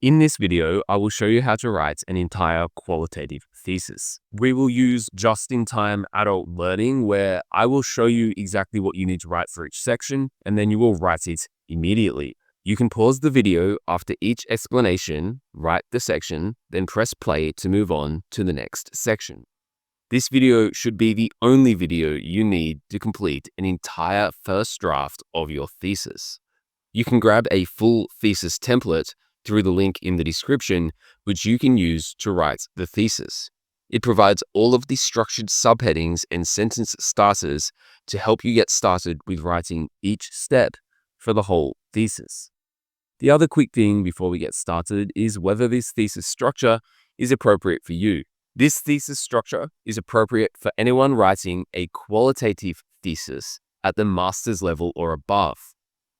In this video, I will show you how to write an entire qualitative thesis. We will use just-in-time adult learning where I will show you exactly what you need to write for each section, and then you will write it immediately. You can pause the video after each explanation, write the section, then press play to move on to the next section. This video should be the only video you need to complete an entire first draft of your thesis. You can grab a full thesis template through the link in the description, which you can use to write the thesis. It provides all of the structured subheadings and sentence starters to help you get started with writing each step for the whole thesis. The other quick thing before we get started is whether this thesis structure is appropriate for you. This thesis structure is appropriate for anyone writing a qualitative thesis at the master's level or above.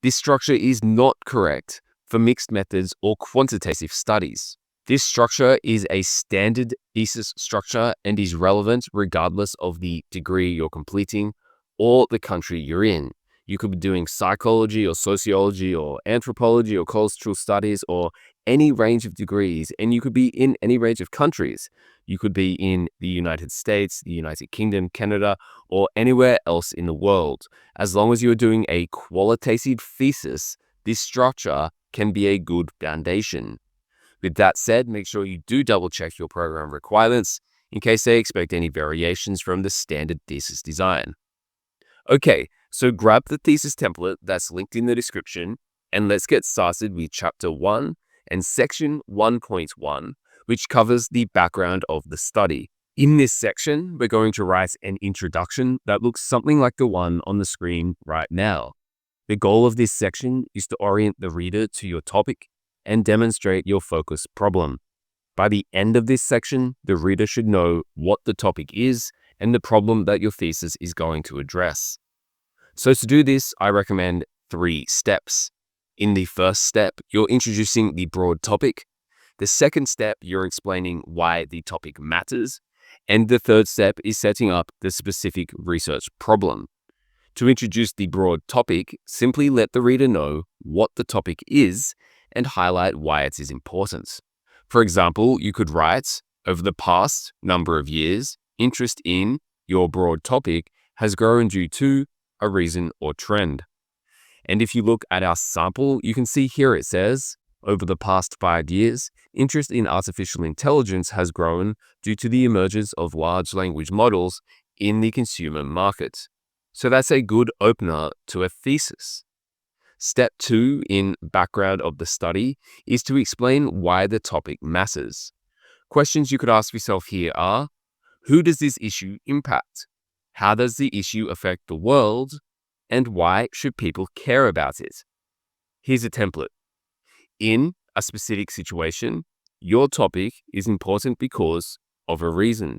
This structure is not correct for mixed methods or quantitative studies. This structure is a standard thesis structure and is relevant regardless of the degree you're completing or the country you're in. You could be doing psychology or sociology or anthropology or cultural studies or any range of degrees, and you could be in any range of countries. You could be in the United States, the United Kingdom, Canada, or anywhere else in the world. As long as you're doing a qualitative thesis, this structure can be a good foundation. With that said, make sure you do double check your program requirements in case they expect any variations from the standard thesis design. Okay, so grab the thesis template that's linked in the description and let's get started with Chapter 1 and Section 1.1, which covers the background of the study. In this section, we're going to write an introduction that looks something like the one on the screen right now. The goal of this section is to orient the reader to your topic and demonstrate your focus problem. By the end of this section, the reader should know what the topic is and the problem that your thesis is going to address. So to do this, I recommend 3 steps. In the first step, you're introducing the broad topic. The second step, you're explaining why the topic matters. And the third step is setting up the specific research problem. To introduce the broad topic, simply let the reader know what the topic is and highlight why it is important. For example, you could write, over the past number of years, interest in your broad topic has grown due to a reason or trend. And if you look at our sample, you can see here it says, over the past 5 years, interest in artificial intelligence has grown due to the emergence of large language models in the consumer market. So that's a good opener to a thesis. Step 2 in background of the study is to explain why the topic matters. Questions you could ask yourself here are, who does this issue impact? How does the issue affect the world? And why should people care about it? Here's a template. In a specific situation, your topic is important because of a reason.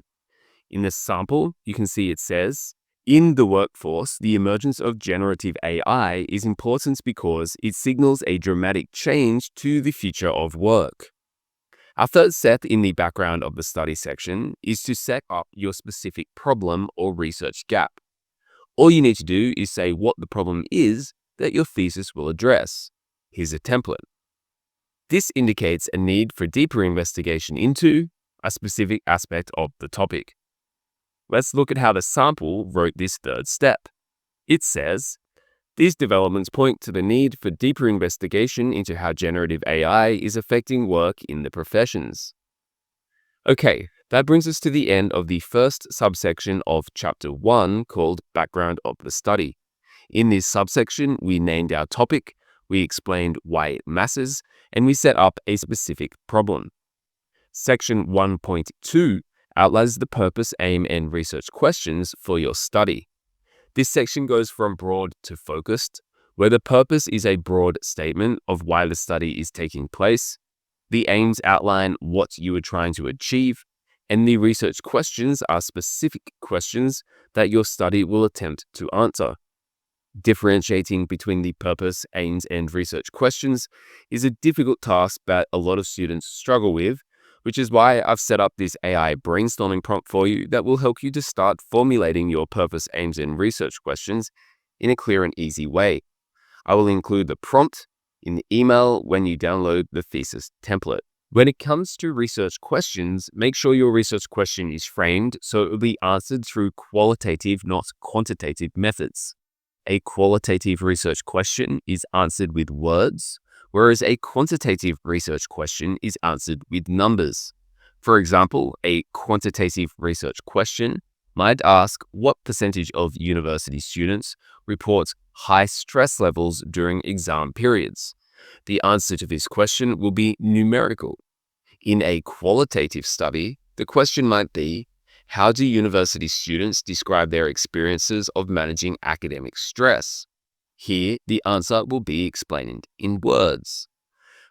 In the sample, you can see it says, in the workforce, the emergence of generative AI is important because it signals a dramatic change to the future of work. Our third step in the background of the study section is to set up your specific problem or research gap. All you need to do is say what the problem is that your thesis will address. Here's a template. This indicates a need for deeper investigation into a specific aspect of the topic. Let's look at how the sample wrote this third step. It says, these developments point to the need for deeper investigation into how generative AI is affecting work in the professions. Okay, that brings us to the end of the first subsection of Chapter 1 called Background of the Study. In this subsection, we named our topic, we explained why it matters, and we set up a specific problem. Section 1.2 outlines the purpose, aim, and research questions for your study. This section goes from broad to focused, where the purpose is a broad statement of why the study is taking place, the aims outline what you are trying to achieve, and the research questions are specific questions that your study will attempt to answer. Differentiating between the purpose, aims, and research questions is a difficult task that a lot of students struggle with, which is why I've set up this AI brainstorming prompt for you that will help you to start formulating your purpose, aims, and research questions in a clear and easy way. I will include the prompt in the email when you download the thesis template. When it comes to research questions, make sure your research question is framed so it will be answered through qualitative, not quantitative methods. A qualitative research question is answered with words, whereas a quantitative research question is answered with numbers. For example, a quantitative research question might ask what percentage of university students report high stress levels during exam periods. The answer to this question will be numerical. In a qualitative study, the question might be, how do university students describe their experiences of managing academic stress? Here, the answer will be explained in words.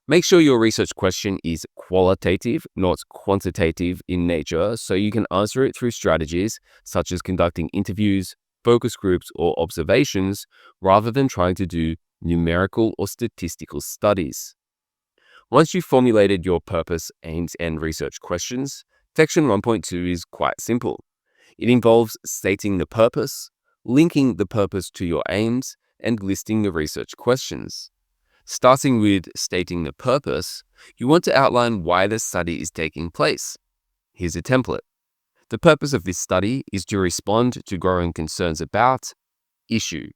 Make sure your research question is qualitative, not quantitative in nature, so you can answer it through strategies such as conducting interviews, focus groups, or observations, rather than trying to do numerical or statistical studies. Once you've formulated your purpose, aims, and research questions, Section 1.2 is quite simple. It involves stating the purpose, linking the purpose to your aims, and listing the research questions. Starting with stating the purpose, you want to outline why the study is taking place. Here's a template. The purpose of this study is to respond to growing concerns about issue.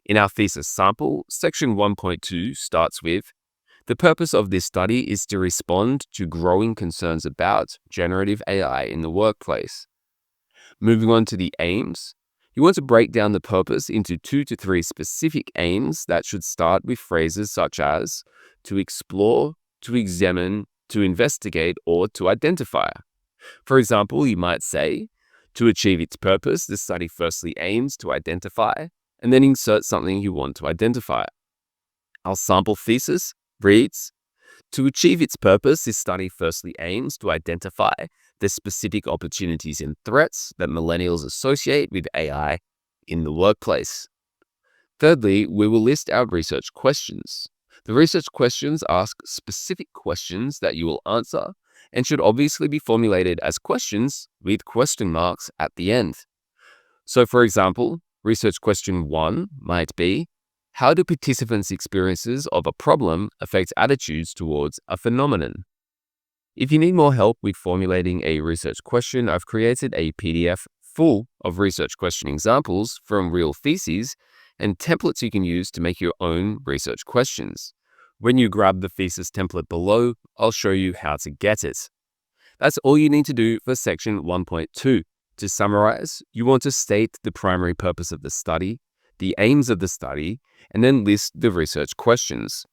In our thesis sample, Section 1.2 starts with, the purpose of this study is to respond to growing concerns about generative AI in the workplace. Moving on to the aims, you want to break down the purpose into 2 to 3 specific aims that should start with phrases such as to explore, to examine, to investigate, or to identify. For example, you might say, to achieve its purpose, the study firstly aims to identify, and then insert something you want to identify. Our sample thesis reads, to achieve its purpose, this study firstly aims to identify the specific opportunities and threats that millennials associate with AI in the workplace. Thirdly, we will list our research questions. The research questions ask specific questions that you will answer and should obviously be formulated as questions with question marks at the end. So for example, research question 1 might be, how do participants' experiences of a problem affect attitudes towards a phenomenon? If you need more help with formulating a research question, I've created a PDF full of research question examples from real theses and templates you can use to make your own research questions. When you grab the thesis template below, I'll show you how to get it. That's all you need to do for section 1.2. To summarize, you want to state the primary purpose of the study, the aims of the study, and then list the research questions.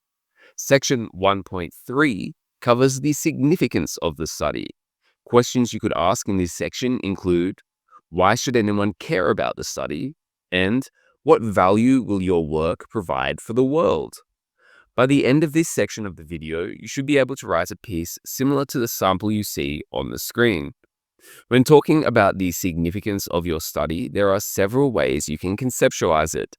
Section 1.3 covers the significance of the study. Questions you could ask in this section include, why should anyone care about the study? And what value will your work provide for the world? By the end of this section of the video, you should be able to write a piece similar to the sample you see on the screen. When talking about the significance of your study, there are several ways you can conceptualize it.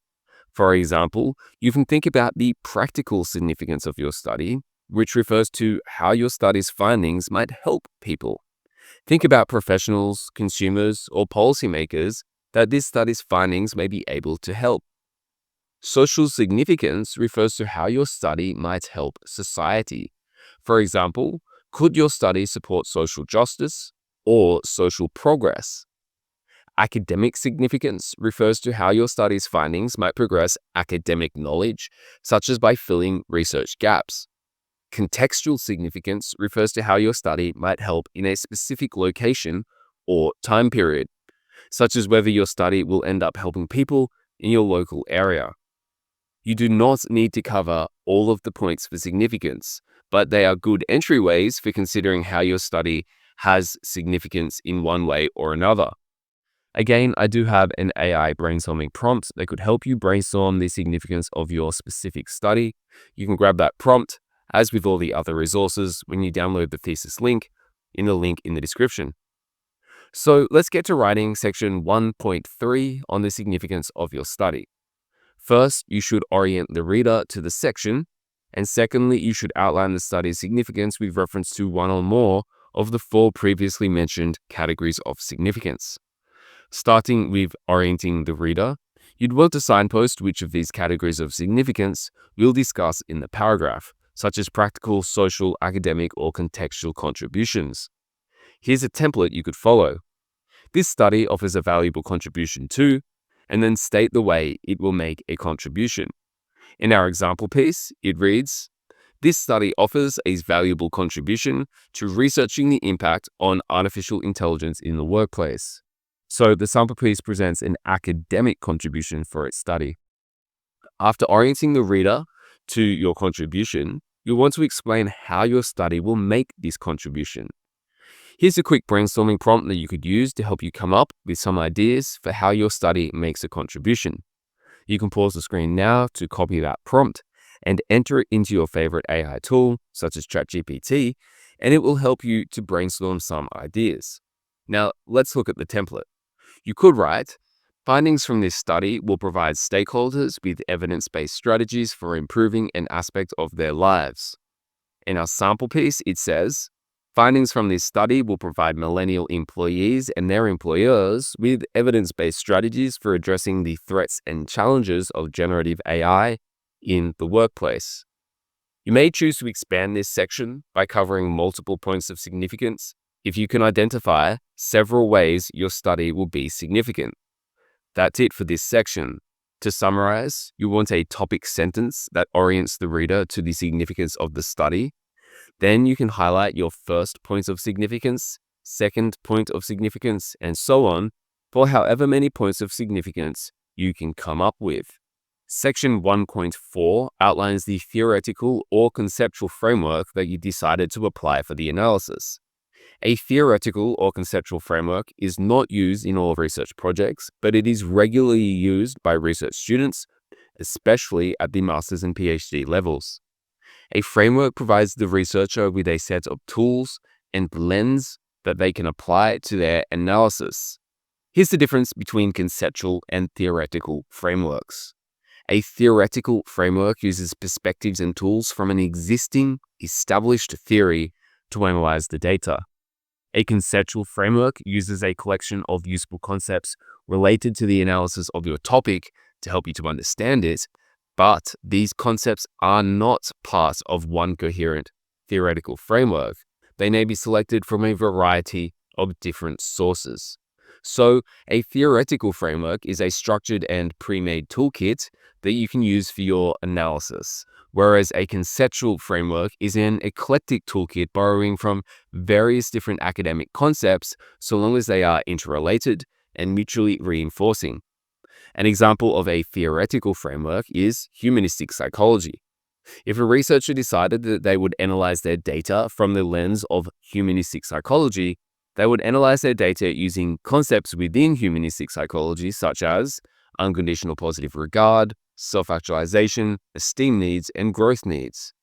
For example, you can think about the practical significance of your study, which refers to how your study's findings might help people. Think about professionals, consumers, or policymakers that this study's findings may be able to help. Social significance refers to how your study might help society. For example, could your study support social justice or social progress? Academic significance refers to how your study's findings might progress academic knowledge, such as by filling research gaps. Contextual significance refers to how your study might help in a specific location or time period, such as whether your study will end up helping people in your local area. You do not need to cover all of the points for significance, but they are good entryways for considering how your study has significance in one way or another. Again, I do have an AI brainstorming prompt that could help you brainstorm the significance of your specific study. You can grab that prompt, as with all the other resources, when you download the thesis link in the link in the description. So let's get to writing section 1.3 on the significance of your study. First, you should orient the reader to the section, and secondly, you should outline the study's significance with reference to one or more of the 4 previously mentioned categories of significance. Starting with orienting the reader, You'd want to signpost which of these categories of significance we'll discuss in the paragraph, such as practical, social, academic, or contextual contributions. Here's a template you could follow. This study offers a valuable contribution to, and then state the way it will make a contribution. In our example piece, it reads, "This study offers a valuable contribution to researching the impact on artificial intelligence in the workplace." So the sample piece presents an academic contribution for its study. After orienting the reader to your contribution, you'll want to explain how your study will make this contribution. Here's a quick brainstorming prompt that you could use to help you come up with some ideas for how your study makes a contribution. You can pause the screen now to copy that prompt and enter it into your favorite AI tool, such as ChatGPT, and it will help you to brainstorm some ideas. Now, let's look at the template. You could write, "Findings from this study will provide stakeholders with evidence-based strategies for improving an aspect of their lives." In our sample piece, it says, "Findings from this study will provide millennial employees and their employers with evidence-based strategies for addressing the threats and challenges of generative AI in the workplace." You may choose to expand this section by covering multiple points of significance if you can identify several ways your study will be significant. That's it for this section. To summarize, you want a topic sentence that orients the reader to the significance of the study. Then you can highlight your first point of significance, second point of significance, and so on for however many points of significance you can come up with. Section 1.4 outlines the theoretical or conceptual framework that you decided to apply for the analysis. A theoretical or conceptual framework is not used in all research projects, but it is regularly used by research students, especially at the master's and PhD levels. A framework provides the researcher with a set of tools and lens that they can apply to their analysis. Here's the difference between conceptual and theoretical frameworks. A theoretical framework uses perspectives and tools from an existing, established theory to analyze the data. A conceptual framework uses a collection of useful concepts related to the analysis of your topic to help you to understand it, but these concepts are not part of one coherent theoretical framework. They may be selected from a variety of different sources. So, a theoretical framework is a structured and pre-made toolkit that you can use for your analysis, whereas a conceptual framework is an eclectic toolkit borrowing from various different academic concepts so long as they are interrelated and mutually reinforcing. An example of a theoretical framework is humanistic psychology. If a researcher decided that they would analyze their data from the lens of humanistic psychology, they would analyze their data using concepts within humanistic psychology such as unconditional positive regard, self-actualization, esteem needs, and growth needs.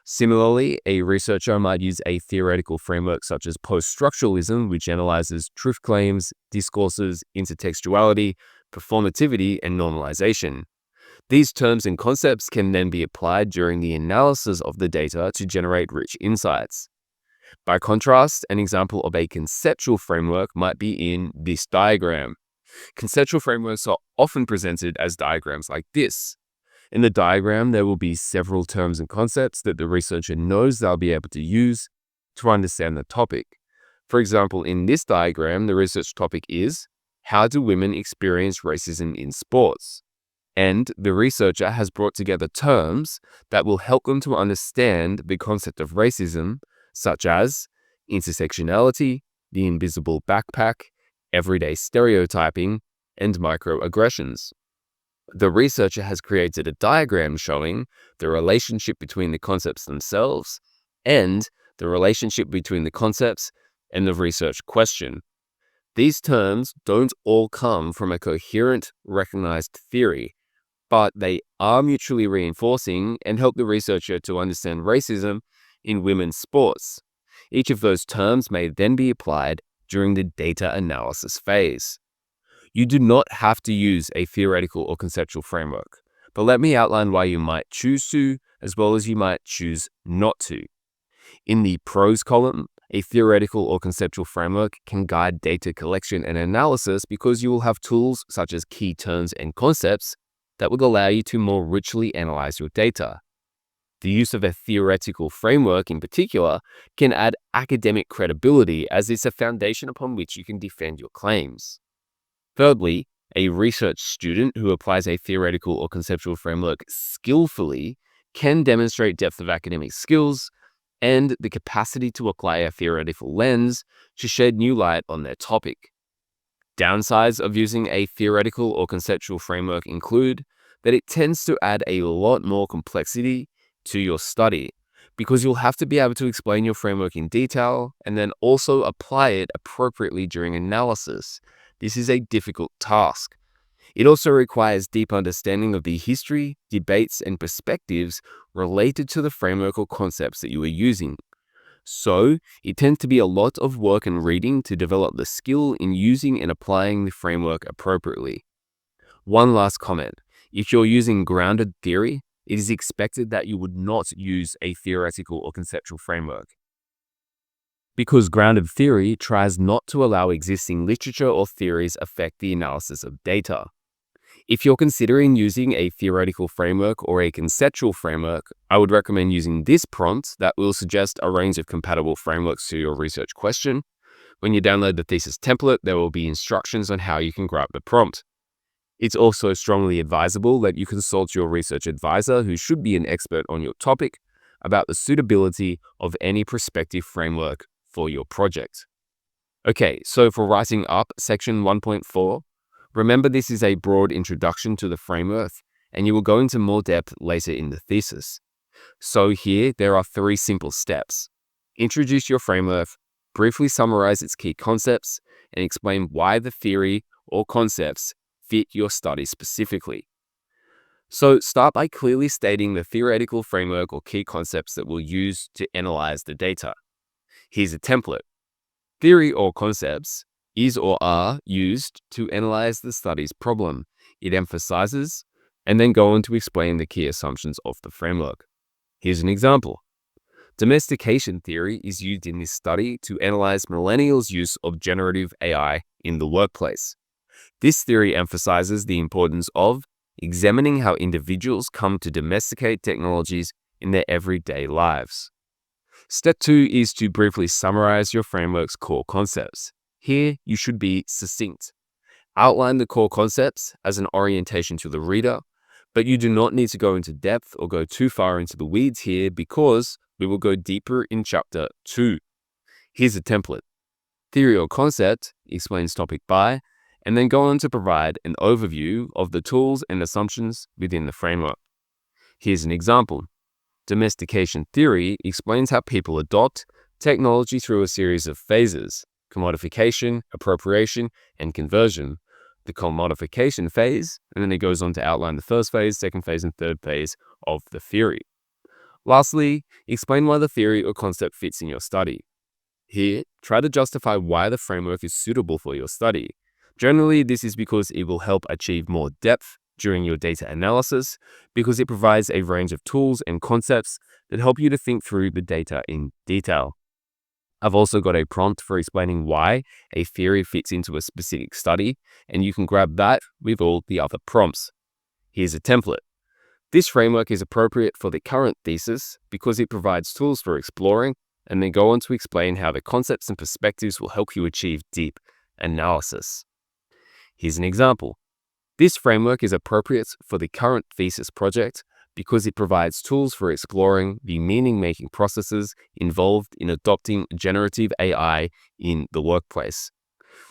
Similarly, a researcher might use a theoretical framework such as post-structuralism, which analyzes truth claims, discourses, intertextuality, performativity, and normalization. These terms and concepts can then be applied during the analysis of the data to generate rich insights. By contrast, an example of a conceptual framework might be in this diagram. Conceptual frameworks are often presented as diagrams like this. In the diagram, there will be several terms and concepts that the researcher knows they'll be able to use to understand the topic. For example, in this diagram, the research topic is, "How do women experience racism in sports?" And the researcher has brought together terms that will help them to understand the concept of racism, such as intersectionality, the invisible backpack, everyday stereotyping, and microaggressions. The researcher has created a diagram showing the relationship between the concepts themselves and the relationship between the concepts and the research question. These terms don't all come from a coherent, recognized theory, but they are mutually reinforcing and help the researcher to understand racism in women's sports. Each of those terms may then be applied during the data analysis phase. You do not have to use a theoretical or conceptual framework, but let me outline why you might choose to, as well as you might choose not to. In the pros column, A theoretical or conceptual framework can guide data collection and analysis because you will have tools such as key terms and concepts that will allow you to more richly analyze your data. The use of a theoretical framework in particular can add academic credibility as it's a foundation upon which you can defend your claims. Thirdly, a research student who applies a theoretical or conceptual framework skillfully can demonstrate depth of academic skills and the capacity to apply a theoretical lens to shed new light on their topic. Downsides of using a theoretical or conceptual framework include that it tends to add a lot more complexity to your study because you'll have to be able to explain your framework in detail and then also apply it appropriately during analysis. This is a difficult task. It also requires deep understanding of the history, debates, and perspectives related to the framework or concepts that you are using. So, it tends to be a lot of work and reading to develop the skill in using and applying the framework appropriately. One last comment. If you're using grounded theory, it is expected that you would not use a theoretical or conceptual framework, because grounded theory tries not to allow existing literature or theories affect the analysis of data. If you're considering using a theoretical framework or a conceptual framework, I would recommend using this prompt that will suggest a range of compatible frameworks to your research question. When you download the thesis template, there will be instructions on how you can grab the prompt. It's also strongly advisable that you consult your research advisor, who should be an expert on your topic, about the suitability of any prospective framework for your project. Okay, so for writing up section 1.4, remember this is a broad introduction to the framework, and you will go into more depth later in the thesis. So here, there are 3 simple steps. Introduce your framework, briefly summarize its key concepts, and explain why the theory or concepts fit your study specifically. So start by clearly stating the theoretical framework or key concepts that we'll use to analyze the data. Here's a template. Theory or concepts is or are used to analyze the study's problem. It emphasizes and then go on to explain the key assumptions of the framework. Here's an example. Domestication theory is used in this study to analyze millennials' use of generative AI in the workplace. This theory emphasizes the importance of examining how individuals come to domesticate technologies in their everyday lives. Step 2 is to briefly summarize your framework's core concepts. Here, you should be succinct. Outline the core concepts as an orientation to the reader, but you do not need to go into depth or go too far into the weeds here because we will go deeper in chapter 2. Here's a template. Theory or concept explains topic by, and then go on to provide an overview of the tools and assumptions within the framework. Here's an example. Domestication theory explains how people adopt technology through a series of phases: commodification, appropriation, and conversion. The commodification phase, and then it goes on to outline the first phase, second phase, and third phase of the theory. Lastly, explain why the theory or concept fits in your study. Here, try to justify why the framework is suitable for your study. Generally, this is because it will help achieve more depth during your data analysis, because it provides a range of tools and concepts that help you to think through the data in detail. I've also got a prompt for explaining why a theory fits into a specific study, and you can grab that with all the other prompts. Here's a template. This framework is appropriate for the current thesis because it provides tools for exploring, and then go on to explain how the concepts and perspectives will help you achieve deep analysis. Here's an example. This framework is appropriate for the current thesis project because it provides tools for exploring the meaning-making processes involved in adopting generative AI in the workplace.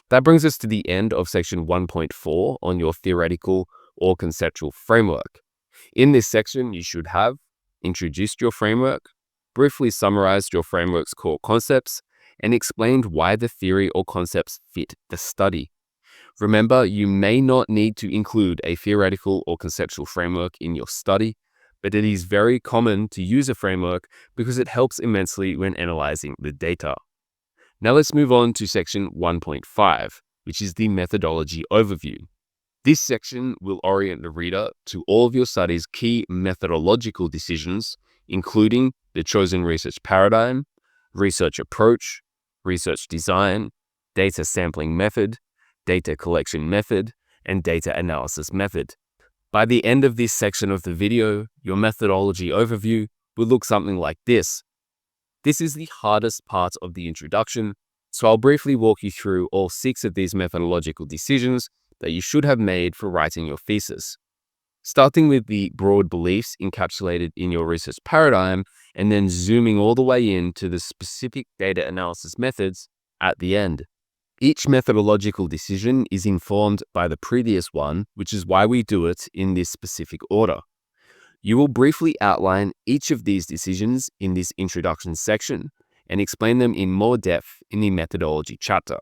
That brings us to the end of section 1.4 on your theoretical or conceptual framework. In this section, you should have introduced your framework, briefly summarized your framework's core concepts, and explained why the theory or concepts fit the study. Remember, you may not need to include a theoretical or conceptual framework in your study, but it is very common to use a framework because it helps immensely when analyzing the data. Now let's move on to section 1.5, which is the methodology overview. This section will orient the reader to all of your study's key methodological decisions, including the chosen research paradigm, research approach, research design, data sampling method, data collection method, and data analysis method. By the end of this section of the video, your methodology overview will look something like this. This is the hardest part of the introduction, so I'll briefly walk you through all 6 of these methodological decisions that you should have made for writing your thesis. Starting with the broad beliefs encapsulated in your research paradigm, and then zooming all the way into the specific data analysis methods at the end. Each methodological decision is informed by the previous one, which is why we do it in this specific order. You will briefly outline each of these decisions in this introduction section and explain them in more depth in the methodology chapter.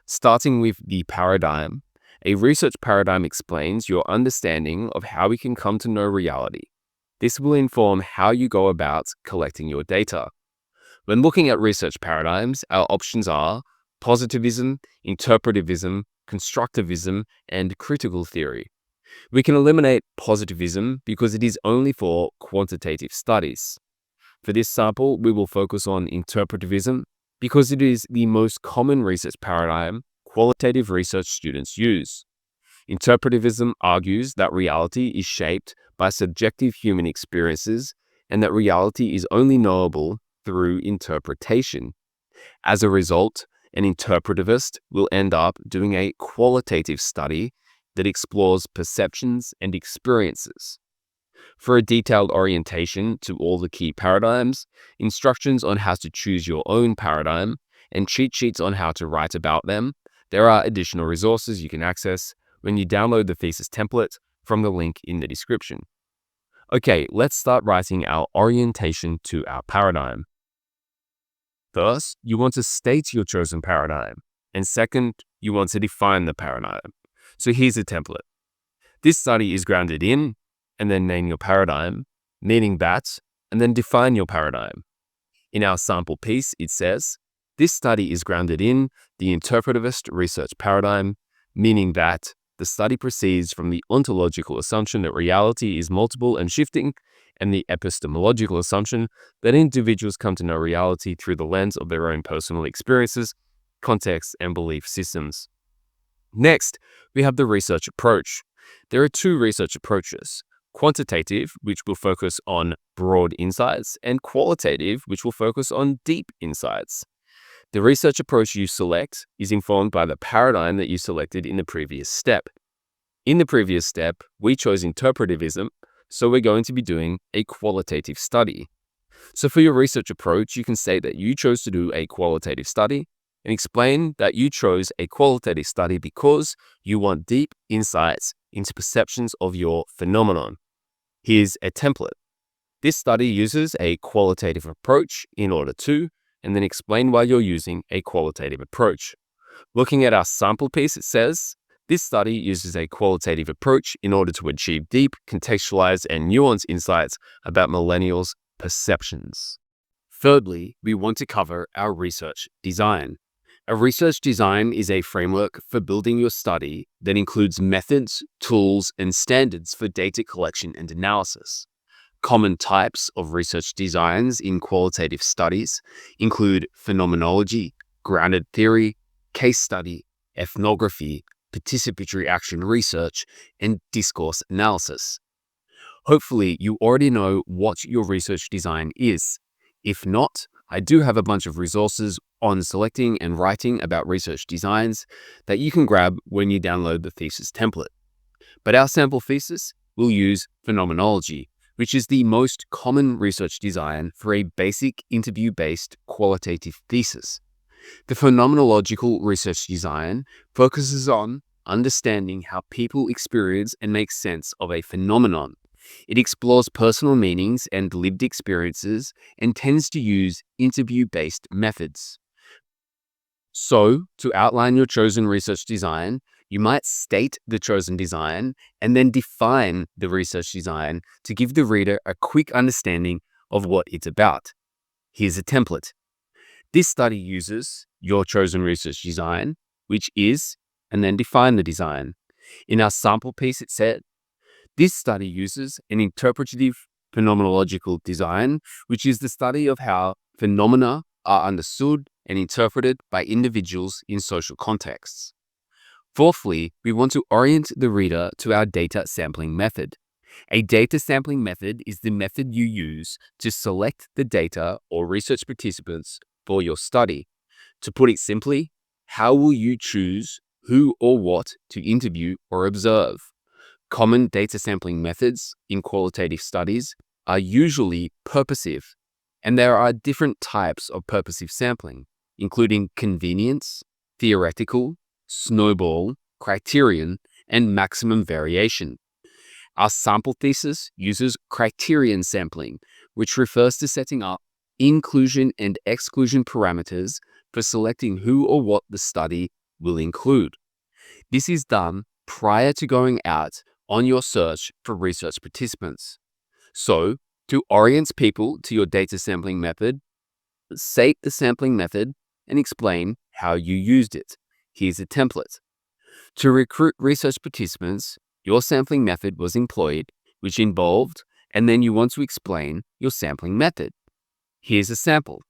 Starting with the paradigm, a research paradigm explains your understanding of how we can come to know reality. This will inform how you go about collecting your data. When looking at research paradigms, our options are positivism, interpretivism, constructivism, and critical theory. We can eliminate positivism because it is only for quantitative studies. For this sample, we will focus on interpretivism because it is the most common research paradigm qualitative research students use. Interpretivism argues that reality is shaped by subjective human experiences and that reality is only knowable through interpretation. As a result, an interpretivist will end up doing a qualitative study that explores perceptions and experiences. For a detailed orientation to all the key paradigms, instructions on how to choose your own paradigm, and cheat sheets on how to write about them, there are additional resources you can access when you download the thesis template from the link in the description. Okay, let's start writing our orientation to our paradigm. First, you want to state your chosen paradigm, and second, you want to define the paradigm. So here's a template. This study is grounded in, and then name your paradigm, meaning that, and then define your paradigm. In our sample piece, it says, this study is grounded in the interpretivist research paradigm, meaning that the study proceeds from the ontological assumption that reality is multiple and shifting, and the epistemological assumption that individuals come to know reality through the lens of their own personal experiences, contexts, and belief systems. Next, we have the research approach. There are 2 research approaches: quantitative, which will focus on broad insights, and qualitative, which will focus on deep insights. The research approach you select is informed by the paradigm that you selected in the previous step. In the previous step, we chose interpretivism, so we're going to be doing a qualitative study. So for your research approach, you can say that you chose to do a qualitative study and explain that you chose a qualitative study because you want deep insights into perceptions of your phenomenon. Here's a template. This study uses a qualitative approach in order to, and then explain why you're using a qualitative approach. Looking at our sample piece, it says, this study uses a qualitative approach in order to achieve deep, contextualized, and nuanced insights about millennials' perceptions. Thirdly, we want to cover our research design. A research design is a framework for building your study that includes methods, tools, and standards for data collection and analysis. Common types of research designs in qualitative studies include phenomenology, grounded theory, case study, ethnography, participatory action research, and discourse analysis. Hopefully, you already know what your research design is. If not, I do have a bunch of resources on selecting and writing about research designs that you can grab when you download the thesis template. But our sample thesis will use phenomenology, which is the most common research design for a basic interview-based qualitative thesis. The phenomenological research design focuses on understanding how people experience and make sense of a phenomenon. It explores personal meanings and lived experiences and tends to use interview-based methods. So, to outline your chosen research design, you might state the chosen design and then define the research design to give the reader a quick understanding of what it's about. Here's a template. This study uses your chosen research design, which is, and then define the design. In our sample piece, it said, this study uses an interpretative phenomenological design, which is the study of how phenomena are understood and interpreted by individuals in social contexts. Fourthly, we want to orient the reader to our data sampling method. A data sampling method is the method you use to select the data or research participants for your study. To put it simply, how will you choose who or what to interview or observe? Common data sampling methods in qualitative studies are usually purposive, and there are different types of purposive sampling, including convenience, theoretical, snowball, criterion, and maximum variation. Our sample thesis uses criterion sampling, which refers to setting up inclusion and exclusion parameters for selecting who or what the study will include. This is done prior to going out on your search for research participants. So, to orient people to your data sampling method, state the sampling method and explain how you used it. Here's a template. To recruit research participants, your sampling method was employed, which involved, and then you want to explain your sampling method. Here's a sample.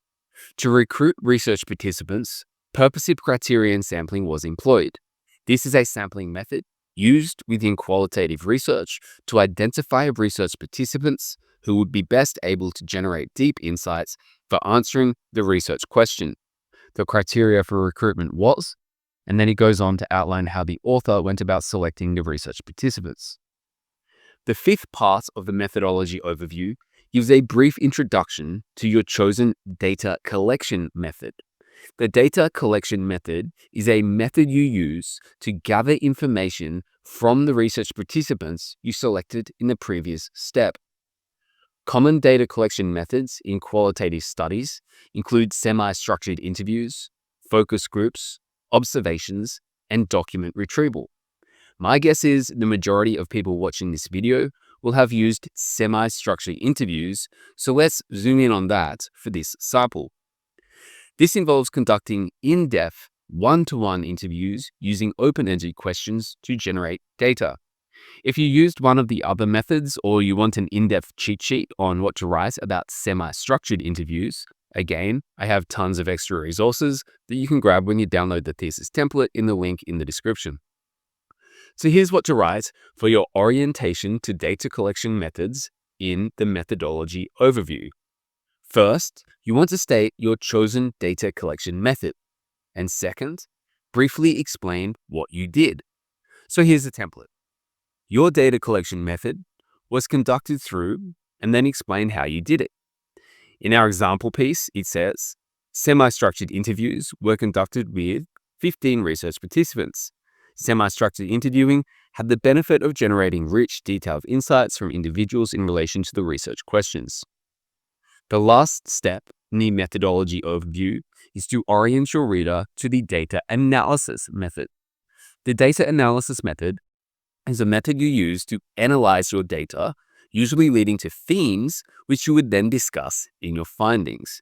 To recruit research participants, purposive criterion sampling was employed. This is a sampling method used within qualitative research to identify research participants who would be best able to generate deep insights for answering the research question. The criteria for recruitment was, and then he goes on to outline how the author went about selecting the research participants. The fifth part of the methodology overview gives a brief introduction to your chosen data collection method. The data collection method is a method you use to gather information from the research participants you selected in the previous step. Common data collection methods in qualitative studies include semi-structured interviews, focus groups, observations, and document retrieval. My guess is the majority of people watching this video will have used semi-structured interviews, so let's zoom in on that for this sample. This involves conducting in-depth, one-to-one interviews using open-ended questions to generate data. If you used one of the other methods or you want an in-depth cheat sheet on what to write about semi-structured interviews, again, I have tons of extra resources that you can grab when you download the thesis template in the link in the description. So here's what to write for your orientation to data collection methods in the methodology overview. First, you want to state your chosen data collection method. And second, briefly explain what you did. So here's the template. Your data collection method was conducted through, and then explain how you did it. In our example piece, it says, semi-structured interviews were conducted with 15 research participants. Semi-structured interviewing had the benefit of generating rich, detailed insights from individuals in relation to the research questions. The last step in the methodology overview is to orient your reader to the data analysis method. The data analysis method is a method you use to analyze your data, usually leading to themes which you would then discuss in your findings.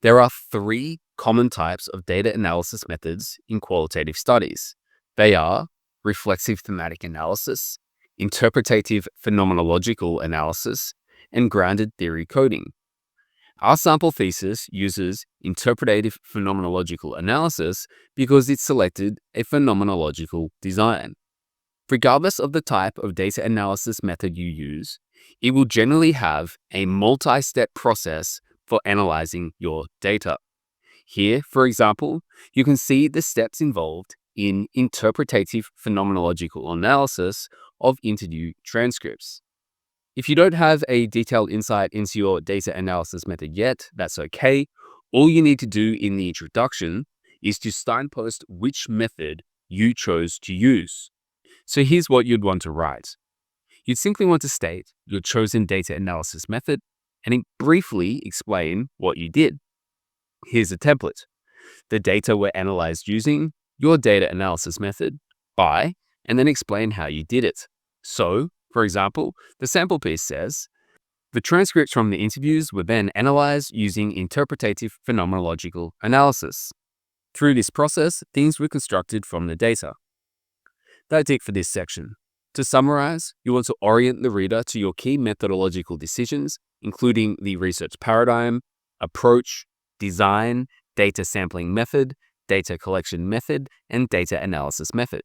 There are three common types of data analysis methods in qualitative studies. They are reflexive thematic analysis, interpretative phenomenological analysis, and grounded theory coding. Our sample thesis uses interpretative phenomenological analysis because it selected a phenomenological design. Regardless of the type of data analysis method you use, it will generally have a multi-step process for analyzing your data. Here, for example, you can see the steps involved in interpretative phenomenological analysis of interview transcripts. If you don't have a detailed insight into your data analysis method yet, that's okay. All you need to do in the introduction is to signpost which method you chose to use. So here's what you'd want to write. You'd simply want to state your chosen data analysis method and briefly explain what you did. Here's a template. The data were analyzed using your data analysis method by, and then explain how you did it. So, for example, the sample piece says, the transcripts from the interviews were then analyzed using interpretative phenomenological analysis. Through this process, things were constructed from the data. That's it for this section. To summarize, you want to orient the reader to your key methodological decisions, including the research paradigm, approach, design, data sampling method, data collection method, and data analysis method.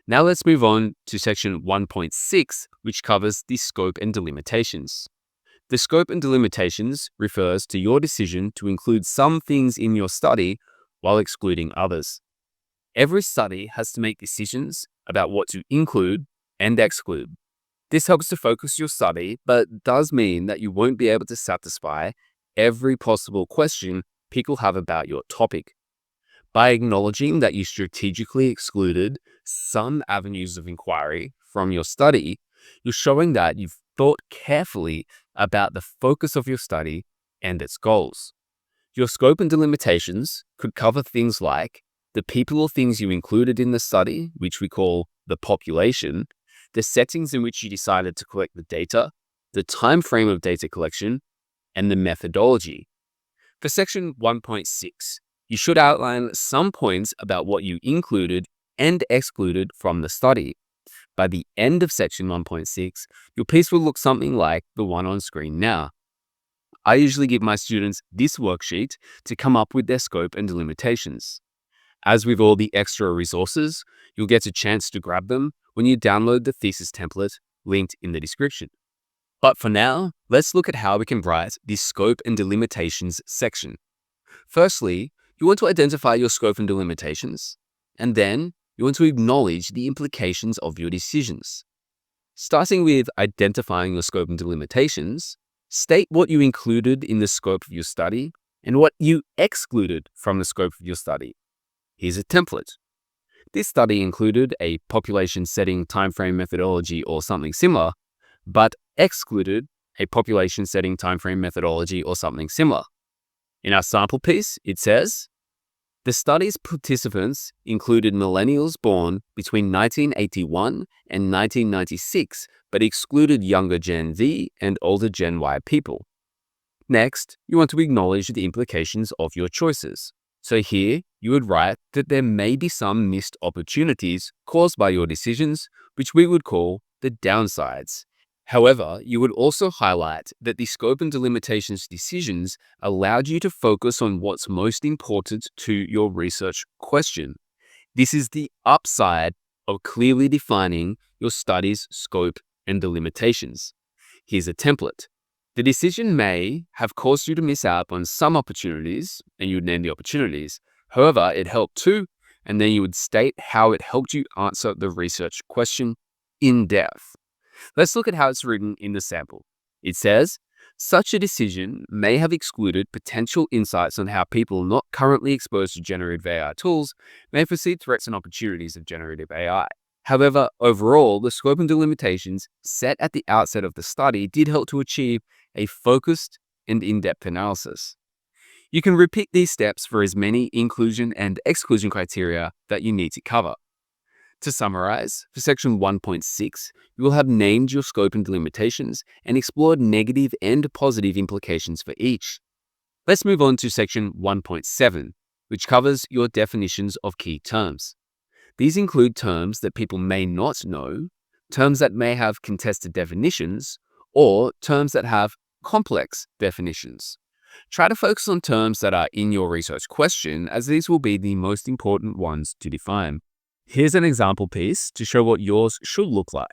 Now let's move on to section 1.6, which covers the scope and delimitations. The scope and delimitations refers to your decision to include some things in your study while excluding others. Every study has to make decisions about what to include and exclude. This helps to focus your study, but does mean that you won't be able to satisfy every possible question people have about your topic. By acknowledging that you strategically excluded some avenues of inquiry from your study, you're showing that you've thought carefully about the focus of your study and its goals. Your scope and delimitations could cover things like the people or things you included in the study, which we call the population, the settings in which you decided to collect the data, the time frame of data collection, and the methodology. For section 1.6, you should outline some points about what you included and excluded from the study. By the end of section 1.6, your piece will look something like the one on screen now. I usually give my students this worksheet to come up with their scope and delimitations. As with all the extra resources, you'll get a chance to grab them when you download the thesis template linked in the description. But for now, let's look at how we can write this scope and delimitations section. Firstly, you want to identify your scope and delimitations, and then you want to acknowledge the implications of your decisions. Starting with identifying your scope and delimitations, state what you included in the scope of your study and what you excluded from the scope of your study. Here's a template. This study included a population setting timeframe methodology or something similar, but excluded a population setting timeframe methodology or something similar. In our sample piece, it says, the study's participants included millennials born between 1981 and 1996, but excluded younger Gen Z and older Gen Y people. Next, you want to acknowledge the implications of your choices. So here, you would write that there may be some missed opportunities caused by your decisions, which we would call the downsides. However, you would also highlight that the scope and delimitations decisions allowed you to focus on what's most important to your research question. This is the upside of clearly defining your study's scope and delimitations. Here's a template. The decision may have caused you to miss out on some opportunities, and you would name the opportunities. However, it helped too, and then you would state how it helped you answer the research question in depth. Let's look at how it's written in the sample. It says, such a decision may have excluded potential insights on how people not currently exposed to generative AI tools may perceive threats and opportunities of generative AI. However, overall, the scope and delimitations set at the outset of the study did help to achieve a focused and in-depth analysis. You can repeat these steps for as many inclusion and exclusion criteria that you need to cover. To summarize, for section 1.6, you will have named your scope and delimitations and explored negative and positive implications for each. Let's move on to section 1.7, which covers your definitions of key terms. These include terms that people may not know, terms that may have contested definitions, or terms that have complex definitions. Try to focus on terms that are in your research question, as these will be the most important ones to define. Here's an example piece to show what yours should look like.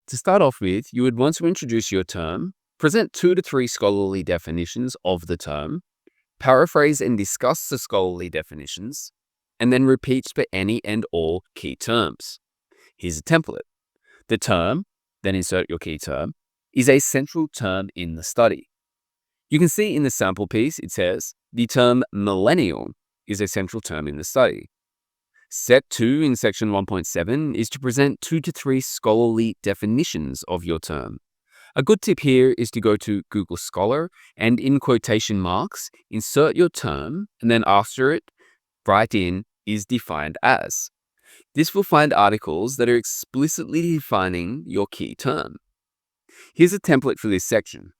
To start off with, you would want to introduce your term, present 2 to 3 scholarly definitions of the term, paraphrase and discuss the scholarly definitions, and then repeat for any and all key terms. Here's a template. The term, then insert your key term, is a central term in the study. You can see in the sample piece it says, the term millennial is a central term in the study. Step 2 in section 1.7 is to present 2 to 3 scholarly definitions of your term. A good tip here is to go to Google Scholar and in quotation marks, insert your term and then after it, write in is defined as. This will find articles that are explicitly defining your key term. Here's a template for this section.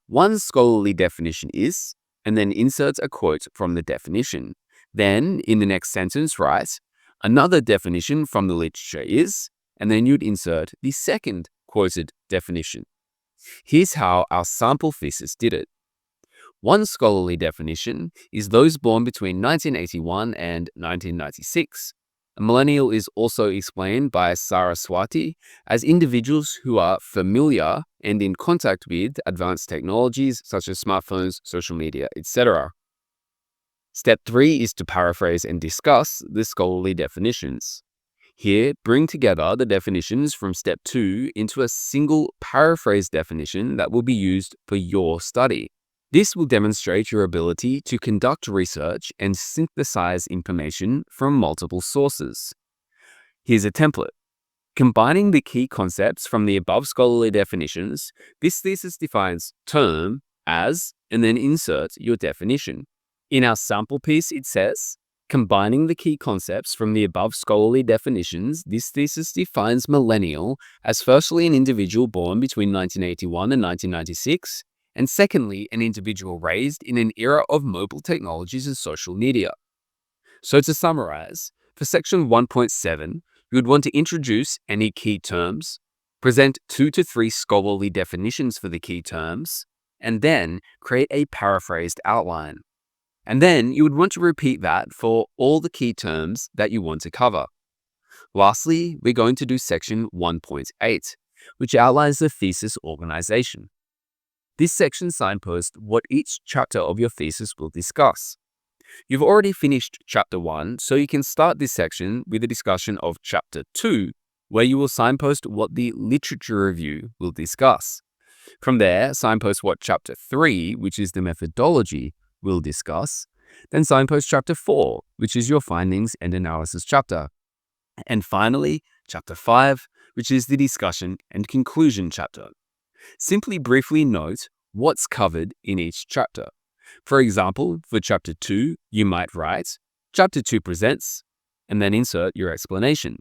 One scholarly definition is, and then insert a quote from the definition. Then, in the next sentence, write, another definition from the literature is, and then you'd insert the second quoted definition. Here's how our sample thesis did it. One scholarly definition is those born between 1981 and 1996. A millennial is also explained by Saraswati as individuals who are familiar and in contact with advanced technologies such as smartphones, social media, etc. Step 3 is to paraphrase and discuss the scholarly definitions. Here, bring together the definitions from Step 2 into a single paraphrase definition that will be used for your study. This will demonstrate your ability to conduct research and synthesize information from multiple sources. Here's a template. Combining the key concepts from the above scholarly definitions, this thesis defines term as, and then insert your definition. In our sample piece, it says, combining the key concepts from the above scholarly definitions, this thesis defines millennial as firstly an individual born between 1981 and 1996, and secondly, an individual raised in an era of mobile technologies and social media. So to summarize, for section 1.7, you would want to introduce any key terms, present 2 to 3 scholarly definitions for the key terms, and then create a paraphrased outline. And then you would want to repeat that for all the key terms that you want to cover. Lastly, we're going to do section 1.8, which outlines the thesis organization. This section signposts what each chapter of your thesis will discuss. You've already finished chapter 1, so you can start this section with a discussion of chapter 2, where you will signpost what the literature review will discuss. From there, signpost what chapter 3, which is the methodology, will discuss. Then signpost chapter 4, which is your findings and analysis chapter. And finally, chapter 5, which is the discussion and conclusion chapter. Simply briefly note what's covered in each chapter. For example, for chapter 2, you might write, chapter 2 presents, and then insert your explanation.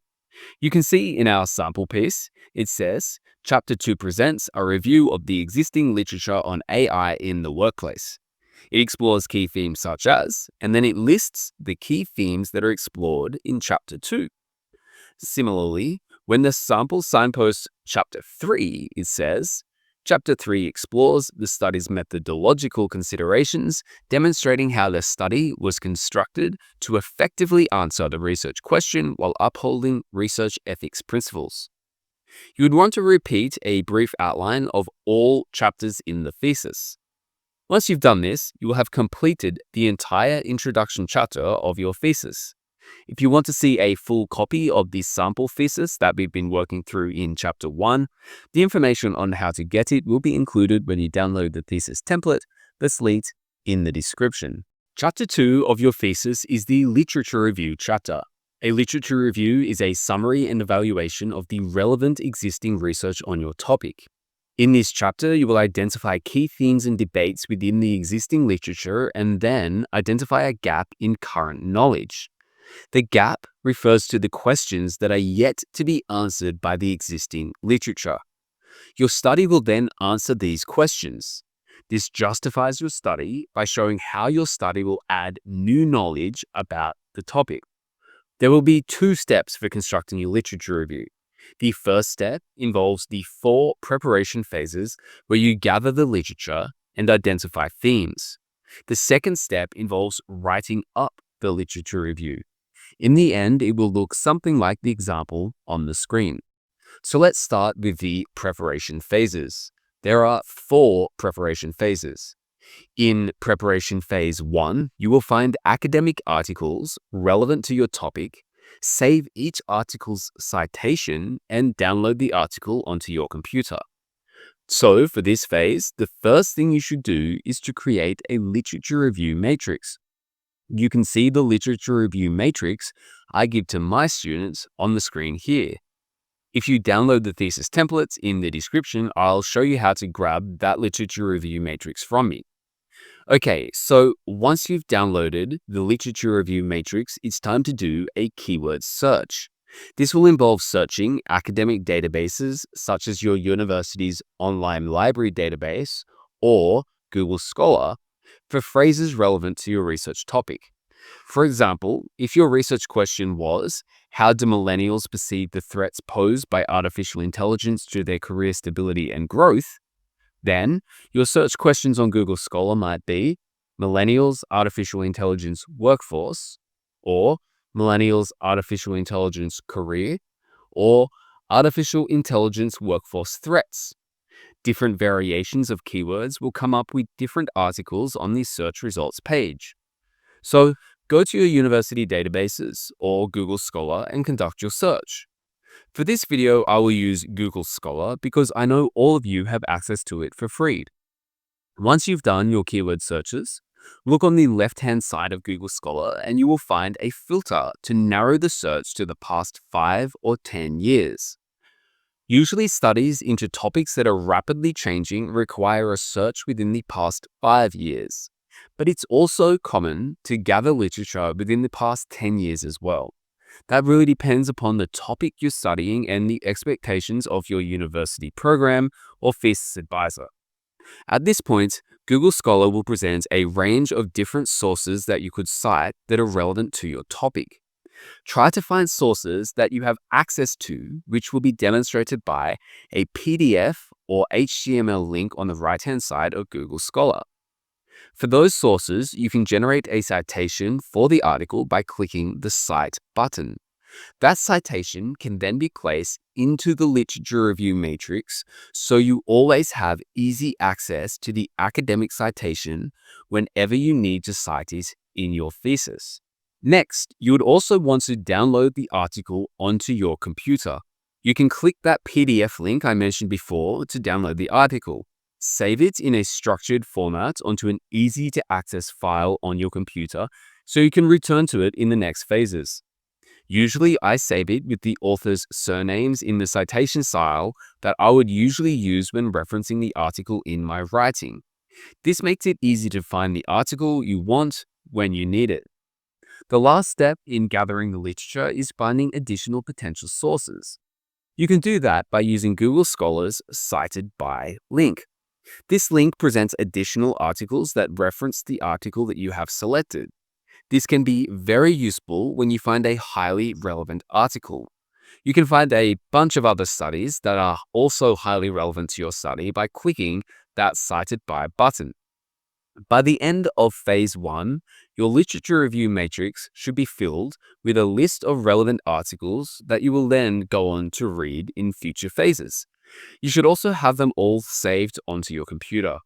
You can see in our sample piece, it says, chapter 2 presents a review of the existing literature on AI in the workplace. It explores key themes such as, and then it lists the key themes that are explored in chapter 2. Similarly, when the sample signposts chapter 3, it says, chapter 3 explores the study's methodological considerations, demonstrating how the study was constructed to effectively answer the research question while upholding research ethics principles. You would want to repeat a brief outline of all chapters in the thesis. Once you've done this, you will have completed the entire introduction chapter of your thesis. If you want to see a full copy of this sample thesis that we've been working through in chapter 1, the information on how to get it will be included when you download the thesis template that's linked in the description. Chapter 2 of your thesis is the literature review chapter. A literature review is a summary and evaluation of the relevant existing research on your topic. In this chapter, you will identify key themes and debates within the existing literature and then identify a gap in current knowledge. The gap refers to the questions that are yet to be answered by the existing literature. Your study will then answer these questions. This justifies your study by showing how your study will add new knowledge about the topic. There will be 2 steps for constructing your literature review. The first step involves the 4 preparation phases where you gather the literature and identify themes. The second step involves writing up the literature review. In the end, it will look something like the example on the screen. So let's start with the preparation phases. There are 4 preparation phases. In preparation phase 1, you will find academic articles relevant to your topic, save each article's citation, and download the article onto your computer. So for this phase, the first thing you should do is to create a literature review matrix. You can see the literature review matrix I give to my students on the screen here. If you download the thesis templates in the description, I'll show you how to grab that literature review matrix from me. Okay, so once you've downloaded the literature review matrix, it's time to do a keyword search. This will involve searching academic databases such as your university's online library database or Google Scholar for phrases relevant to your research topic. For example, if your research question was, how do millennials perceive the threats posed by artificial intelligence to their career stability and growth? Then, your search questions on Google Scholar might be Millennials Artificial Intelligence Workforce, or Millennials Artificial Intelligence Career, or Artificial Intelligence Workforce Threats. Different variations of keywords will come up with different articles on the search results page. So, go to your university databases or Google Scholar and conduct your search. For this video, I will use Google Scholar because I know all of you have access to it for free. Once you've done your keyword searches, look on the left-hand side of Google Scholar and you will find a filter to narrow the search to the past 5 or 10 years. Usually, studies into topics that are rapidly changing require a search within the past 5 years. But it's also common to gather literature within the past 10 years as well. That really depends upon the topic you're studying and the expectations of your university program or thesis advisor. At this point, Google Scholar will present a range of different sources that you could cite that are relevant to your topic. Try to find sources that you have access to, which will be demonstrated by a PDF or HTML link on the right-hand side of Google Scholar. For those sources, you can generate a citation for the article by clicking the Cite button. That citation can then be placed into the literature review matrix, so you always have easy access to the academic citation whenever you need to cite it in your thesis. Next, you would also want to download the article onto your computer. You can click that PDF link I mentioned before to download the article. Save it in a structured format onto an easy-to-access file on your computer so you can return to it in the next phases. Usually, I save it with the author's surnames in the citation style that I would usually use when referencing the article in my writing. This makes it easy to find the article you want when you need it. The last step in gathering the literature is finding additional potential sources. You can do that by using Google Scholar's Cited By link. This link presents additional articles that reference the article that you have selected. This can be very useful when you find a highly relevant article. You can find a bunch of other studies that are also highly relevant to your study by clicking that Cited By button. By the end of Phase 1, your literature review matrix should be filled with a list of relevant articles that you will then go on to read in future phases. You should also have them all saved onto your computer.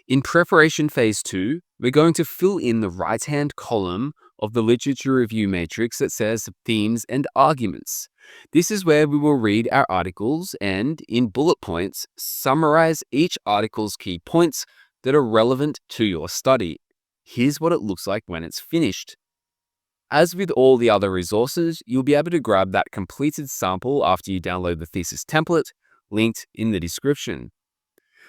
In Preparation Phase 2, we're going to fill in the right-hand column of the literature review matrix that says Themes and Arguments. This is where we will read our articles and, in bullet points, summarize each article's key points that are relevant to your study. Here's what it looks like when it's finished. As with all the other resources, you'll be able to grab that completed sample after you download the thesis template, linked in the description.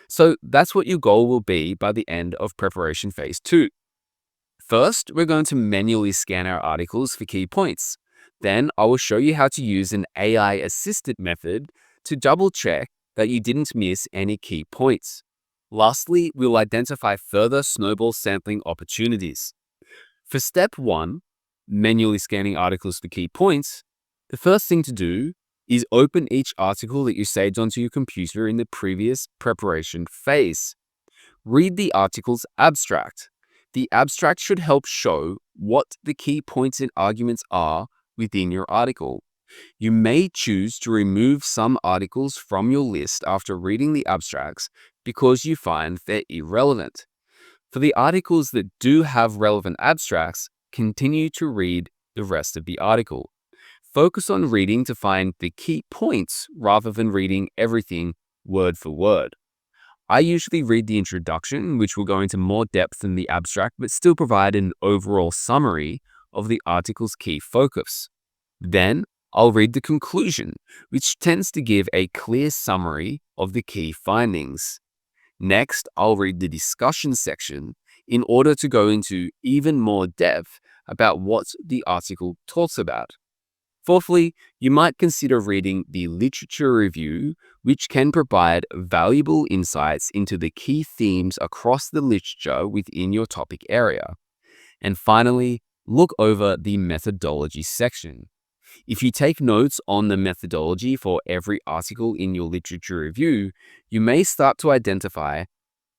So that's what your goal will be by the end of Preparation Phase 2. First, we're going to manually scan our articles for key points. Then I will show you how to use an AI-assisted method to double-check that you didn't miss any key points. Lastly, we'll identify further snowball sampling opportunities. For Step 1, manually scanning articles for key points, the first thing to do is open each article that you saved onto your computer in the previous preparation phase. Read the article's abstract. The abstract should help show what the key points and arguments are within your article. You may choose to remove some articles from your list after reading the abstracts because you find they're irrelevant. For the articles that do have relevant abstracts, continue to read the rest of the article. Focus on reading to find the key points rather than reading everything word for word. I usually read the introduction, which will go into more depth than the abstract, but still provide an overall summary of the article's key focus. Then, I'll read the conclusion, which tends to give a clear summary of the key findings. Next, I'll read the discussion section in order to go into even more depth about what the article talks about. Fourthly, you might consider reading the literature review, which can provide valuable insights into the key themes across the literature within your topic area. And finally, look over the methodology section. If you take notes on the methodology for every article in your literature review, you may start to identify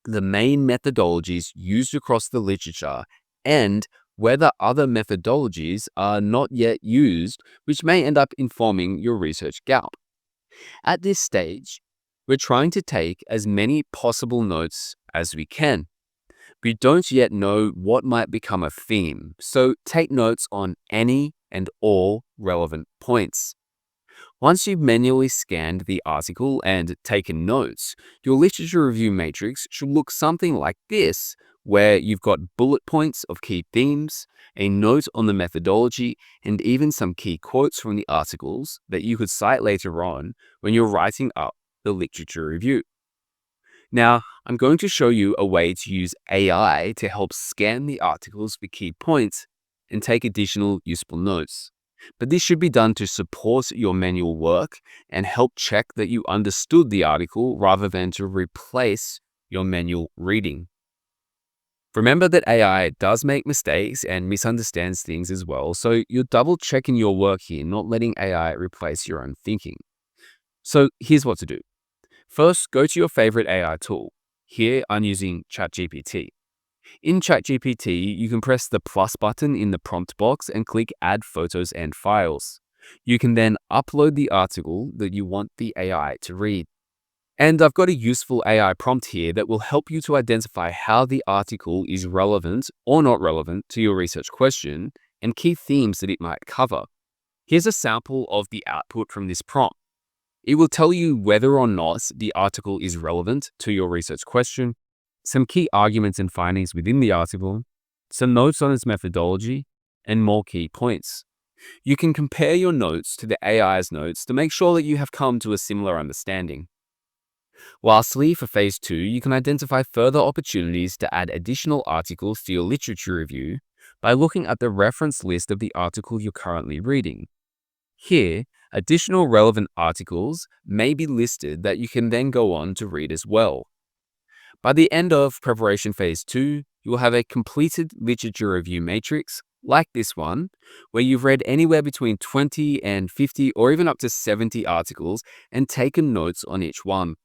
the main methodologies used across the literature and whether other methodologies are not yet used, which may end up informing your research gap. At this stage, we're trying to take as many possible notes as we can. We don't yet know what might become a theme, so take notes on any and all relevant points. Once you've manually scanned the article and taken notes, your literature review matrix should look something like this, where you've got bullet points of key themes, a note on the methodology, and even some key quotes from the articles that you could cite later on when you're writing up the literature review. Now, I'm going to show you a way to use AI to help scan the articles for key points and take additional useful notes. But this should be done to support your manual work and help check that you understood the article rather than to replace your manual reading. Remember that AI does make mistakes and misunderstands things as well, so you're double checking your work here, not letting AI replace your own thinking. So here's what to do. First, go to your favorite AI tool. Here, I'm using ChatGPT. In ChatGPT, you can press the plus button in the prompt box and click Add Photos and Files. You can then upload the article that you want the AI to read. And I've got a useful AI prompt here that will help you to identify how the article is relevant or not relevant to your research question and key themes that it might cover. Here's a sample of the output from this prompt. It will tell you whether or not the article is relevant to your research question, some key arguments and findings within the article, some notes on its methodology, and more key points. You can compare your notes to the AI's notes to make sure that you have come to a similar understanding. Lastly, for phase 2, you can identify further opportunities to add additional articles to your literature review by looking at the reference list of the article you're currently reading. Here, additional relevant articles may be listed that you can then go on to read as well. By the end of preparation phase 2, you will have a completed literature review matrix like this one, where you've read anywhere between 20 and 50 or even up to 70 articles and taken notes on each one.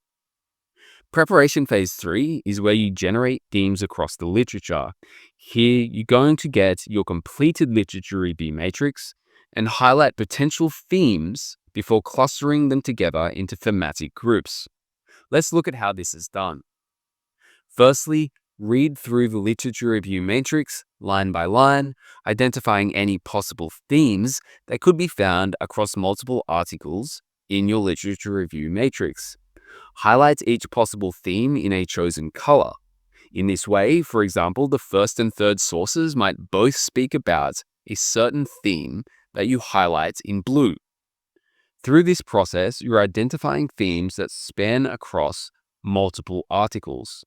Preparation phase 3 is where you generate themes across the literature. Here, you're going to get your completed literature review matrix and highlight potential themes before clustering them together into thematic groups. Let's look at how this is done. Firstly, read through the literature review matrix line by line, identifying any possible themes that could be found across multiple articles in your literature review matrix. Highlight each possible theme in a chosen color. In this way, for example, the first and third sources might both speak about a certain theme that you highlight in blue. Through this process, you're identifying themes that span across multiple articles.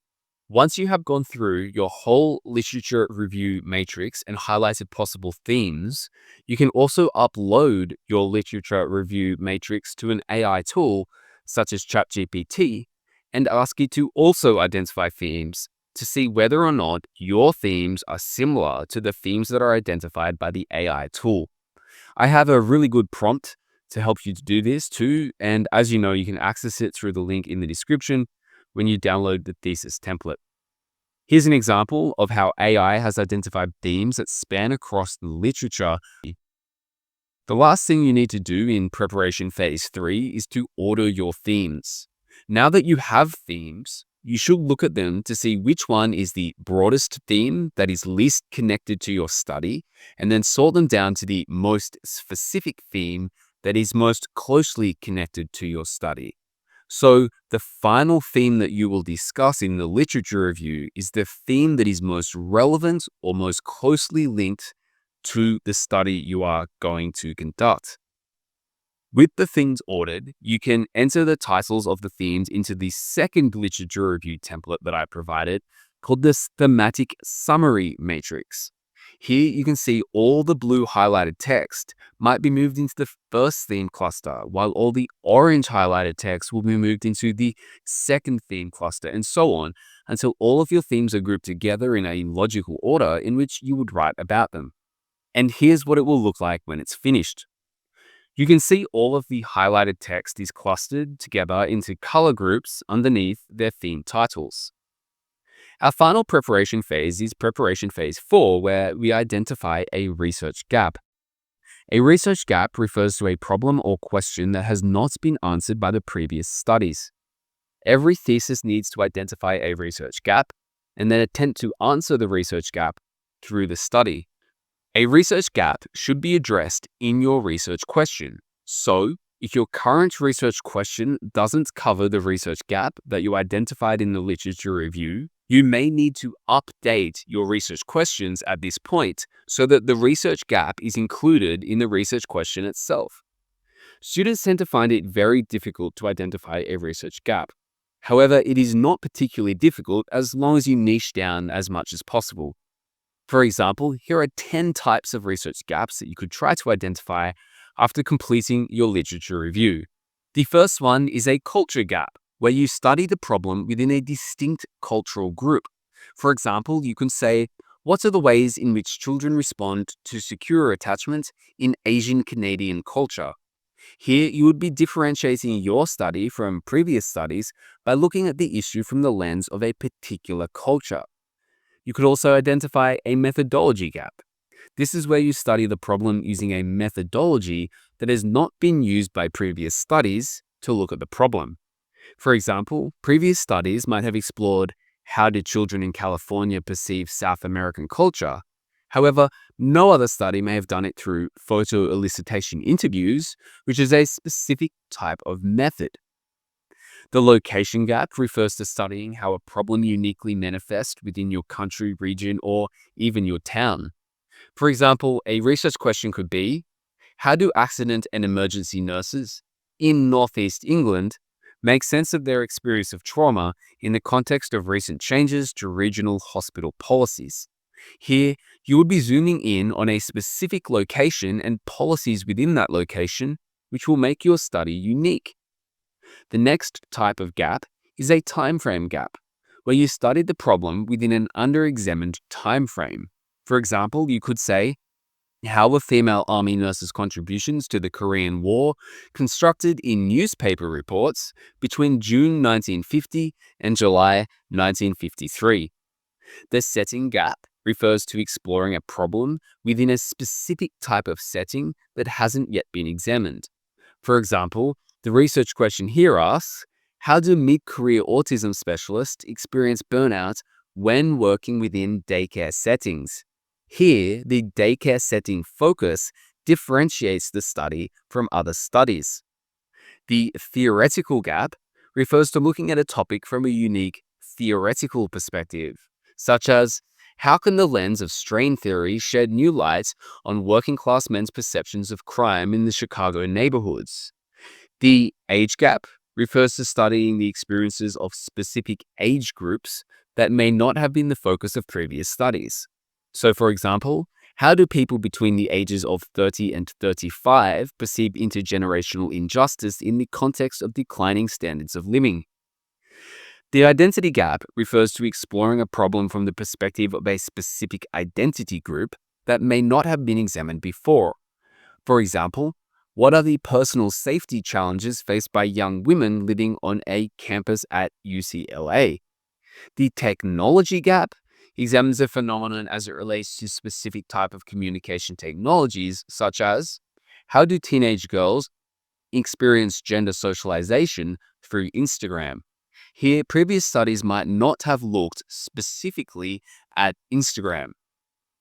Once you have gone through your whole literature review matrix and highlighted possible themes, you can also upload your literature review matrix to an AI tool such as ChatGPT and ask it to also identify themes to see whether or not your themes are similar to the themes that are identified by the AI tool. I have a really good prompt to help you to do this too, and as you know, you can access it through the link in the description when you download the thesis template. Here's an example of how AI has identified themes that span across the literature. The last thing you need to do in preparation phase 3 is to order your themes. Now that you have themes, you should look at them to see which one is the broadest theme that is least connected to your study, and then sort them down to the most specific theme that is most closely connected to your study. So the final theme that you will discuss in the literature review is the theme that is most relevant or most closely linked to the study you are going to conduct. With the themes ordered, you can enter the titles of the themes into the second literature review template that I provided called the thematic summary matrix. Here you can see all the blue highlighted text might be moved into the first theme cluster, while all the orange highlighted text will be moved into the second theme cluster, and so on, until all of your themes are grouped together in a logical order in which you would write about them. And here's what it will look like when it's finished. You can see all of the highlighted text is clustered together into color groups underneath their theme titles. Our final preparation phase is preparation phase 4, where we identify a research gap. A research gap refers to a problem or question that has not been answered by the previous studies. Every thesis needs to identify a research gap and then attempt to answer the research gap through the study. A research gap should be addressed in your research question. So, if your current research question doesn't cover the research gap that you identified in the literature review, you may need to update your research questions at this point so that the research gap is included in the research question itself. Students tend to find it very difficult to identify a research gap. However, it is not particularly difficult as long as you niche down as much as possible. For example, here are 10 types of research gaps that you could try to identify after completing your literature review. The first one is a culture gap, where you study the problem within a distinct cultural group. For example, you can say, what are the ways in which children respond to secure attachment in Asian Canadian culture? Here, you would be differentiating your study from previous studies by looking at the issue from the lens of a particular culture. You could also identify a methodology gap. This is where you study the problem using a methodology that has not been used by previous studies to look at the problem. For example, previous studies might have explored how did children in California perceive South American culture. However, no other study may have done it through photo elicitation interviews, which is a specific type of method. The location gap refers to studying how a problem uniquely manifests within your country, region, or even your town. For example, a research question could be, how do accident and emergency nurses in Northeast England make sense of their experience of trauma in the context of recent changes to regional hospital policies? Here, you would be zooming in on a specific location and policies within that location, which will make your study unique. The next type of gap is a timeframe gap, where you study the problem within an under-examined timeframe. For example, you could say, how were female army nurses' contributions to the Korean War constructed in newspaper reports between June 1950 and July 1953? The setting gap refers to exploring a problem within a specific type of setting that hasn't yet been examined. For example, the research question here asks, how do mid-career autism specialists experience burnout when working within daycare settings? Here, the daycare setting focus differentiates the study from other studies. The theoretical gap refers to looking at a topic from a unique theoretical perspective, such as, how can the lens of strain theory shed new light on working-class men's perceptions of crime in the Chicago neighborhoods? The age gap refers to studying the experiences of specific age groups that may not have been the focus of previous studies. So, for example, how do people between the ages of 30 and 35 perceive intergenerational injustice in the context of declining standards of living? The identity gap refers to exploring a problem from the perspective of a specific identity group that may not have been examined before. For example, what are the personal safety challenges faced by young women living on a campus at UCLA? The technology gap examines a phenomenon as it relates to specific type of communication technologies, such as, how do teenage girls experience gender socialization through Instagram? Here, previous studies might not have looked specifically at Instagram.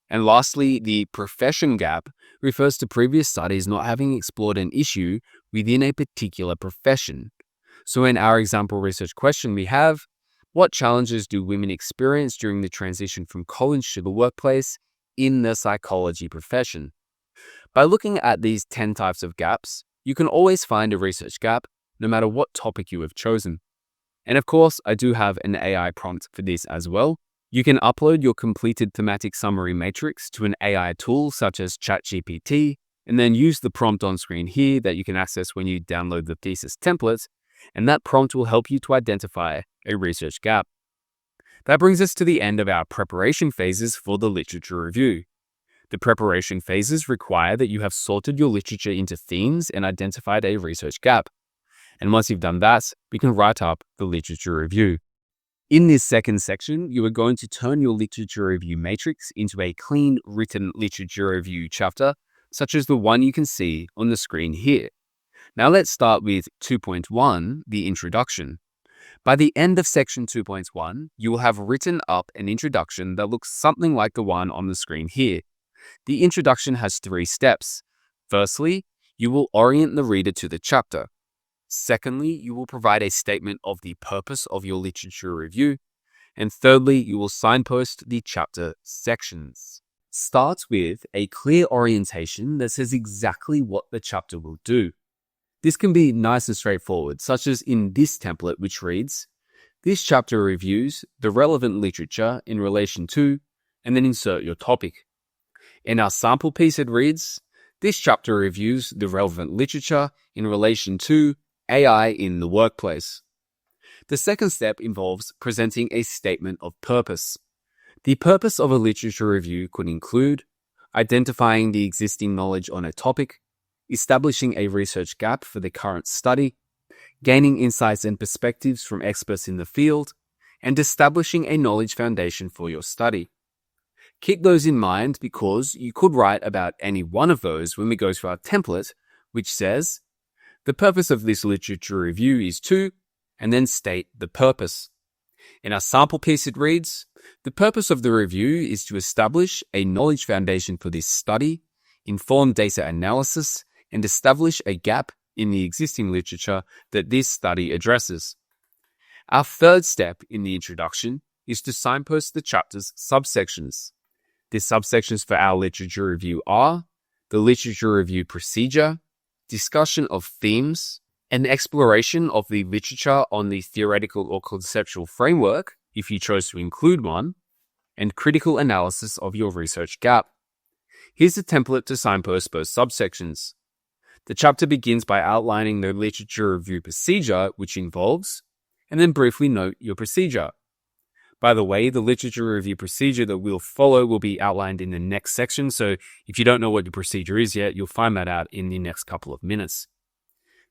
And lastly, the profession gap refers to previous studies not having explored an issue within a particular profession. So in our example research question, we have, what challenges do women experience during the transition from college to the workplace in the psychology profession? By looking at these 10 types of gaps, you can always find a research gap, no matter what topic you have chosen. And of course, I do have an AI prompt for this as well. You can upload your completed thematic summary matrix to an AI tool such as ChatGPT, and then use the prompt on screen here that you can access when you download the thesis template, and that prompt will help you to identify a research gap. That brings us to the end of our preparation phases for the literature review. The preparation phases require that you have sorted your literature into themes and identified a research gap. And once you've done that, we can write up the literature review. In this second section, you are going to turn your literature review matrix into a clean written literature review chapter, such as the one you can see on the screen here. Now let's start with 2.1, the introduction. By the end of section 2.1, you will have written up an introduction that looks something like the one on the screen here. The introduction has 3 steps. Firstly, you will orient the reader to the chapter. Secondly, you will provide a statement of the purpose of your literature review. And thirdly, you will signpost the chapter sections. Start with a clear orientation that says exactly what the chapter will do. This can be nice and straightforward, such as in this template, which reads, "This chapter reviews the relevant literature in relation to," and then insert your topic. In our sample piece, it reads, "This chapter reviews the relevant literature in relation to AI in the workplace." The second step involves presenting a statement of purpose. The purpose of a literature review could include identifying the existing knowledge on a topic, establishing a research gap for the current study, gaining insights and perspectives from experts in the field, and establishing a knowledge foundation for your study. Keep those in mind because you could write about any one of those when we go to our template, which says, "The purpose of this literature review is to," and then state the purpose. In our sample piece, it reads, "The purpose of the review is to establish a knowledge foundation for this study, inform data analysis, and establish a gap in the existing literature that this study addresses." Our third step in the introduction is to signpost the chapter's subsections. The subsections for our literature review are the literature review procedure, discussion of themes, an exploration of the literature on the theoretical or conceptual framework, if you chose to include one, and critical analysis of your research gap. Here's a template to signpost both subsections. The chapter begins by outlining the literature review procedure, which involves, and then briefly note your procedure. By the way, the literature review procedure that we'll follow will be outlined in the next section, so if you don't know what your procedure is yet, you'll find that out in the next couple of minutes.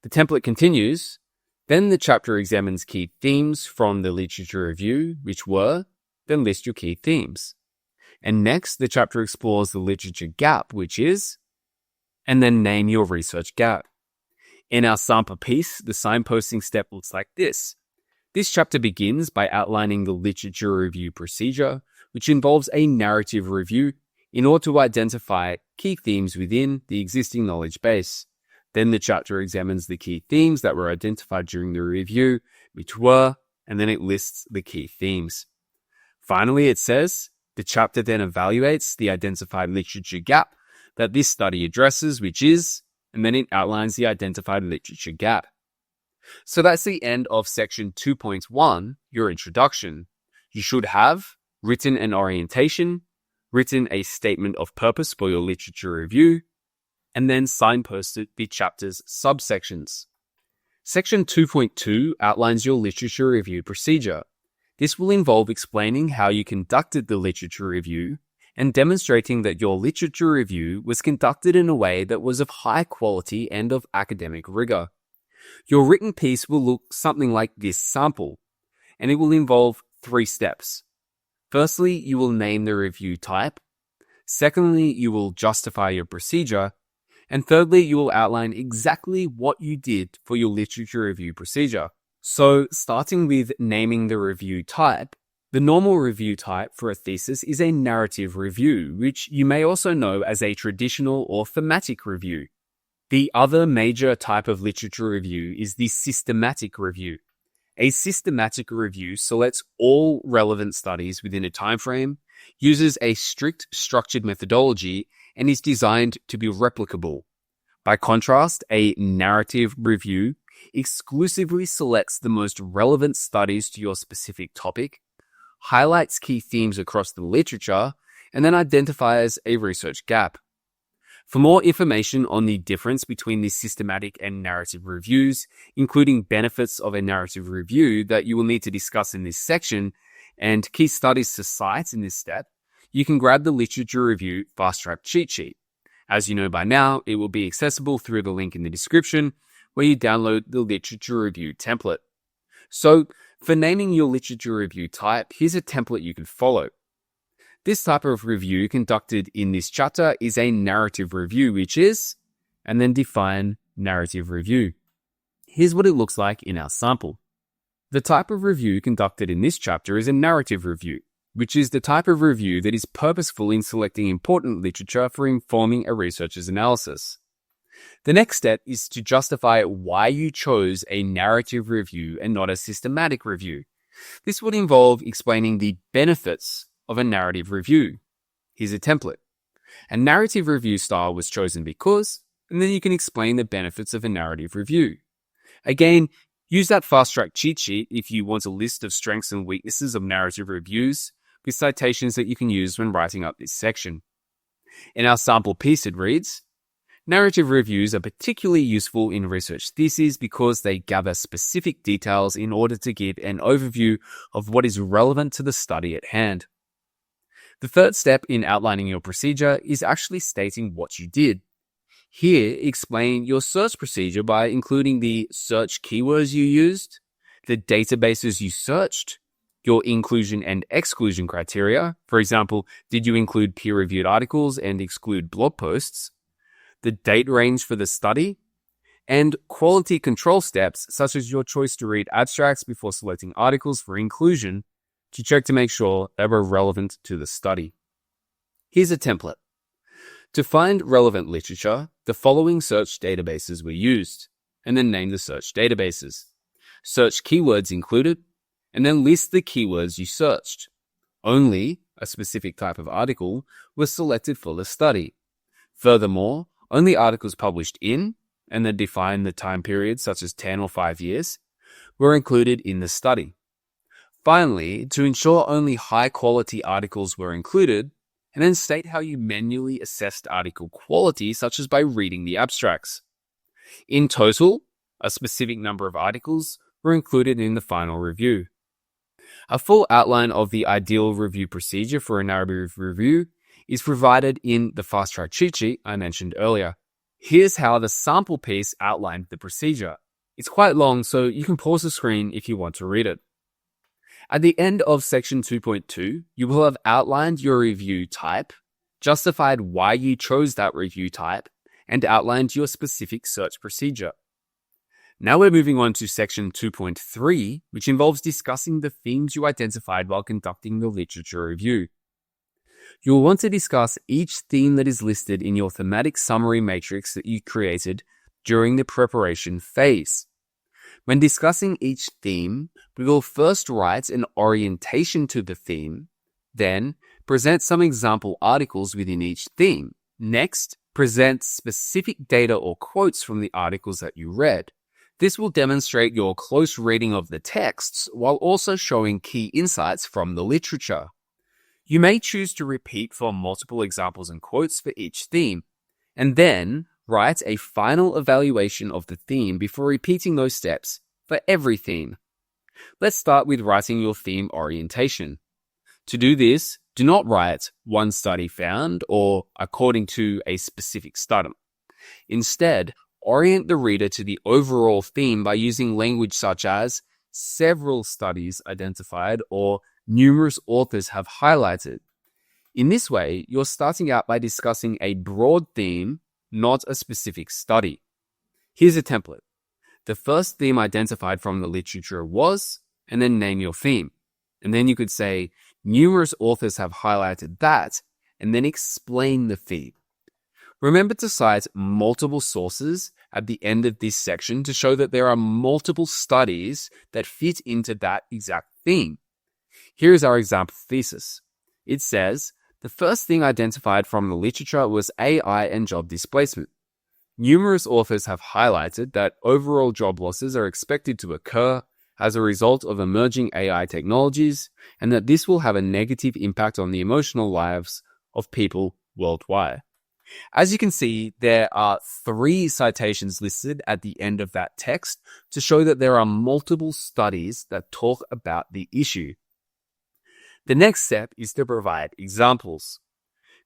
The template continues, then the chapter examines key themes from the literature review, which were, then list your key themes. And next, the chapter explores the literature gap, which is, and then name your research gap. In our sample piece, the signposting step looks like this. This chapter begins by outlining the literature review procedure, which involves a narrative review in order to identify key themes within the existing knowledge base. Then the chapter examines the key themes that were identified during the review, which were, and then it lists the key themes. Finally, it says, the chapter then evaluates the identified literature gap that this study addresses, which is, and then it outlines the identified literature gap. So that's the end of section 2.1, your introduction. You should have written an orientation, written a statement of purpose for your literature review, and then signposted the chapter's subsections. Section 2.2 outlines your literature review procedure. This will involve explaining how you conducted the literature review and demonstrating that your literature review was conducted in a way that was of high quality and of academic rigor. Your written piece will look something like this sample, and it will involve 3 steps. Firstly, you will name the review type. Secondly, you will justify your procedure. And thirdly, you will outline exactly what you did for your literature review procedure. So, starting with naming the review type, the normal review type for a thesis is a narrative review, which you may also know as a traditional or thematic review. The other major type of literature review is the systematic review. A systematic review selects all relevant studies within a timeframe, uses a strict structured methodology, and is designed to be replicable. By contrast, a narrative review exclusively selects the most relevant studies to your specific topic, highlights key themes across the literature, and then identifies a research gap. For more information on the difference between the systematic and narrative reviews, including benefits of a narrative review that you will need to discuss in this section, and key studies to cite in this step, you can grab the Literature Review Fast Track cheat sheet. As you know by now, it will be accessible through the link in the description where you download the Literature Review template. So, for naming your literature review type, here's a template you can follow. This type of review conducted in this chapter is a narrative review, which is, and then define narrative review. Here's what it looks like in our sample. The type of review conducted in this chapter is a narrative review, which is the type of review that is purposeful in selecting important literature for informing a researcher's analysis. The next step is to justify why you chose a narrative review and not a systematic review. This would involve explaining the benefits of a narrative review. Here's a template. A narrative review style was chosen because, and then you can explain the benefits of a narrative review. Again, use that fast track cheat sheet if you want a list of strengths and weaknesses of narrative reviews with citations that you can use when writing up this section. In our sample piece, it reads, narrative reviews are particularly useful in research theses because they gather specific details in order to give an overview of what is relevant to the study at hand. The third step in outlining your procedure is actually stating what you did. Here, explain your search procedure by including the search keywords you used, the databases you searched, your inclusion and exclusion criteria. For example, did you include peer-reviewed articles and exclude blog posts? The date range for the study, and quality control steps such as your choice to read abstracts before selecting articles for inclusion to check to make sure they were relevant to the study. Here's a template. To find relevant literature, the following search databases were used, and then name the search databases. Search keywords included, and then list the keywords you searched. Only a specific type of article was selected for the study. Furthermore, only articles published in, and then define the time period such as 10 or 5 years, were included in the study. Finally, to ensure only high-quality articles were included, and then state how you manually assessed article quality, such as by reading the abstracts. In total, a specific number of articles were included in the final review. A full outline of the ideal review procedure for a narrative review is provided in the fast track cheat sheet I mentioned earlier. Here's how the sample piece outlined the procedure. It's quite long, so you can pause the screen if you want to read it. At the end of section 2.2, you will have outlined your review type, justified why you chose that review type, and outlined your specific search procedure. Now we're moving on to section 2.3, which involves discussing the themes you identified while conducting the literature review. You will want to discuss each theme that is listed in your thematic summary matrix that you created during the preparation phase. When discussing each theme, we will first write an orientation to the theme, then present some example articles within each theme. Next, present specific data or quotes from the articles that you read. This will demonstrate your close reading of the texts while also showing key insights from the literature. You may choose to repeat for multiple examples and quotes for each theme, and then write a final evaluation of the theme before repeating those steps for every theme. Let's start with writing your theme orientation. To do this, do not write one study found or according to a specific study. Instead, orient the reader to the overall theme by using language such as several studies identified or numerous authors have highlighted. In this way, you're starting out by discussing a broad theme, not a specific study. Here's a template. The first theme identified from the literature was, and then name your theme. And then you could say, numerous authors have highlighted that, and then explain the theme. Remember to cite multiple sources at the end of this section to show that there are multiple studies that fit into that exact theme. Here is our example thesis. It says, the first thing identified from the literature was AI and job displacement. Numerous authors have highlighted that overall job losses are expected to occur as a result of emerging AI technologies, and that this will have a negative impact on the emotional lives of people worldwide. As you can see, there are 3 citations listed at the end of that text to show that there are multiple studies that talk about the issue. The next step is to provide examples.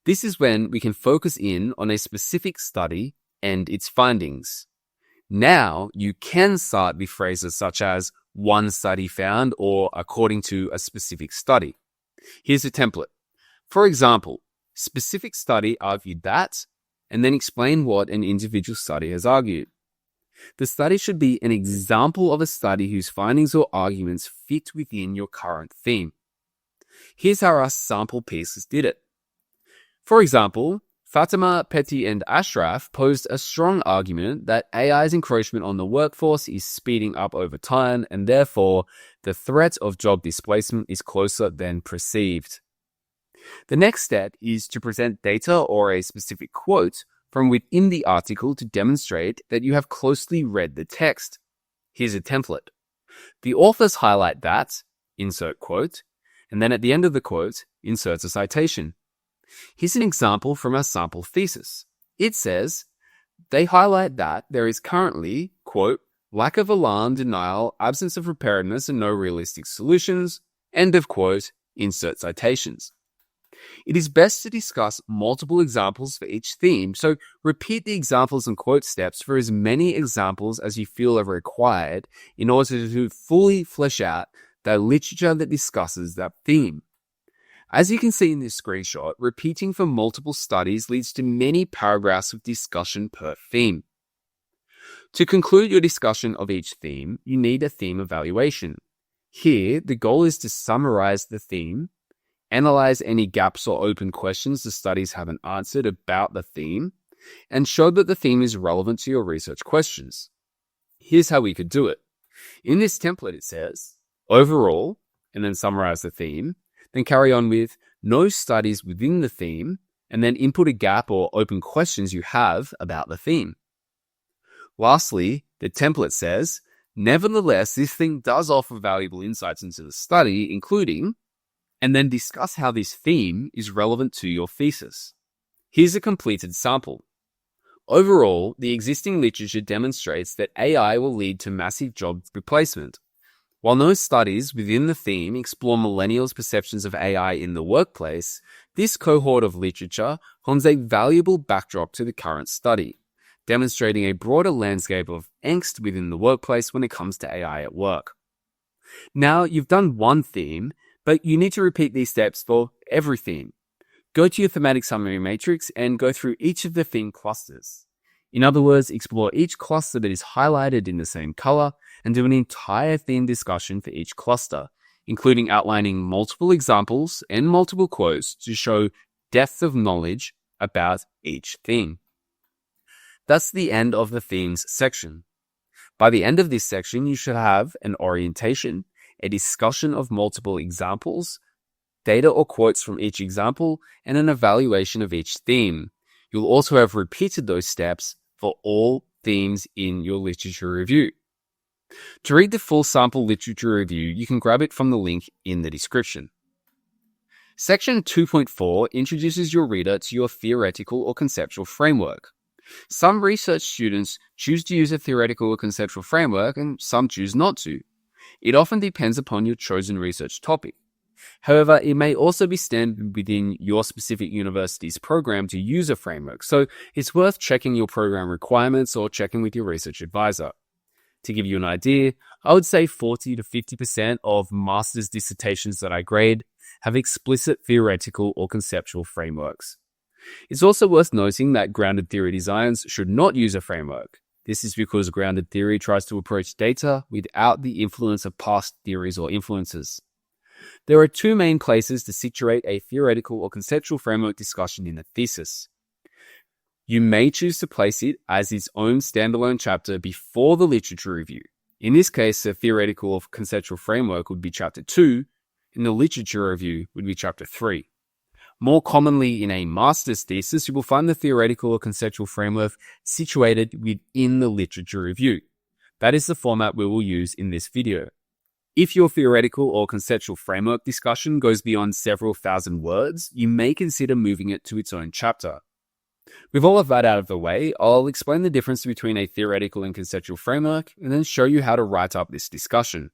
This is when we can focus in on a specific study and its findings. Now you can start with phrases such as one study found or according to a specific study. Here's a template. For example, specific study argued that, and then explain what an individual study has argued. The study should be an example of a study whose findings or arguments fit within your current theme. Here's how our sample pieces did it. For example, Fatima, Petty, and Ashraf posed a strong argument that AI's encroachment on the workforce is speeding up over time, and therefore the threat of job displacement is closer than perceived. The next step is to present data or a specific quote from within the article to demonstrate that you have closely read the text. Here's a template. The authors highlight that, insert quote, and then at the end of the quote, insert a citation. Here's an example from our sample thesis. It says, they highlight that there is currently, quote, lack of alarm, denial, absence of preparedness, and no realistic solutions, end of quote, insert citations. It is best to discuss multiple examples for each theme, so repeat the examples and quote steps for as many examples as you feel are required in order to fully flesh out the literature that discusses that theme. As you can see in this screenshot, repeating for multiple studies leads to many paragraphs of discussion per theme. To conclude your discussion of each theme, you need a theme evaluation. Here, the goal is to summarize the theme, analyze any gaps or open questions the studies haven't answered about the theme, and show that the theme is relevant to your research questions. Here's how we could do it. In this template, it says, overall, and then summarize the theme, then carry on with no studies within the theme, and then input a gap or open questions you have about the theme. Lastly, the template says, nevertheless, this theme does offer valuable insights into the study, including, and then discuss how this theme is relevant to your thesis. Here's a completed sample. Overall, the existing literature demonstrates that AI will lead to massive job replacement. While no studies within the theme explore millennials' perceptions of AI in the workplace, this cohort of literature forms a valuable backdrop to the current study, demonstrating a broader landscape of angst within the workplace when it comes to AI at work. Now, you've done one theme, but you need to repeat these steps for every theme. Go to your thematic summary matrix and go through each of the theme clusters. In other words, explore each cluster that is highlighted in the same color and do an entire theme discussion for each cluster, including outlining multiple examples and multiple quotes to show depth of knowledge about each theme. That's the end of the themes section. By the end of this section, you should have an orientation, a discussion of multiple examples, data or quotes from each example, and an evaluation of each theme. You'll also have repeated those steps for all themes in your literature review. To read the full sample literature review, you can grab it from the link in the description. Section 2.4 introduces your reader to your theoretical or conceptual framework. Some research students choose to use a theoretical or conceptual framework, and some choose not to. It often depends upon your chosen research topic. However, it may also be standard within your specific university's program to use a framework, so it's worth checking your program requirements or checking with your research advisor. To give you an idea, I would say 40 to 50% of master's dissertations that I grade have explicit theoretical or conceptual frameworks. It's also worth noting that grounded theory designs should not use a framework. This is because grounded theory tries to approach data without the influence of past theories or influences. There are two main places to situate a theoretical or conceptual framework discussion in a thesis. You may choose to place it as its own standalone chapter before the literature review. In this case, the theoretical or conceptual framework would be chapter 2, and the literature review would be chapter 3. More commonly in a master's thesis, you will find the theoretical or conceptual framework situated within the literature review. That is the format we will use in this video. If your theoretical or conceptual framework discussion goes beyond several thousand words, you may consider moving it to its own chapter. With all of that out of the way, I'll explain the difference between a theoretical and conceptual framework and then show you how to write up this discussion.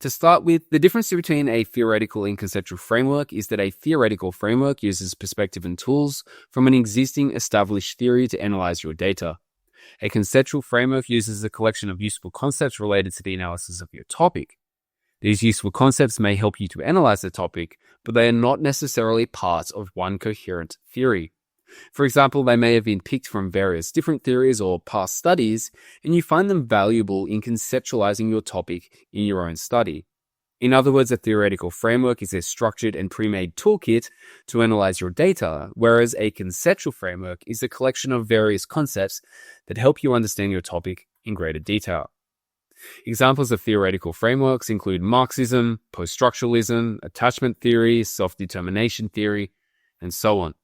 To start with, the difference between a theoretical and conceptual framework is that a theoretical framework uses perspective and tools from an existing established theory to analyze your data. A conceptual framework uses a collection of useful concepts related to the analysis of your topic. These useful concepts may help you to analyze the topic, but they are not necessarily part of one coherent theory. For example, they may have been picked from various different theories or past studies, and you find them valuable in conceptualizing your topic in your own study. In other words, a theoretical framework is a structured and pre-made toolkit to analyze your data, whereas a conceptual framework is a collection of various concepts that help you understand your topic in greater detail. Examples of theoretical frameworks include Marxism, post-structuralism, attachment theory, self-determination theory, and so on.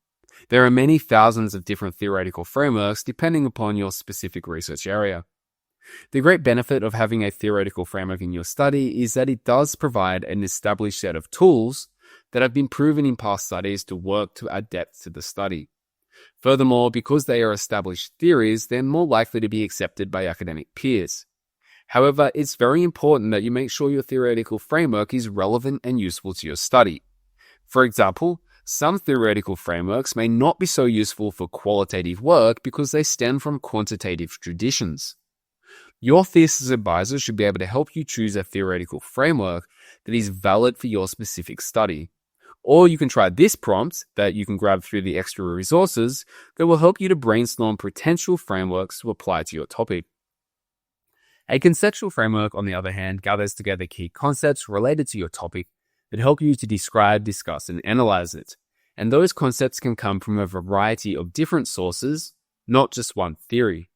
There are many thousands of different theoretical frameworks depending upon your specific research area. The great benefit of having a theoretical framework in your study is that it does provide an established set of tools that have been proven in past studies to work to add depth to the study. Furthermore, because they are established theories, they're more likely to be accepted by academic peers. However, it's very important that you make sure your theoretical framework is relevant and useful to your study. For example, some theoretical frameworks may not be so useful for qualitative work because they stem from quantitative traditions. Your thesis advisor should be able to help you choose a theoretical framework that is valid for your specific study. Or you can try this prompt that you can grab through the extra resources that will help you to brainstorm potential frameworks to apply to your topic. A conceptual framework, on the other hand, gathers together key concepts related to your topic that help you to describe, discuss, and analyze it. And those concepts can come from a variety of different sources, not just one theory.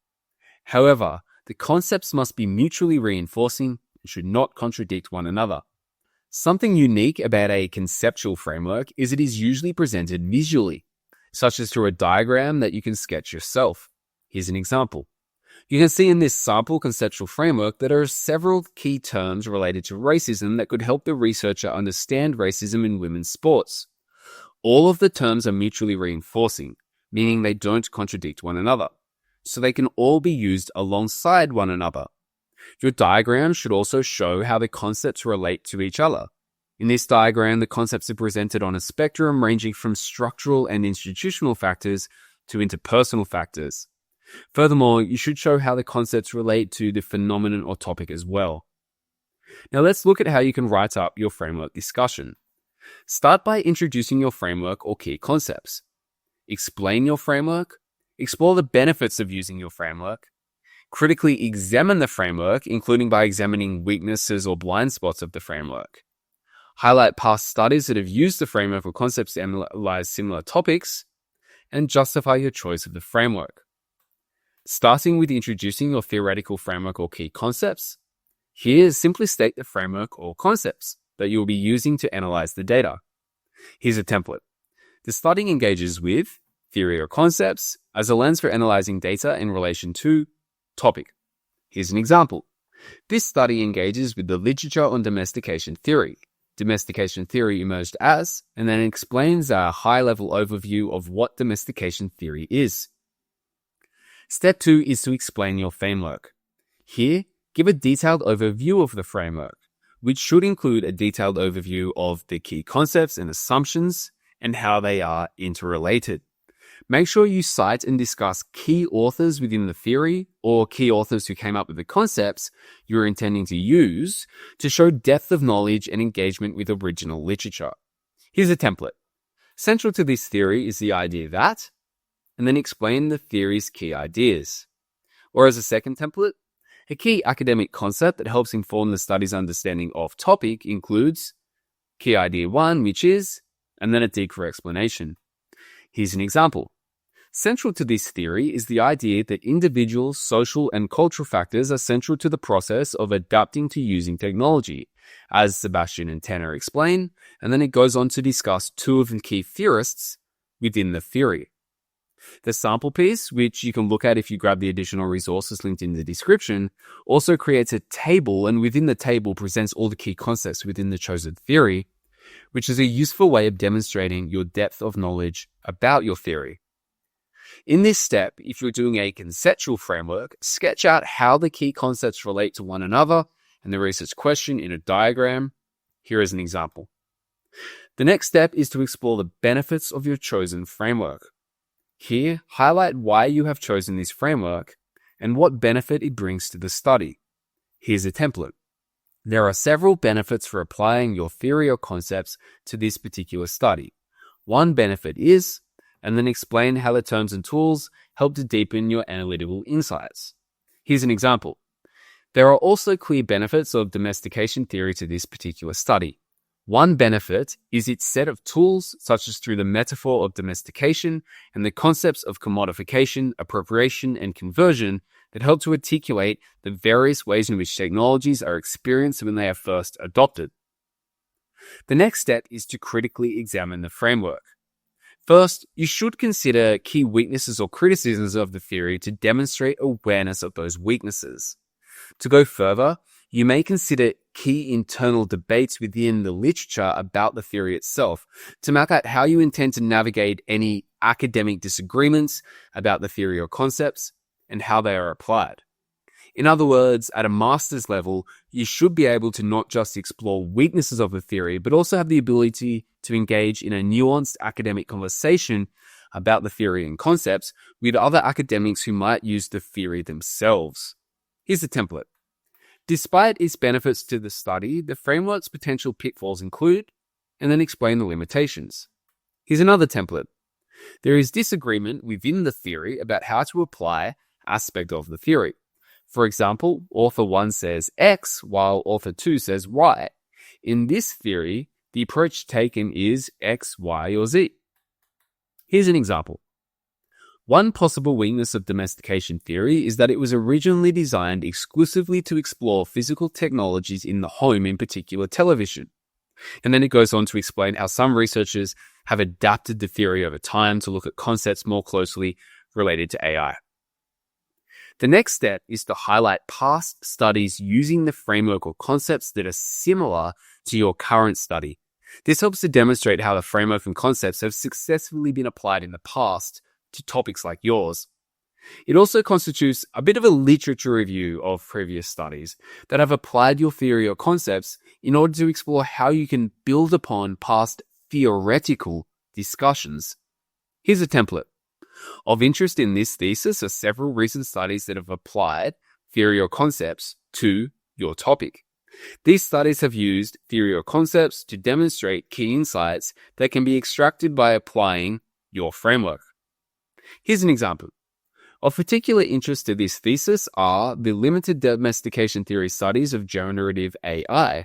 However, the concepts must be mutually reinforcing and should not contradict one another. Something unique about a conceptual framework is it is usually presented visually, such as through a diagram that you can sketch yourself. Here's an example. You can see in this sample conceptual framework that there are several key terms related to racism that could help the researcher understand racism in women's sports. All of the terms are mutually reinforcing, meaning they don't contradict one another, so they can all be used alongside one another. Your diagram should also show how the concepts relate to each other. In this diagram, the concepts are presented on a spectrum ranging from structural and institutional factors to interpersonal factors. Furthermore, you should show how the concepts relate to the phenomenon or topic as well. Now let's look at how you can write up your framework discussion. Start by introducing your framework or key concepts. Explain your framework. Explore the benefits of using your framework. Critically examine the framework, including by examining weaknesses or blind spots of the framework. Highlight past studies that have used the framework or concepts to analyze similar topics, and justify your choice of the framework. Starting with introducing your theoretical framework or key concepts, here simply state the framework or concepts that you will be using to analyze the data. Here's a template. The study engages with theory or concepts as a lens for analyzing data in relation to topic. Here's an example. This study engages with the literature on domestication theory. Domestication theory emerged as, and then explains a high-level overview of what domestication theory is. Step 2 is to explain your framework. Here, give a detailed overview of the framework, which should include a detailed overview of the key concepts and assumptions and how they are interrelated. Make sure you cite and discuss key authors within the theory or key authors who came up with the concepts you're intending to use to show depth of knowledge and engagement with original literature. Here's a template. Central to this theory is the idea that, and then explain the theory's key ideas. Or as a second template, a key academic concept that helps inform the study's understanding of topic includes key idea 1, which is, and then a deeper explanation. Here's an example. Central to this theory is the idea that individual, social, and cultural factors are central to the process of adapting to using technology, as Sebastian and Tanner explain, and then it goes on to discuss two of the key theorists within the theory. The sample piece, which you can look at if you grab the additional resources linked in the description, also creates a table, and within the table presents all the key concepts within the chosen theory, which is a useful way of demonstrating your depth of knowledge about your theory. In this step, if you're doing a conceptual framework, sketch out how the key concepts relate to one another and the research question in a diagram. Here is an example. The next step is to explore the benefits of your chosen framework. Here, highlight why you have chosen this framework and what benefit it brings to the study. Here's a template. There are several benefits for applying your theory or concepts to this particular study. One benefit is, and then explain how the terms and tools help to deepen your analytical insights. Here's an example. There are also clear benefits of domestication theory to this particular study. One benefit is its set of tools, such as through the metaphor of domestication and the concepts of commodification, appropriation, and conversion that help to articulate the various ways in which technologies are experienced when they are first adopted. The next step is to critically examine the framework. First, you should consider key weaknesses or criticisms of the theory to demonstrate awareness of those weaknesses. To go further, you may consider key internal debates within the literature about the theory itself to map out how you intend to navigate any academic disagreements about the theory or concepts and how they are applied. In other words, at a master's level, you should be able to not just explore weaknesses of the theory, but also have the ability to engage in a nuanced academic conversation about the theory and concepts with other academics who might use the theory themselves. Here's a template. Despite its benefits to the study, the framework's potential pitfalls include, and then explain the limitations. Here's another template. There is disagreement within the theory about how to apply aspect of the theory. For example, author 1 says X, while author 2 says Y. In this theory, the approach taken is X, Y, or Z. Here's an example. One possible weakness of domestication theory is that it was originally designed exclusively to explore physical technologies in the home, in particular television. And then it goes on to explain how some researchers have adapted the theory over time to look at concepts more closely related to AI. The next step is to highlight past studies using the framework or concepts that are similar to your current study. This helps to demonstrate how the framework and concepts have successfully been applied in the past to topics like yours. It also constitutes a bit of a literature review of previous studies that have applied your theory or concepts in order to explore how you can build upon past theoretical discussions. Here's a template. Of interest in this thesis are several recent studies that have applied theory or concepts to your topic. These studies have used theory or concepts to demonstrate key insights that can be extracted by applying your framework. Here's an example. Of particular interest to this thesis are the limited domestication theory studies of generative AI.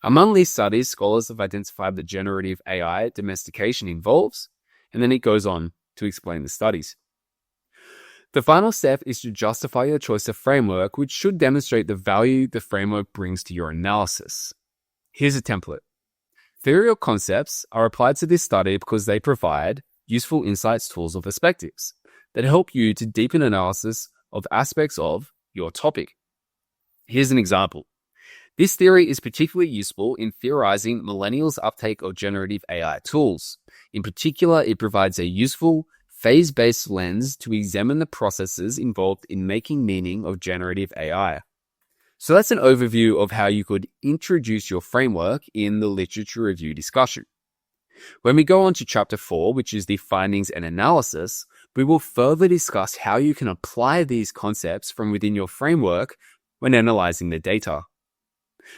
Among these studies, scholars have identified that generative AI domestication involves, and then it goes on to explain the studies. The final step is to justify your choice of framework, which should demonstrate the value the framework brings to your analysis. Here's a template. Theory or concepts are applied to this study because they provide useful insights, tools, or perspectives that help you to deepen analysis of aspects of your topic. Here's an example. This theory is particularly useful in theorizing millennials' uptake of generative AI tools. In particular, it provides a useful, phase-based lens to examine the processes involved in making meaning of generative AI. So that's an overview of how you could introduce your framework in the literature review discussion. When we go on to Chapter 4, which is the findings and analysis, we will further discuss how you can apply these concepts from within your framework when analyzing the data.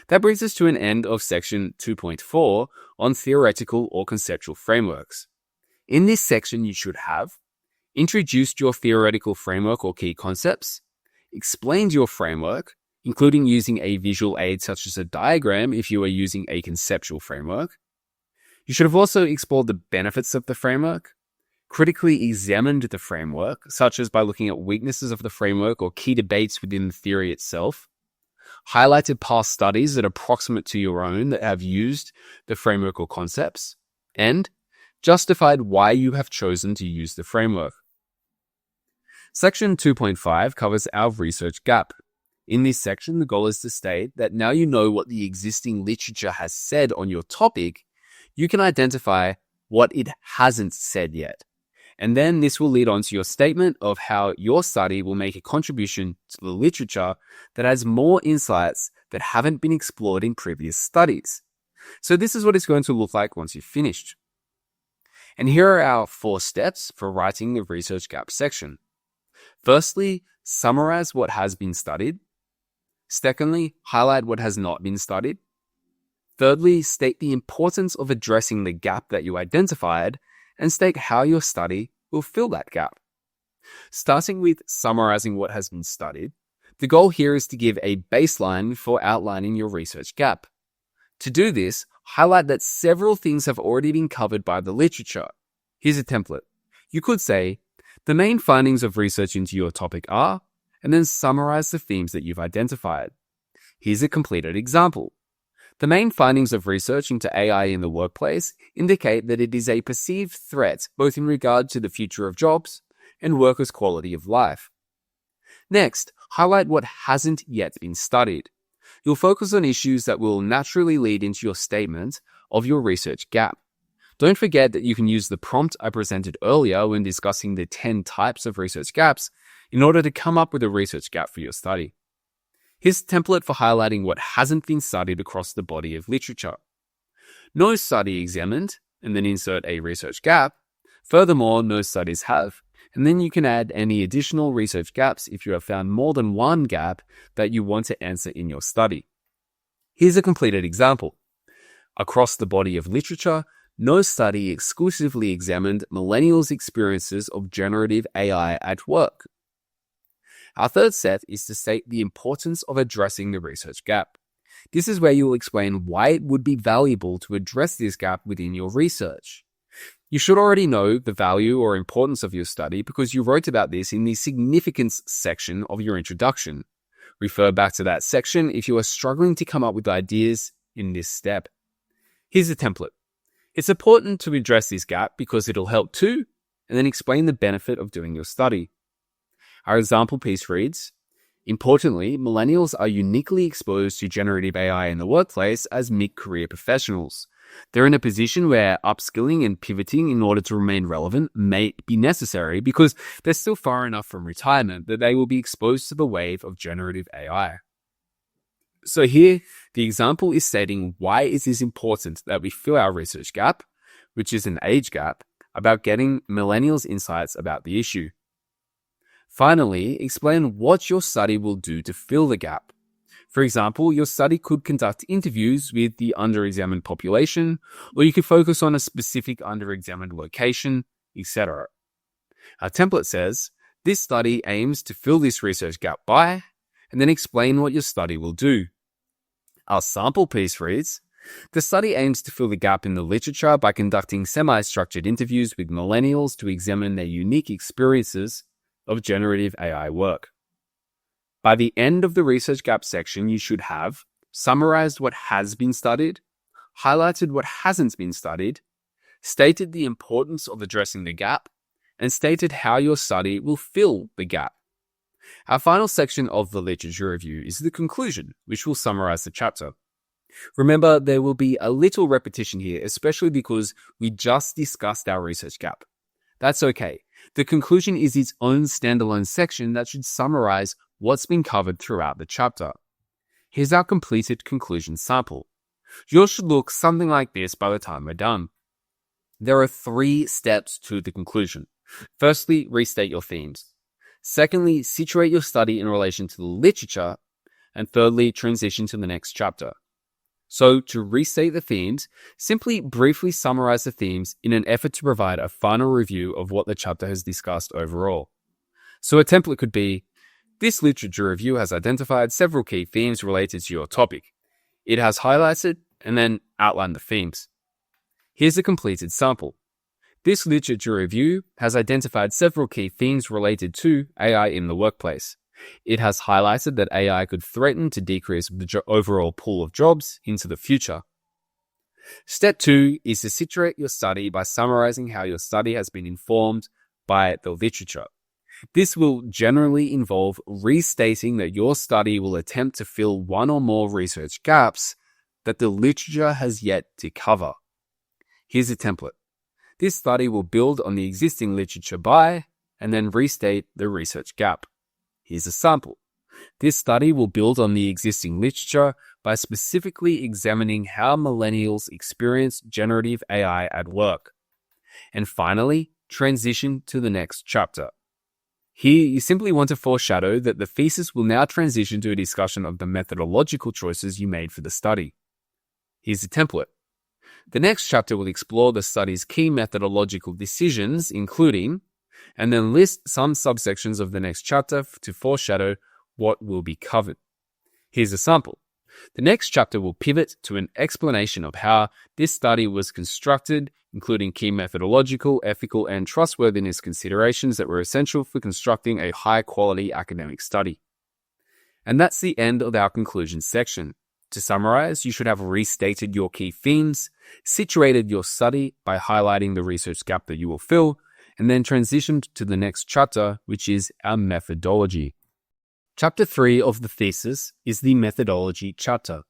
That brings us to an end of section 2.4 on theoretical or conceptual frameworks. In this section, you should have introduced your theoretical framework or key concepts, explained your framework, including using a visual aid such as a diagram if you are using a conceptual framework. You should have also explored the benefits of the framework, critically examined the framework, such as by looking at weaknesses of the framework or key debates within the theory itself, highlighted past studies that are proximate to your own that have used the framework or concepts, and justified why you have chosen to use the framework. Section 2.5 covers our research gap. In this section, the goal is to state that now you know what the existing literature has said on your topic, you can identify what it hasn't said yet. And then this will lead on to your statement of how your study will make a contribution to the literature that has more insights that haven't been explored in previous studies. So this is what it's going to look like once you've finished. And here are our 4 steps for writing the research gap section. Firstly, summarize what has been studied. Secondly, highlight what has not been studied. Thirdly, state the importance of addressing the gap that you identified and state how your study will fill that gap. Starting with summarizing what has been studied, the goal here is to give a baseline for outlining your research gap. To do this, highlight that several things have already been covered by the literature. Here's a template. You could say, the main findings of research into your topic are, and then summarize the themes that you've identified. Here's a completed example. The main findings of research into AI in the workplace indicate that it is a perceived threat both in regard to the future of jobs and workers' quality of life. Next, highlight what hasn't yet been studied. You'll focus on issues that will naturally lead into your statement of your research gap. Don't forget that you can use the prompt I presented earlier when discussing the 10 types of research gaps in order to come up with a research gap for your study. Here's a template for highlighting what hasn't been studied across the body of literature. No study examined, and then insert a research gap. Furthermore, no studies have, and then you can add any additional research gaps if you have found more than one gap that you want to answer in your study. Here's a completed example. Across the body of literature, no study exclusively examined millennials' experiences of generative AI at work. Our third set is to state the importance of addressing the research gap. This is where you will explain why it would be valuable to address this gap within your research. You should already know the value or importance of your study because you wrote about this in the significance section of your introduction. Refer back to that section if you are struggling to come up with ideas in this step. Here's a template. It's important to address this gap because it'll help too, and then explain the benefit of doing your study. Our example piece reads, importantly, millennials are uniquely exposed to generative AI in the workplace as mid-career professionals. They're in a position where upskilling and pivoting in order to remain relevant may be necessary because they're still far enough from retirement that they will be exposed to the wave of generative AI. So here, the example is stating why it is important that we fill our research gap, which is an age gap, about getting millennials' insights about the issue. Finally, explain what your study will do to fill the gap. For example, your study could conduct interviews with the under-examined population, or you could focus on a specific under-examined location, etc. Our template says, this study aims to fill this research gap by, and then explain what your study will do. Our sample piece reads, the study aims to fill the gap in the literature by conducting semi-structured interviews with millennials to examine their unique experiences of generative AI work. By the end of the research gap section, you should have summarized what has been studied, highlighted what hasn't been studied, stated the importance of addressing the gap, and stated how your study will fill the gap. Our final section of the literature review is the conclusion, which will summarize the chapter. Remember, there will be a little repetition here, especially because we just discussed our research gap. That's okay. The conclusion is its own standalone section that should summarize what's been covered throughout the chapter. Here's our completed conclusion sample. Yours should look something like this by the time we're done. There are 3 steps to the conclusion. Firstly, restate your themes. Secondly, situate your study in relation to the literature. And thirdly, transition to the next chapter. So to restate the themes, simply briefly summarize the themes in an effort to provide a final review of what the chapter has discussed overall. So a template could be, this literature review has identified several key themes related to your topic. It has highlighted and then outlined the themes. Here's a completed sample. This literature review has identified several key themes related to AI in the workplace. It has highlighted that AI could threaten to decrease the overall pool of jobs into the future. Step 2 is to situate your study by summarizing how your study has been informed by the literature. This will generally involve restating that your study will attempt to fill one or more research gaps that the literature has yet to cover. Here's a template. This study will build on the existing literature by, and then restate the research gap. Here's a sample. This study will build on the existing literature by specifically examining how millennials experience generative AI at work. And finally, transition to the next chapter. Here, you simply want to foreshadow that the thesis will now transition to a discussion of the methodological choices you made for the study. Here's a template. The next chapter will explore the study's key methodological decisions, including, and then list some subsections of the next chapter to foreshadow what will be covered. Here's a sample. The next chapter will pivot to an explanation of how this study was constructed, including key methodological, ethical, and trustworthiness considerations that were essential for constructing a high-quality academic study. And that's the end of our conclusion section. To summarize, you should have restated your key themes, situated your study by highlighting the research gap that you will fill, and then transitioned to the next chapter, which is our methodology. Chapter 3 of the thesis is the methodology chapter.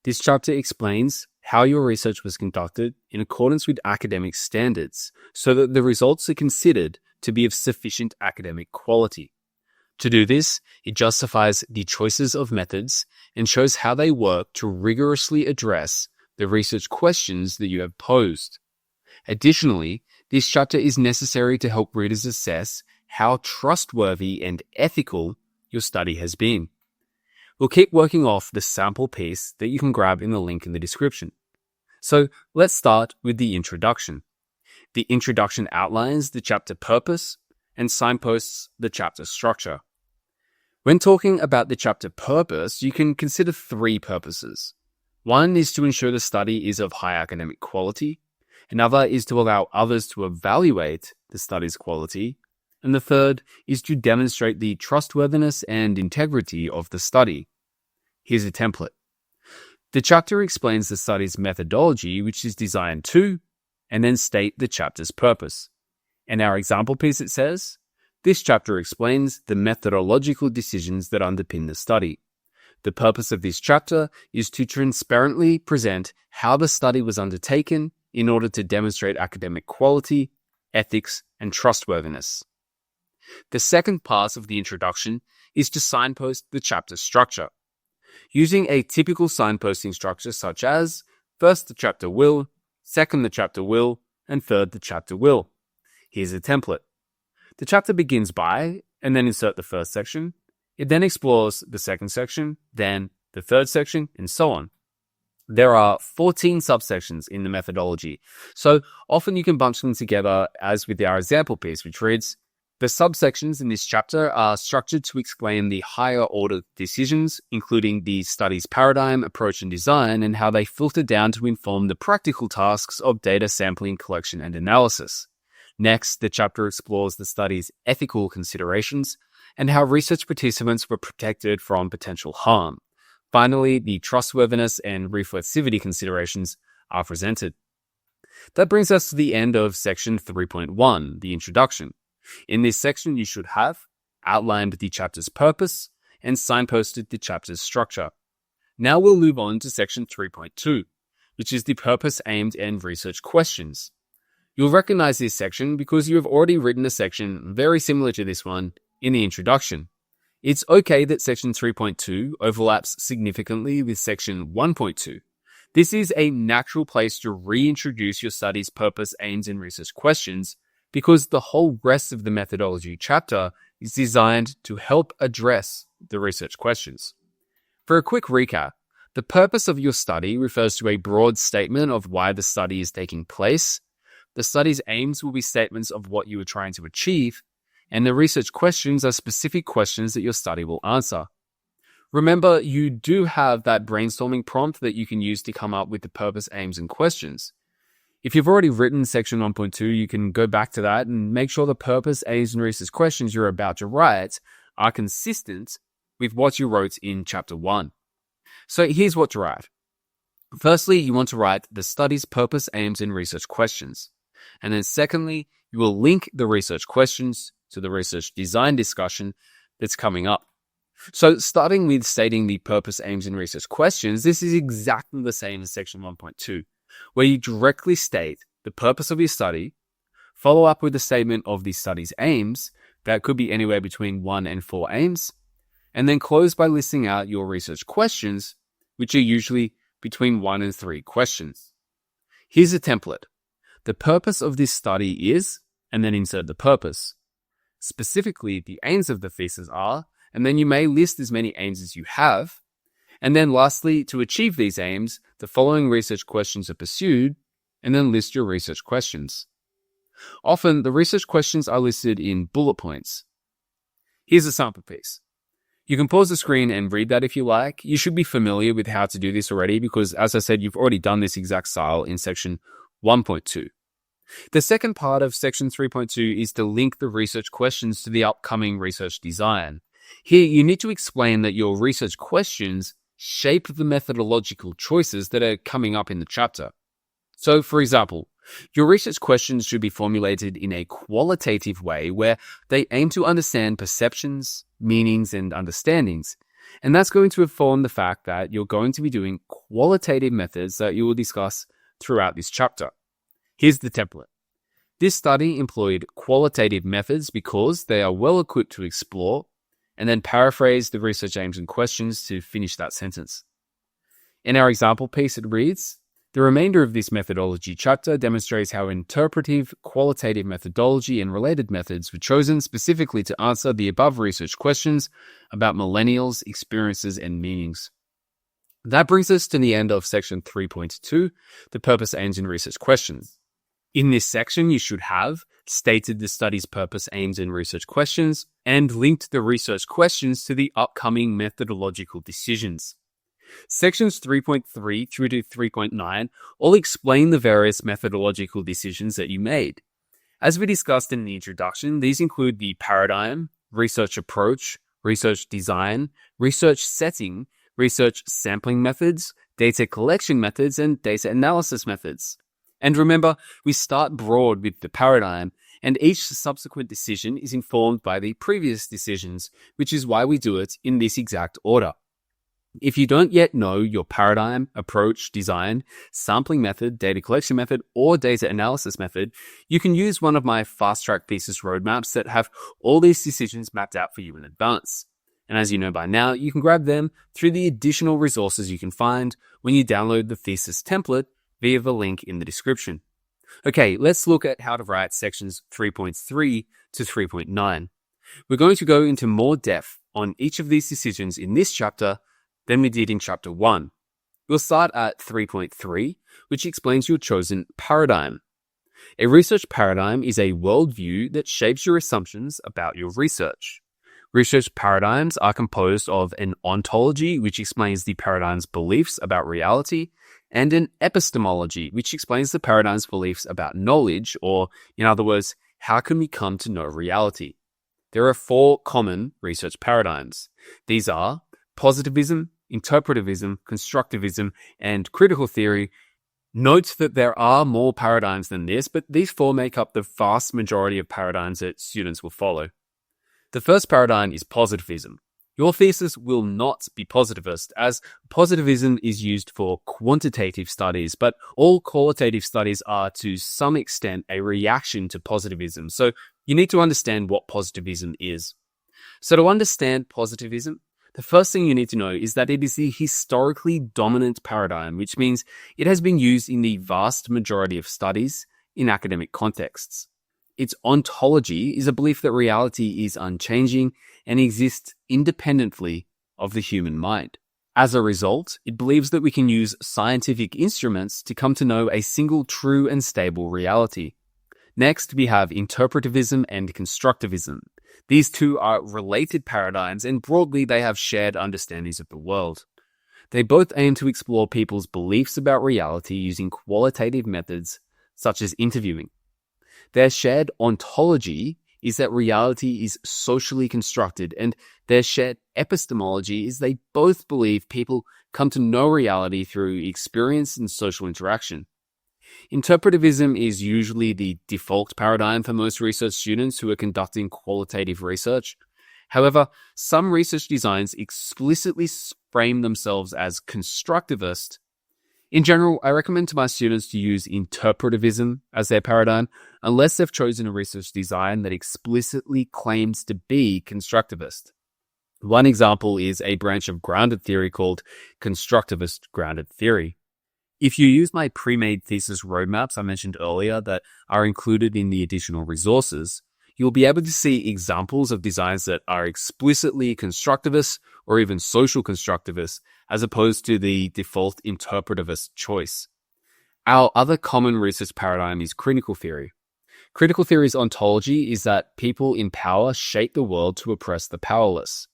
This chapter explains how your research was conducted in accordance with academic standards so that the results are considered to be of sufficient academic quality. To do this, it justifies the choices of methods and shows how they work to rigorously address the research questions that you have posed. Additionally, this chapter is necessary to help readers assess how trustworthy and ethical your study has been. We'll keep working off the sample piece that you can grab in the link in the description. So let's start with the introduction. The introduction outlines the chapter purpose and signposts the chapter structure. When talking about the chapter purpose, you can consider 3 purposes. One is to ensure the study is of high academic quality. Another is to allow others to evaluate the study's quality. And the third is to demonstrate the trustworthiness and integrity of the study. Here's a template. The chapter explains the study's methodology, which is designed to, and then state the chapter's purpose. In our example piece, it says, this chapter explains the methodological decisions that underpin the study. The purpose of this chapter is to transparently present how the study was undertaken in order to demonstrate academic quality, ethics, and trustworthiness. The second part of the introduction is to signpost the chapter structure. Using a typical signposting structure such as, first the chapter will, second the chapter will, and third the chapter will. Here's a template. The chapter begins by, and then insert the first section. It then explores the second section, then the third section, and so on. There are 14 subsections in the methodology, so often you can bunch them together as with our example piece, which reads, the subsections in this chapter are structured to explain the higher order decisions, including the study's paradigm, approach, and design, and how they filter down to inform the practical tasks of data sampling, collection, and analysis. Next, the chapter explores the study's ethical considerations and how research participants were protected from potential harm. Finally, the trustworthiness and reflexivity considerations are presented. That brings us to the end of section 3.1, the introduction. In this section, you should have outlined the chapter's purpose and signposted the chapter's structure. Now we'll move on to section 3.2, which is the purpose, aimed, and research questions. You'll recognize this section because you have already written a section very similar to this one in the introduction. It's okay that section 3.2 overlaps significantly with section 1.2. This is a natural place to reintroduce your study's purpose, aims, and research questions because the whole rest of the methodology chapter is designed to help address the research questions. For a quick recap, the purpose of your study refers to a broad statement of why the study is taking place. The study's aims will be statements of what you are trying to achieve, and the research questions are specific questions that your study will answer. Remember, you do have that brainstorming prompt that you can use to come up with the purpose, aims, and questions. If you've already written section 1.2, you can go back to that and make sure the purpose, aims, and research questions you're about to write are consistent with what you wrote in chapter 1. So here's what to write. Firstly, you want to write the study's purpose, aims, and research questions. And then secondly, you will link the research questions to the research design discussion that's coming up. So starting with stating the purpose, aims, and research questions, this is exactly the same as section 1.2, where you directly state the purpose of your study, Follow up with a statement of the study's aims, that could be anywhere between 1 and 4 aims, and then close by listing out your research questions, which are usually between 1 and 3 questions. Here's a template. The purpose of this study is, and then insert the purpose. Specifically, the aims of the thesis are, and then you may list as many aims as you have. And then lastly, to achieve these aims, the following research questions are pursued, and then list your research questions. Often, the research questions are listed in bullet points. Here's a sample piece. You can pause the screen and read that if you like. You should be familiar with how to do this already because, as I said, you've already done this exact style in section 1.2. The second part of section 3.2 is to link the research questions to the upcoming research design. Here, you need to explain that your research questions shape the methodological choices that are coming up in the chapter. So, for example, your research questions should be formulated in a qualitative way where they aim to understand perceptions, meanings, and understandings. And that's going to inform the fact that you're going to be doing qualitative methods that you will discuss throughout this chapter. Here's the template. This study employed qualitative methods because they are well equipped to explore, and then paraphrase the research aims and questions to finish that sentence. In our example piece, it reads, the remainder of this methodology chapter demonstrates how interpretive, qualitative methodology and related methods were chosen specifically to answer the above research questions about millennials' experiences and meanings. That brings us to the end of section 3.2, the purpose, aims, and research questions. In this section, you should have stated the study's purpose, aims, and research questions, and linked the research questions to the upcoming methodological decisions. Sections 3.3 through to 3.9 all explain the various methodological decisions that you made. As we discussed in the introduction, these include the paradigm, research approach, research design, research setting, research sampling methods, data collection methods, and data analysis methods. And remember, we start broad with the paradigm, and each subsequent decision is informed by the previous decisions, which is why we do it in this exact order. If you don't yet know your paradigm, approach, design, sampling method, data collection method, or data analysis method, you can use one of my fast-track thesis roadmaps that have all these decisions mapped out for you in advance. And as you know by now, you can grab them through the additional resources you can find when you download the thesis template via the link in the description. Okay, let's look at how to write sections 3.3 to 3.9. We're going to go into more depth on each of these decisions in this chapter than we did in chapter 1. We'll start at 3.3, which explains your chosen paradigm. A research paradigm is a worldview that shapes your assumptions about your research. Research paradigms are composed of an ontology, which explains the paradigm's beliefs about reality, and an epistemology, which explains the paradigm's beliefs about knowledge, or, in other words, how can we come to know reality? There are 4 common research paradigms. These are positivism, interpretivism, constructivism, and critical theory. Note that there are more paradigms than this, but these 4 make up the vast majority of paradigms that students will follow. The first paradigm is positivism. Your thesis will not be positivist, as positivism is used for quantitative studies, but all qualitative studies are to some extent a reaction to positivism, so you need to understand what positivism is. So to understand positivism, the first thing you need to know is that it is the historically dominant paradigm, which means it has been used in the vast majority of studies in academic contexts. Its ontology is a belief that reality is unchanging and exists independently of the human mind. As a result, it believes that we can use scientific instruments to come to know a single true and stable reality. Next, we have interpretivism and constructivism. These two are related paradigms, and broadly they have shared understandings of the world. They both aim to explore people's beliefs about reality using qualitative methods such as interviewing. Their shared ontology is that reality is socially constructed, and their shared epistemology is they both believe people come to know reality through experience and social interaction. Interpretivism is usually the default paradigm for most research students who are conducting qualitative research. However, some research designs explicitly frame themselves as constructivist. In general, I recommend to my students to use interpretivism as their paradigm unless they've chosen a research design that explicitly claims to be constructivist. One example is a branch of grounded theory called constructivist grounded theory. If you use my pre-made thesis roadmaps I mentioned earlier that are included in the additional resources, you'll be able to see examples of designs that are explicitly constructivist or even social constructivist, as opposed to the default interpretivist choice. Our other common research paradigm is critical theory. Critical theory's ontology is that people in power shape the world to oppress the powerless.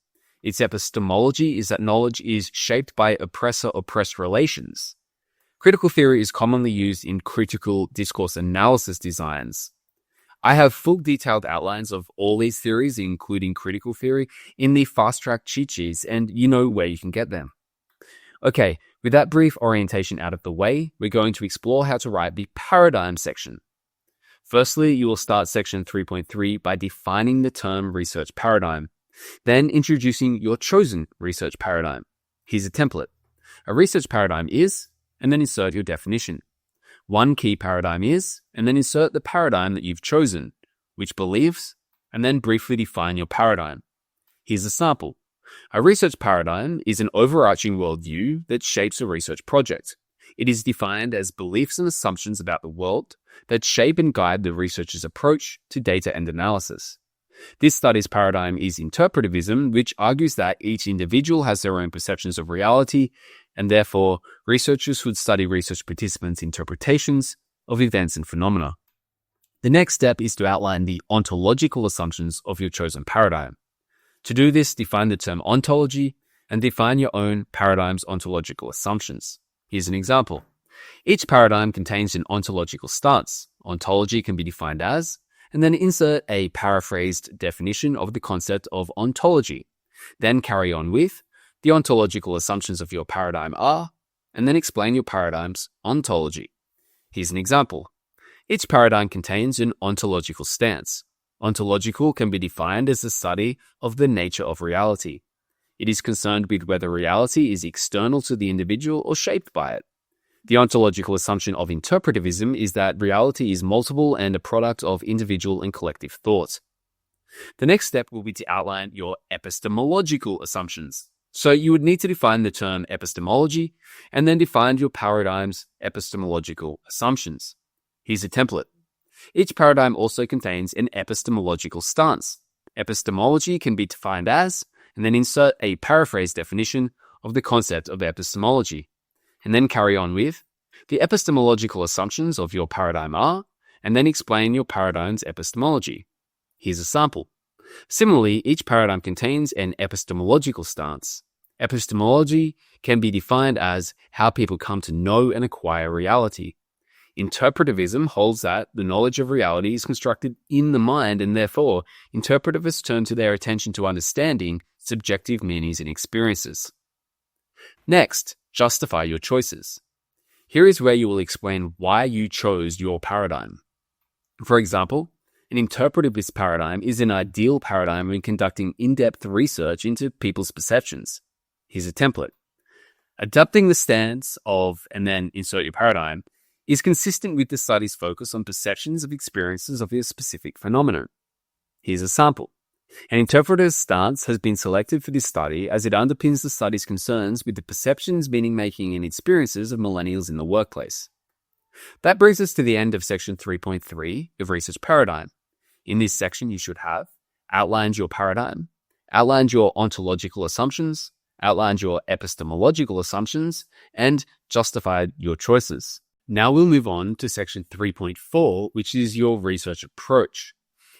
Its epistemology is that knowledge is shaped by oppressor-oppressed relations. Critical theory is commonly used in critical discourse analysis designs. I have full detailed outlines of all these theories, including critical theory, in the fast-track cheat sheets, and you know where you can get them. Okay, with that brief orientation out of the way, we're going to explore how to write the paradigm section. Firstly, you will start section 3.3 by defining the term research paradigm, then introducing your chosen research paradigm. Here's a template. A research paradigm is, and then insert your definition. One key paradigm is, and then insert the paradigm that you've chosen, which beliefs, and then briefly define your paradigm. Here's a sample. A research paradigm is an overarching worldview that shapes a research project. It is defined as beliefs and assumptions about the world that shape and guide the researcher's approach to data and analysis. This study's paradigm is interpretivism, which argues that each individual has their own perceptions of reality, and therefore researchers would study research participants' interpretations of events and phenomena. The next step is to outline the ontological assumptions of your chosen paradigm. To do this, define the term ontology and define your own paradigm's ontological assumptions. Here's an example. Each paradigm contains an ontological stance. Ontology can be defined as, and then insert a paraphrased definition of the concept of ontology. Then carry on with, the ontological assumptions of your paradigm are, and then explain your paradigm's ontology. Here's an example. Each paradigm contains an ontological stance. Ontological can be defined as the study of the nature of reality. It is concerned with whether reality is external to the individual or shaped by it. The ontological assumption of interpretivism is that reality is multiple and a product of individual and collective thought. The next step will be to outline your epistemological assumptions. So you would need to define the term epistemology and then define your paradigm's epistemological assumptions. Here's a template. Each paradigm also contains an epistemological stance. Epistemology can be defined as, and then insert a paraphrased definition of the concept of epistemology, and then carry on with, the epistemological assumptions of your paradigm are, and then explain your paradigm's epistemology. Here's a sample. Similarly, each paradigm contains an epistemological stance. Epistemology can be defined as how people come to know and acquire reality. Interpretivism holds that the knowledge of reality is constructed in the mind, and therefore, interpretivists turn to their attention to understanding subjective meanings and experiences. Next, justify your choices. Here is where you will explain why you chose your paradigm. For example, an interpretivist paradigm is an ideal paradigm when conducting in-depth research into people's perceptions. Here's a template. Adopting the stance of, and then insert your paradigm, is consistent with the study's focus on perceptions of experiences of a specific phenomenon. Here's a sample. An interpretive stance has been selected for this study as it underpins the study's concerns with the perceptions, meaning-making, and experiences of millennials in the workplace. That brings us to the end of section 3.3 of Research Paradigm. In this section, you should have outlined your paradigm, outlined your ontological assumptions, outlined your epistemological assumptions, and justified your choices. Now we'll move on to section 3.4, which is your research approach.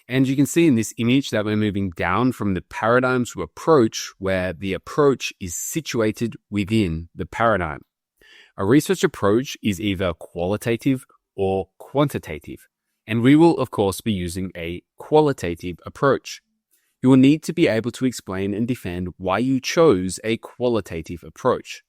And you can see in this image that we're moving down from the paradigm to approach, where the approach is situated within the paradigm. A research approach is either qualitative or quantitative, and we will, of course, be using a qualitative approach. You will need to be able to explain and defend why you chose a qualitative approach.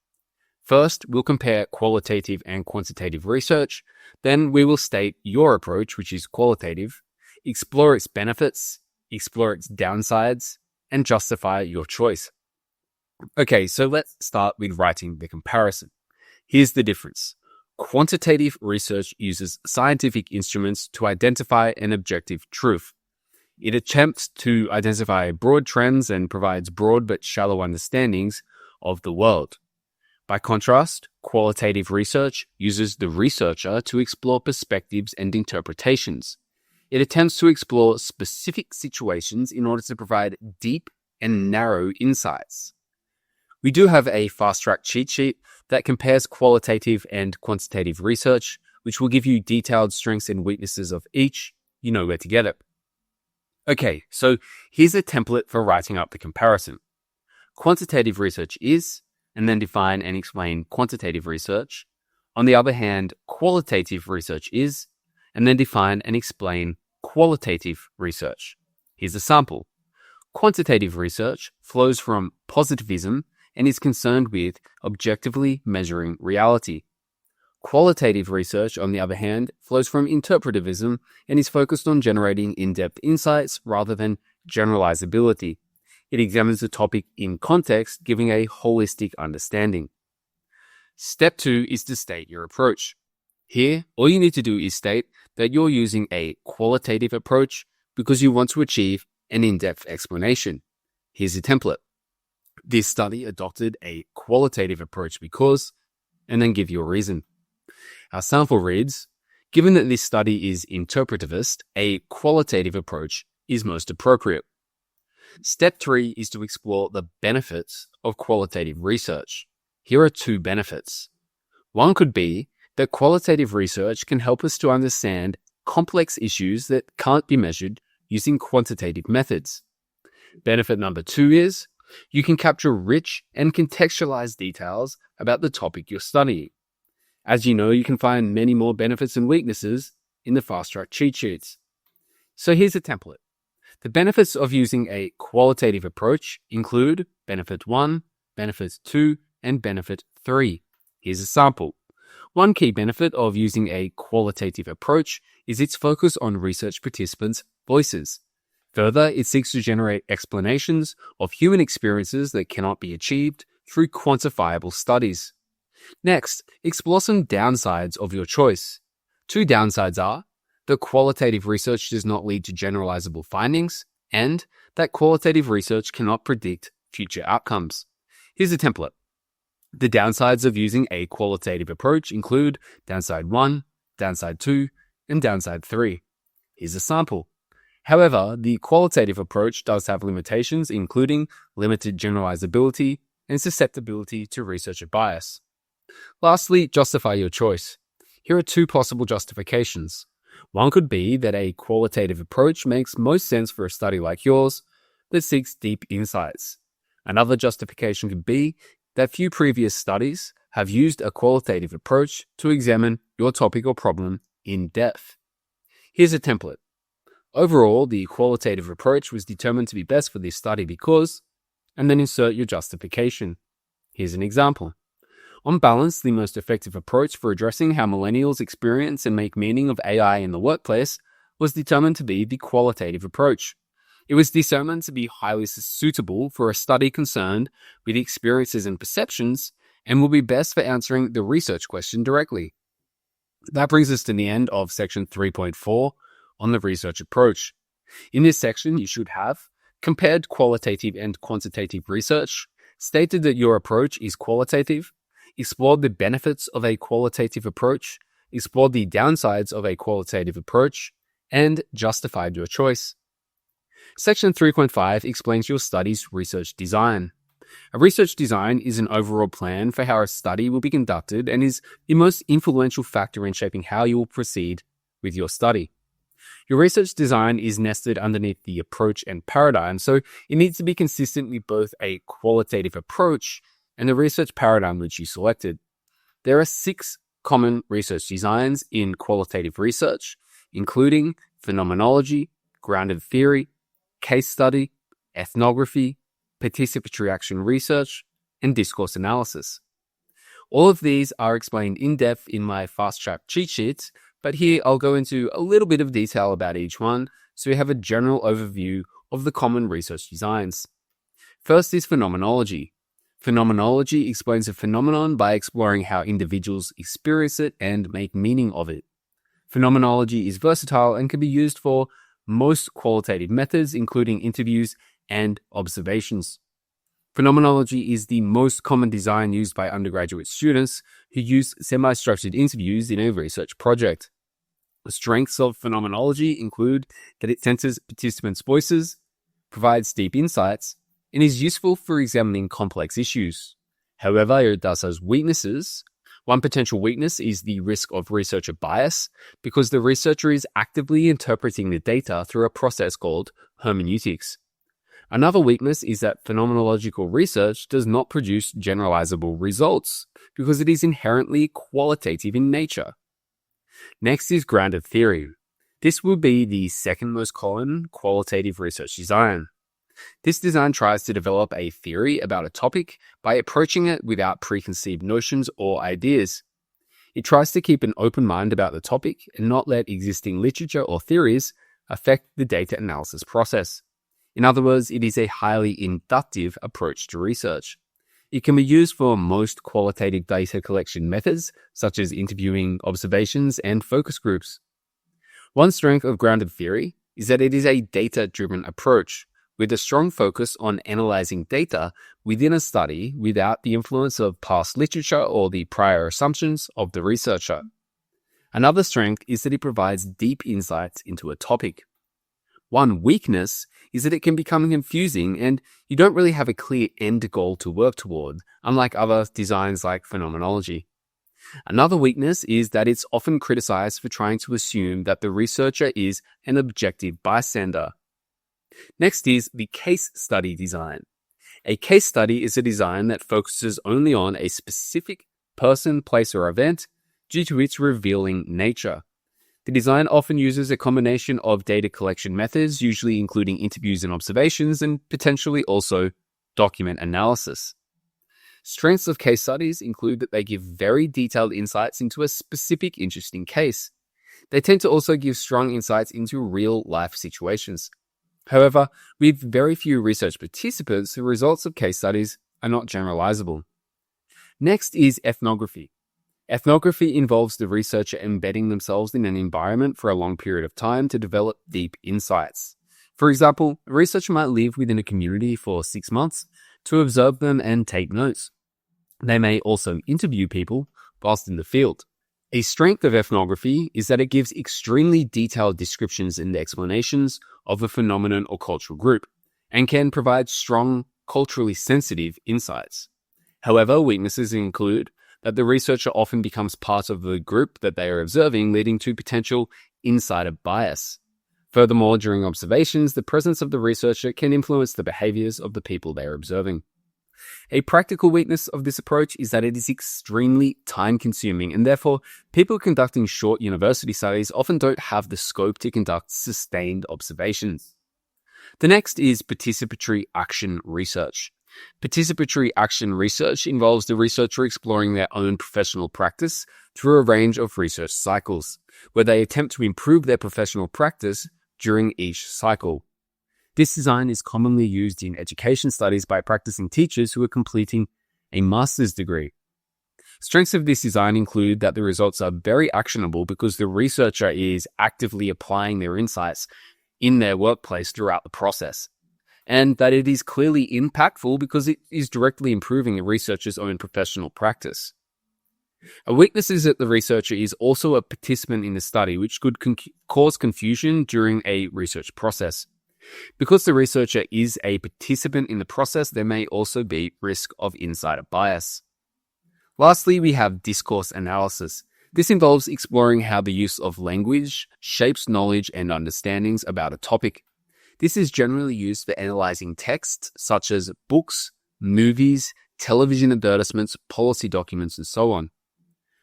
First, we'll compare qualitative and quantitative research. Then we will state your approach, which is qualitative, explore its benefits, explore its downsides, and justify your choice. Okay, so let's start with writing the comparison. Here's the difference. Quantitative research uses scientific instruments to identify an objective truth. It attempts to identify broad trends and provides broad but shallow understandings of the world. By contrast, qualitative research uses the researcher to explore perspectives and interpretations. It attempts to explore specific situations in order to provide deep and narrow insights. We do have a fast-track cheat sheet that compares qualitative and quantitative research, which will give you detailed strengths and weaknesses of each. You know where to get it. Okay, so here's a template for writing up the comparison. Quantitative research is, and then define and explain quantitative research. On the other hand, qualitative research is, and then define and explain qualitative research. Here's a sample. Quantitative research flows from positivism and is concerned with objectively measuring reality. Qualitative research, on the other hand, flows from interpretivism and is focused on generating in-depth insights rather than generalizability. It examines the topic in context, giving a holistic understanding. Step 2 is to state your approach. Here, all you need to do is state that you're using a qualitative approach because you want to achieve an in-depth explanation. Here's a template. This study adopted a qualitative approach because, and then give your reason. Our sample reads, given that this study is interpretivist, a qualitative approach is most appropriate. Step 3 is to explore the benefits of qualitative research. Here are 2 benefits. One could be that qualitative research can help us to understand complex issues that can't be measured using quantitative methods. Benefit number 2 is you can capture rich and contextualized details about the topic you're studying. As you know, you can find many more benefits and weaknesses in the fast-track cheat sheets. So here's a template. The benefits of using a qualitative approach include benefit 1, benefit 2, and benefit 3. Here's a sample. One key benefit of using a qualitative approach is its focus on research participants' voices. Further, it seeks to generate explanations of human experiences that cannot be achieved through quantifiable studies. Next, explore some downsides of your choice. 2 downsides are that qualitative research does not lead to generalizable findings, and that qualitative research cannot predict future outcomes. Here's a template. The downsides of using a qualitative approach include downside 1, downside 2, and downside 3. Here's a sample. However, the qualitative approach does have limitations, including limited generalizability and susceptibility to researcher bias. Lastly, justify your choice. Here are 2 possible justifications. One could be that a qualitative approach makes most sense for a study like yours that seeks deep insights. Another justification could be that few previous studies have used a qualitative approach to examine your topic or problem in depth. Here's a template. Overall, the qualitative approach was determined to be best for this study because, and then insert your justification. Here's an example. On balance, the most effective approach for addressing how millennials experience and make meaning of AI in the workplace was determined to be the qualitative approach. It was determined to be highly suitable for a study concerned with experiences and perceptions and will be best for answering the research question directly. That brings us to the end of section 3.4 on the research approach. In this section, you should have compared qualitative and quantitative research, stated that your approach is qualitative, explored the benefits of a qualitative approach, explored the downsides of a qualitative approach, and justified your choice. Section 3.5 explains your study's research design. A research design is an overall plan for how a study will be conducted and is the most influential factor in shaping how you will proceed with your study. Your research design is nested underneath the approach and paradigm, so it needs to be consistent with both a qualitative approach and the research paradigm which you selected. There are 6 common research designs in qualitative research, including phenomenology, grounded theory, case study, ethnography, participatory action research, and discourse analysis. All of these are explained in depth in my fast-track cheat sheets, but here I'll go into a little bit of detail about each one so you have a general overview of the common research designs. First is phenomenology. Phenomenology explains a phenomenon by exploring how individuals experience it and make meaning of it. Phenomenology is versatile and can be used for most qualitative methods, including interviews and observations. Phenomenology is the most common design used by undergraduate students who use semi-structured interviews in a research project. The strengths of phenomenology include that it centers participants' voices, provides deep insights, and is useful for examining complex issues. However, it does have weaknesses. One potential weakness is the risk of researcher bias, because the researcher is actively interpreting the data through a process called hermeneutics. Another weakness is that phenomenological research does not produce generalizable results, because it is inherently qualitative in nature. Next is grounded theory. This will be the second most common qualitative research design. This design tries to develop a theory about a topic by approaching it without preconceived notions or ideas. It tries to keep an open mind about the topic and not let existing literature or theories affect the data analysis process. In other words, it is a highly inductive approach to research. It can be used for most qualitative data collection methods, such as interviewing, observations, and focus groups. One strength of grounded theory is that it is a data-driven approach, with a strong focus on analyzing data within a study without the influence of past literature or the prior assumptions of the researcher. Another strength is that it provides deep insights into a topic. One weakness is that it can become confusing and you don't really have a clear end goal to work toward, unlike other designs like phenomenology. Another weakness is that it's often criticized for trying to assume that the researcher is an objective bystander. Next is the case study design. A case study is a design that focuses only on a specific person, place, or event due to its revealing nature. The design often uses a combination of data collection methods, usually including interviews and observations, and potentially also document analysis. Strengths of case studies include that they give very detailed insights into a specific interesting case. They tend to also give strong insights into real-life situations. However, with very few research participants, the results of case studies are not generalizable. Next is ethnography. Ethnography involves the researcher embedding themselves in an environment for a long period of time to develop deep insights. For example, a researcher might live within a community for 6 months to observe them and take notes. They may also interview people whilst in the field. A strength of ethnography is that it gives extremely detailed descriptions and explanations of a phenomenon or cultural group, and can provide strong, culturally sensitive insights. However, weaknesses include that the researcher often becomes part of the group that they are observing, leading to potential insider bias. Furthermore, during observations, the presence of the researcher can influence the behaviors of the people they are observing. A practical weakness of this approach is that it is extremely time-consuming, and therefore, people conducting short university studies often don't have the scope to conduct sustained observations. The next is participatory action research. Participatory action research involves the researcher exploring their own professional practice through a range of research cycles, where they attempt to improve their professional practice during each cycle. This design is commonly used in education studies by practicing teachers who are completing a master's degree. Strengths of this design include that the results are very actionable because the researcher is actively applying their insights in their workplace throughout the process, and that it is clearly impactful because it is directly improving the researcher's own professional practice. A weakness is that the researcher is also a participant in the study, which could cause confusion during a research process. Because the researcher is a participant in the process, there may also be risk of insider bias. Lastly, we have discourse analysis. This involves exploring how the use of language shapes knowledge and understandings about a topic. This is generally used for analyzing texts such as books, movies, television advertisements, policy documents, and so on.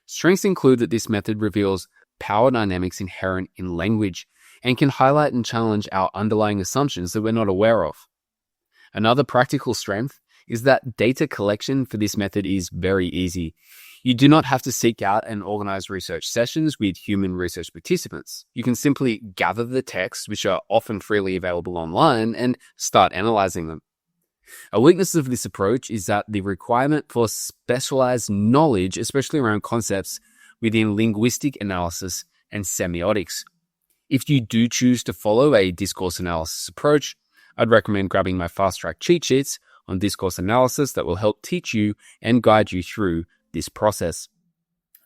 Strengths include that this method reveals power dynamics inherent in language and can highlight and challenge our underlying assumptions that we're not aware of. Another practical strength is that data collection for this method is very easy. You do not have to seek out and organize research sessions with human research participants. You can simply gather the texts, which are often freely available online, and start analyzing them. A weakness of this approach is that the requirement for specialized knowledge, especially around concepts within linguistic analysis and semiotics. If you do choose to follow a discourse analysis approach, I'd recommend grabbing my fast-track cheat sheets on discourse analysis that will help teach you and guide you through this process.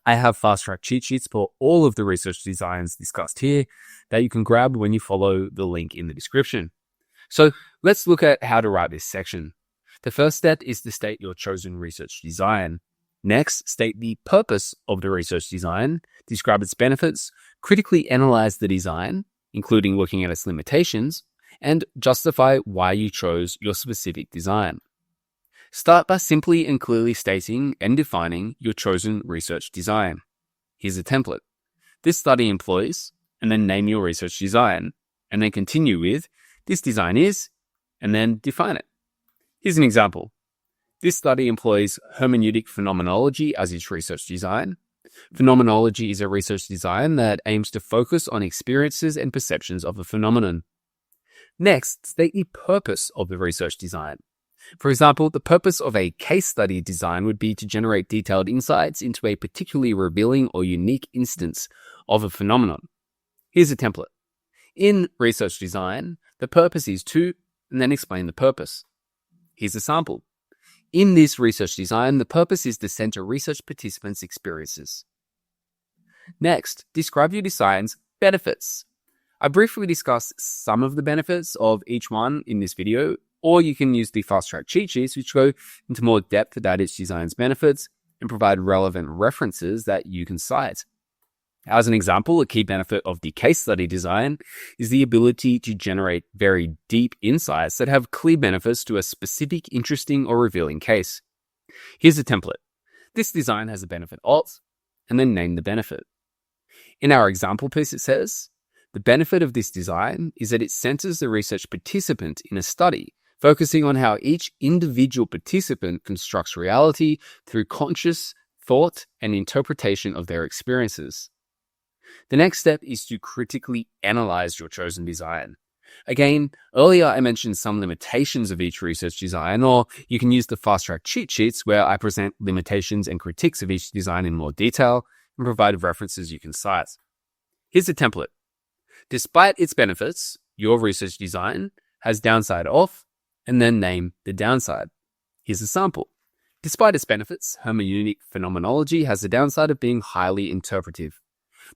I have fast-track cheat sheets for all of the research designs discussed here that you can grab when you follow the link in the description. So let's look at how to write this section. The first step is to state your chosen research design. Next, state the purpose of the research design, describe its benefits, critically analyze the design, including looking at its limitations, and justify why you chose your specific design. Start by simply and clearly stating and defining your chosen research design. Here's a template. This study employs, and then name your research design, and then continue with, this design is, and then define it. Here's an example. This study employs hermeneutic phenomenology as its research design. Phenomenology is a research design that aims to focus on experiences and perceptions of a phenomenon. Next, state the purpose of the research design. For example, the purpose of a case study design would be to generate detailed insights into a particularly revealing or unique instance of a phenomenon. Here's a template. In research design, the purpose is to, and then explain the purpose. Here's a sample. In this research design, the purpose is to center research participants' experiences. Next, describe your design's benefits. I briefly discussed some of the benefits of each one in this video, or you can use the fast-track cheat sheets, which go into more depth about each design's benefits and provide relevant references that you can cite. As an example, a key benefit of the case study design is the ability to generate very deep insights that have clear benefits to a specific, interesting, or revealing case. Here's a template. This design has a benefit of, and then name the benefit. In our example piece, it says, the benefit of this design is that it centers the research participant in a study, focusing on how each individual participant constructs reality through conscious thought and interpretation of their experiences. The next step is to critically analyze your chosen design. Again, earlier I mentioned some limitations of each research design, or you can use the fast-track cheat sheets where I present limitations and critiques of each design in more detail and provide references you can cite. Here's a template. Despite its benefits, your research design has downside of, and then name the downside. Here's a sample. Despite its benefits, hermeneutic phenomenology has the downside of being highly interpretive.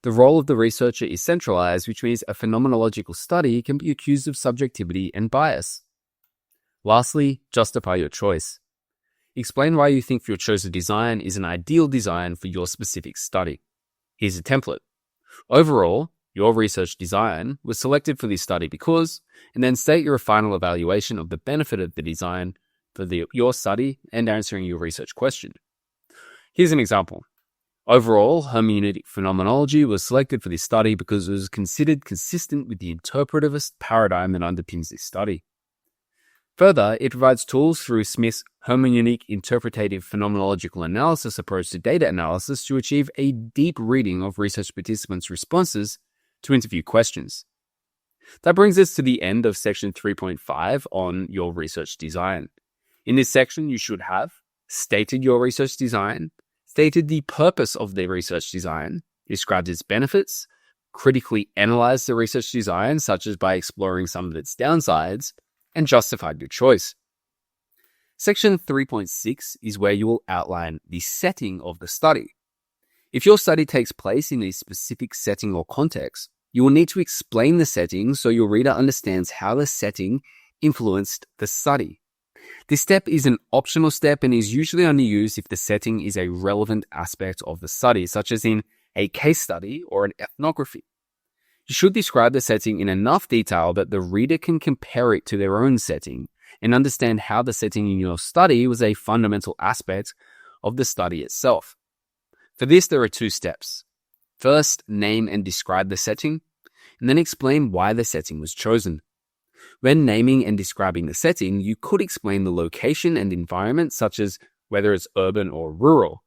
The role of the researcher is centralized, which means a phenomenological study can be accused of subjectivity and bias. Lastly, justify your choice. Explain why you think your chosen design is an ideal design for your specific study. Here's a template. Overall, your research design was selected for this study because, and then state your final evaluation of the benefit of the design for your study and answering your research question. Here's an example. Overall, hermeneutic phenomenology was selected for this study because it was considered consistent with the interpretivist paradigm that underpins this study. Further, it provides tools through Smith's hermeneutic interpretative phenomenological analysis approach to data analysis to achieve a deep reading of research participants' responses to interview questions. That brings us to the end of section 3.5 on your research design. In this section, you should have stated your research design, stated the purpose of the research design, described its benefits, critically analyzed the research design, such as by exploring some of its downsides, and justified your choice. Section 3.6 is where you will outline the setting of the study. If your study takes place in a specific setting or context, you will need to explain the setting so your reader understands how the setting influenced the study. This step is an optional step and is usually only used if the setting is a relevant aspect of the study, such as in a case study or an ethnography. You should describe the setting in enough detail that the reader can compare it to their own setting and understand how the setting in your study was a fundamental aspect of the study itself. For this, there are two steps. First, name and describe the setting, and then explain why the setting was chosen. When naming and describing the setting, you could explain the location and environment, such as whether it's urban or rural.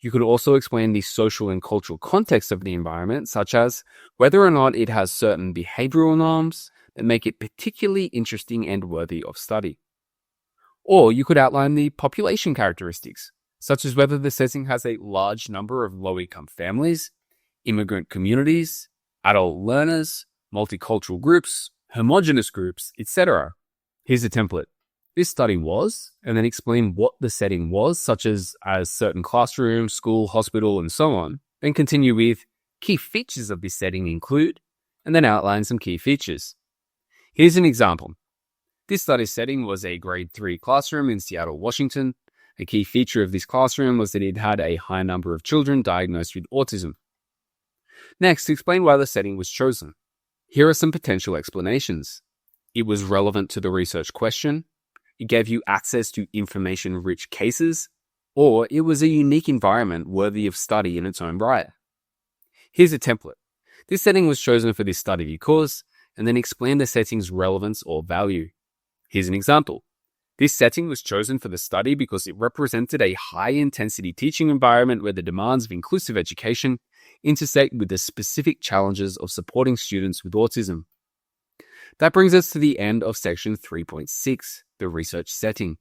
You could also explain the social and cultural context of the environment, such as whether or not it has certain behavioral norms that make it particularly interesting and worthy of study. Or you could outline the population characteristics, such as whether the setting has a large number of low-income families, immigrant communities, adult learners, multicultural groups, homogeneous groups, etc. Here's a template. This study was, and then explain what the setting was, such as certain classroom, school, hospital, and so on. Then continue with key features of this setting include, and then outline some key features. Here's an example. This study setting was a grade 3 classroom in Seattle, Washington. A key feature of this classroom was that it had a high number of children diagnosed with autism. Next, explain why the setting was chosen. Here are some potential explanations. It was relevant to the research question. It gave you access to information-rich cases, or it was a unique environment worthy of study in its own right. Here's a template. This setting was chosen for this study because, and then explain the setting's relevance or value. Here's an example. This setting was chosen for the study because it represented a high-intensity teaching environment where the demands of inclusive education intersect with the specific challenges of supporting students with autism. That brings us to the end of section 3.6, the research setting.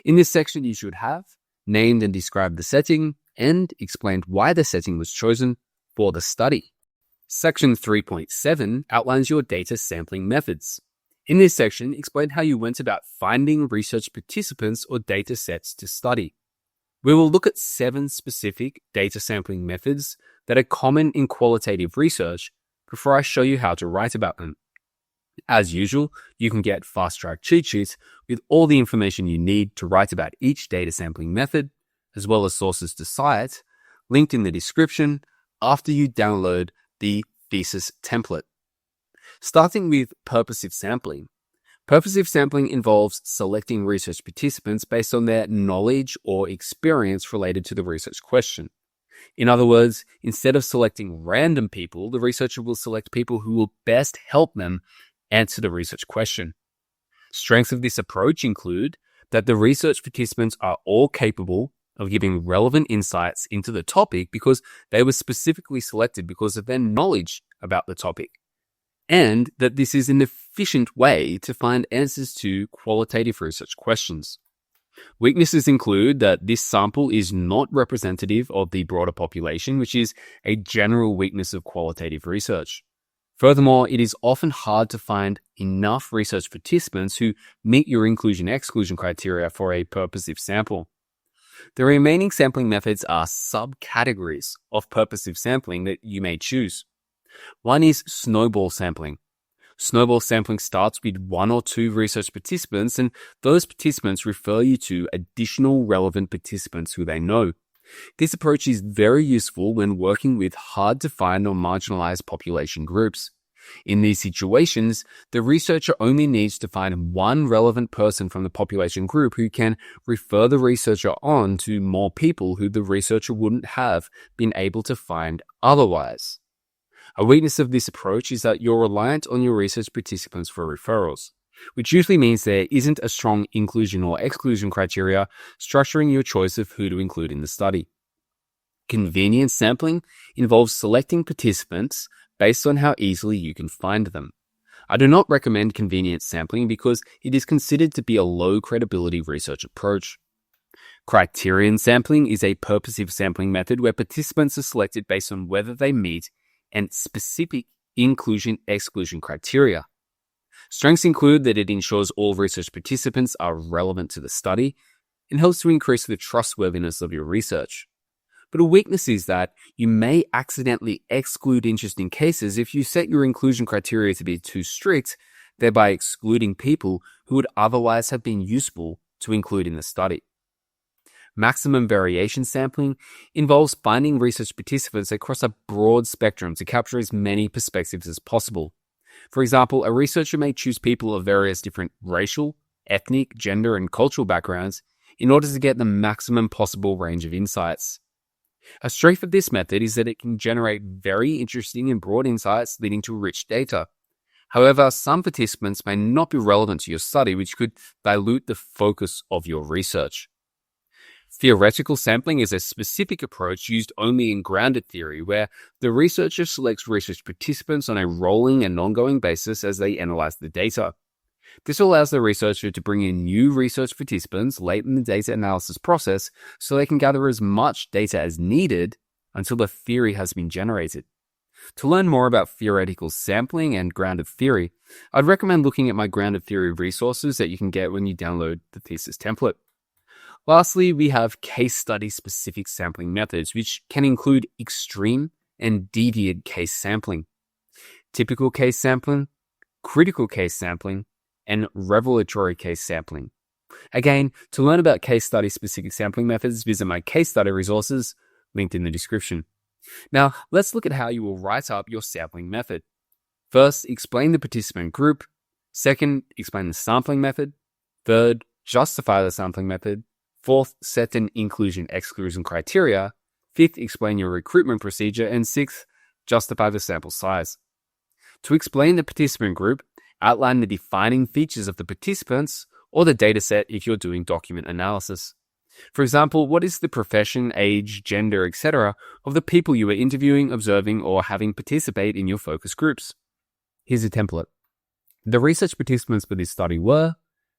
In this section, you should have named and described the setting and explained why the setting was chosen for the study. Section 3.7 outlines your data sampling methods. In this section, explain how you went about finding research participants or data sets to study. We will look at 7 specific data sampling methods that are common in qualitative research before I show you how to write about them. As usual, you can get fast-track cheat sheets with all the information you need to write about each data sampling method, as well as sources to cite, linked in the description after you download the thesis template. Starting with purposive sampling. Purposive sampling involves selecting research participants based on their knowledge or experience related to the research question. In other words, instead of selecting random people, the researcher will select people who will best help them answer the research question. Strengths of this approach include that the research participants are all capable of giving relevant insights into the topic because they were specifically selected because of their knowledge about the topic, and that this is an efficient way to find answers to qualitative research questions. Weaknesses include that this sample is not representative of the broader population, which is a general weakness of qualitative research. Furthermore, it is often hard to find enough research participants who meet your inclusion-exclusion criteria for a purposive sample. The remaining sampling methods are subcategories of purposive sampling that you may choose. One is snowball sampling. Snowball sampling starts with 1 or 2 research participants, and those participants refer you to additional relevant participants who they know. This approach is very useful when working with hard-to-find or marginalized population groups. In these situations, the researcher only needs to find one relevant person from the population group who can refer the researcher on to more people who the researcher wouldn't have been able to find otherwise. A weakness of this approach is that you're reliant on your research participants for referrals, which usually means there isn't a strong inclusion or exclusion criteria structuring your choice of who to include in the study. Convenience sampling involves selecting participants based on how easily you can find them. I do not recommend convenience sampling because it is considered to be a low credibility research approach. Criterion sampling is a purposive sampling method where participants are selected based on whether they meet and specific inclusion-exclusion criteria. Strengths include that it ensures all research participants are relevant to the study and helps to increase the trustworthiness of your research. But a weakness is that you may accidentally exclude interesting cases if you set your inclusion criteria to be too strict, thereby excluding people who would otherwise have been useful to include in the study. Maximum variation sampling involves finding research participants across a broad spectrum to capture as many perspectives as possible. For example, a researcher may choose people of various different racial, ethnic, gender, and cultural backgrounds in order to get the maximum possible range of insights. A strength of this method is that it can generate very interesting and broad insights leading to rich data. However, some participants may not be relevant to your study, which could dilute the focus of your research. Theoretical sampling is a specific approach used only in grounded theory, where the researcher selects research participants on a rolling and ongoing basis as they analyze the data. This allows the researcher to bring in new research participants late in the data analysis process so they can gather as much data as needed until the theory has been generated. To learn more about theoretical sampling and grounded theory, I'd recommend looking at my grounded theory resources that you can get when you download the thesis template. Lastly, we have case study specific sampling methods, which can include extreme and deviant case sampling, typical case sampling, critical case sampling, and revelatory case sampling. Again, to learn about case study specific sampling methods, visit my case study resources linked in the description. Now, let's look at how you will write up your sampling method. First, explain the participant group. Second, explain the sampling method. Third, justify the sampling method. Fourth, set an inclusion-exclusion criteria. Fifth, explain your recruitment procedure. And sixth, justify the sample size. To explain the participant group, outline the defining features of the participants or the dataset if you're doing document analysis. For example, what is the profession, age, gender, etc. of the people you are interviewing, observing, or having participate in your focus groups? Here's a template. The research participants for this study were,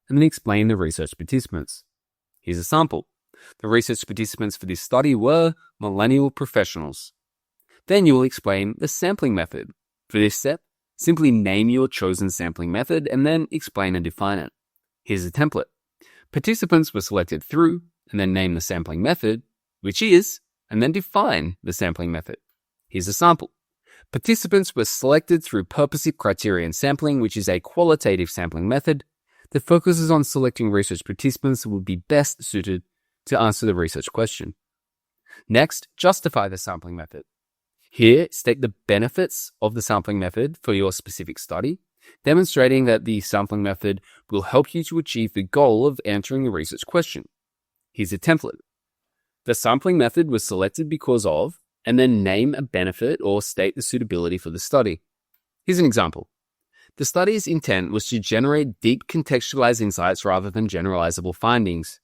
and then explain the research participants. Here's a sample. The research participants for this study were millennial professionals. Then you will explain the sampling method. For this step, simply name your chosen sampling method and then explain and define it. Here's a template. Participants were selected through, and then name the sampling method, which is, and then define the sampling method. Here's a sample. Participants were selected through purposive criterion sampling, which is a qualitative sampling method that focuses on selecting research participants who would be best suited to answer the research question. Next, justify the sampling method. Here, state the benefits of the sampling method for your specific study, demonstrating that the sampling method will help you to achieve the goal of answering the research question. Here's a template. The sampling method was selected because of, and then name a benefit or state the suitability for the study. Here's an example. The study's intent was to generate deep contextualized insights rather than generalizable findings.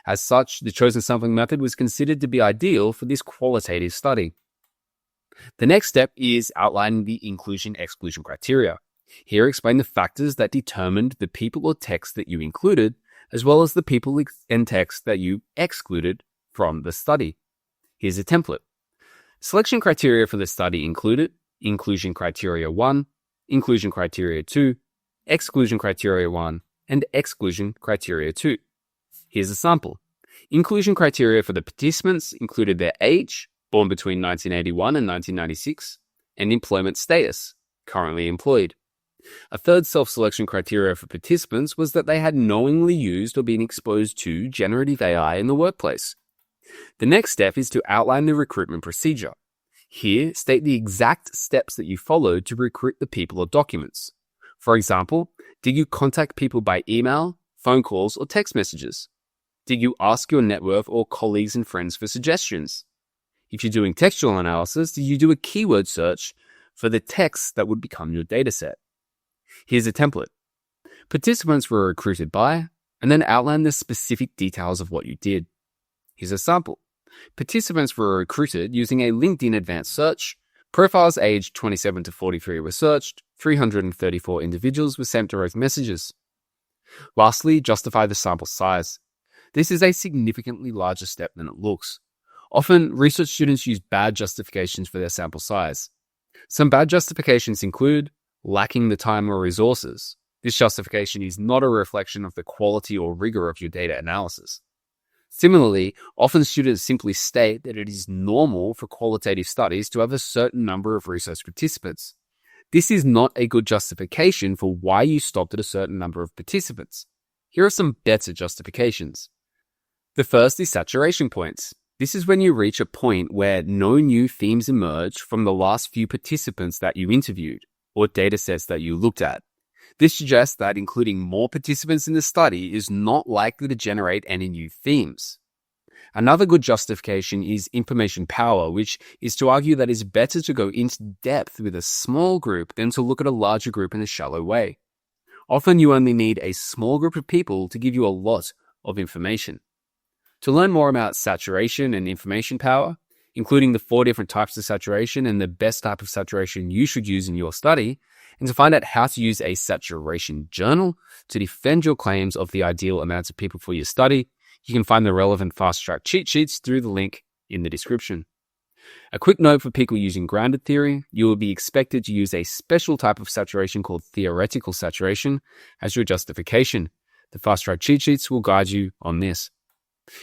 As such, the chosen sampling method was considered to be ideal for this qualitative study. The next step is outlining the inclusion-exclusion criteria. Here, explain the factors that determined the people or text that you included, as well as the people and text that you excluded from the study. Here's a template. Selection criteria for the study included inclusion criteria 1, inclusion criteria 2, exclusion criteria 1, and exclusion criteria 2. Here's a sample. Inclusion criteria for the participants included their age, born between 1981 and 1996, and employment status, currently employed. A third self-selection criteria for participants was that they had knowingly used or been exposed to generative AI in the workplace. The next step is to outline the recruitment procedure. Here, state the exact steps that you followed to recruit the people or documents. For example, did you contact people by email, phone calls, or text messages? Did you ask your network or colleagues and friends for suggestions? If you're doing textual analysis, did you do a keyword search for the text that would become your dataset? Here's a template. Participants were recruited by, and then outline the specific details of what you did. Here's a sample. Participants were recruited using a LinkedIn advanced search. Profiles aged 27 to 43 were searched. 334 individuals were sent direct messages. Lastly, justify the sample size. This is a significantly larger step than it looks. Often, research students use bad justifications for their sample size. Some bad justifications include lacking the time or resources. This justification is not a reflection of the quality or rigor of your data analysis. Similarly, often students simply state that it is normal for qualitative studies to have a certain number of research participants. This is not a good justification for why you stopped at a certain number of participants. Here are some better justifications. The first is saturation points. This is when you reach a point where no new themes emerge from the last few participants that you interviewed or datasets that you looked at. This suggests that including more participants in the study is not likely to generate any new themes. Another good justification is information power, which is to argue that it's better to go into depth with a small group than to look at a larger group in a shallow way. Often you only need a small group of people to give you a lot of information. To learn more about saturation and information power, including the 4 different types of saturation and the best type of saturation you should use in your study, and to find out how to use a saturation journal to defend your claims of the ideal amounts of people for your study, you can find the relevant fast-track cheat sheets through the link in the description. A quick note for people using grounded theory: you will be expected to use a special type of saturation called theoretical saturation as your justification. The fast-track cheat sheets will guide you on this.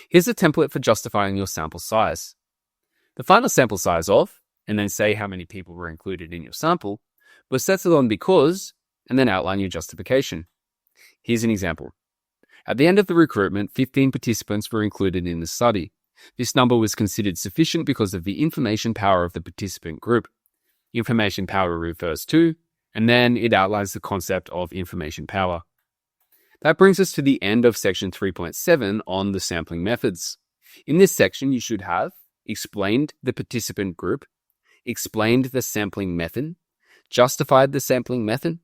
Here's a template for justifying your sample size. The final sample size of, and then say how many people were included in your sample, was settled on because, and then outline your justification. Here's an example. At the end of the recruitment, 15 participants were included in the study. This number was considered sufficient because of the information power of the participant group. Information power refers to, and then it outlines the concept of information power. That brings us to the end of section 3.7 on the sampling methods. In this section, you should have explained the participant group, explained the sampling method, justified the sampling method,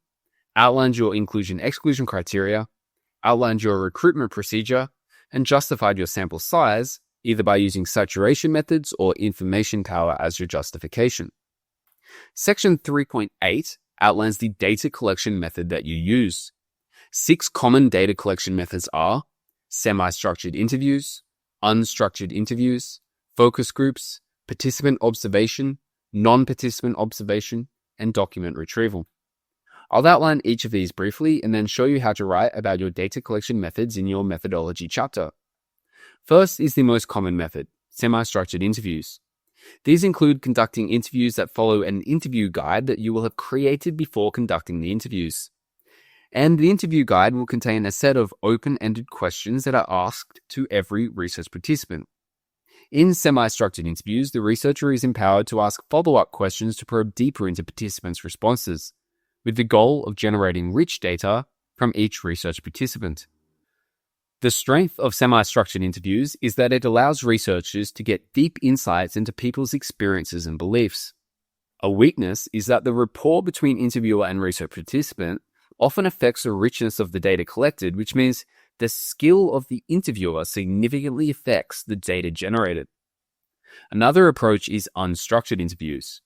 outlined your inclusion-exclusion criteria, outlined your recruitment procedure, and justified your sample size, either by using saturation methods or information power as your justification. Section 3.8 outlines the data collection method that you use. 6 common data collection methods are semi-structured interviews, unstructured interviews, focus groups, participant observation, non-participant observation, and document retrieval. I'll outline each of these briefly and then show you how to write about your data collection methods in your methodology chapter. First is the most common method, semi-structured interviews. These include conducting interviews that follow an interview guide that you will have created before conducting the interviews. And the interview guide will contain a set of open-ended questions that are asked to every research participant. In semi-structured interviews, the researcher is empowered to ask follow-up questions to probe deeper into participants' responses, with the goal of generating rich data from each research participant. The strength of semi-structured interviews is that it allows researchers to get deep insights into people's experiences and beliefs. A weakness is that the rapport between interviewer and research participant often affects the richness of the data collected, which means the skill of the interviewer significantly affects the data generated. Another approach is unstructured interviews.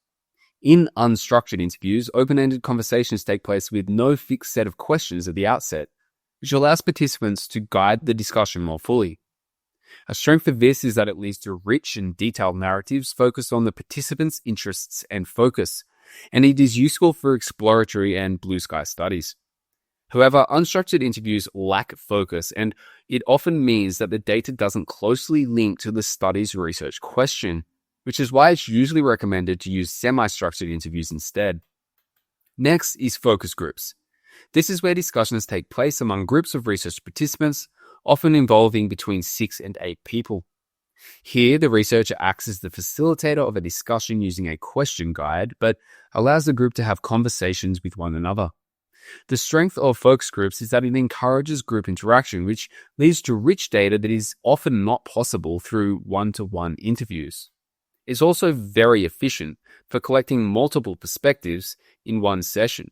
In unstructured interviews, open-ended conversations take place with no fixed set of questions at the outset, which allows participants to guide the discussion more fully. A strength of this is that it leads to rich and detailed narratives focused on the participants' interests and focus, and it is useful for exploratory and blue sky studies. However, unstructured interviews lack focus, and it often means that the data doesn't closely link to the study's research question, which is why it's usually recommended to use semi-structured interviews instead. Next is focus groups. This is where discussions take place among groups of research participants, often involving between 6 and 8 people. Here, the researcher acts as the facilitator of a discussion using a question guide, but allows the group to have conversations with one another. The strength of focus groups is that it encourages group interaction, which leads to rich data that is often not possible through one-to-one interviews. It's also very efficient for collecting multiple perspectives in one session,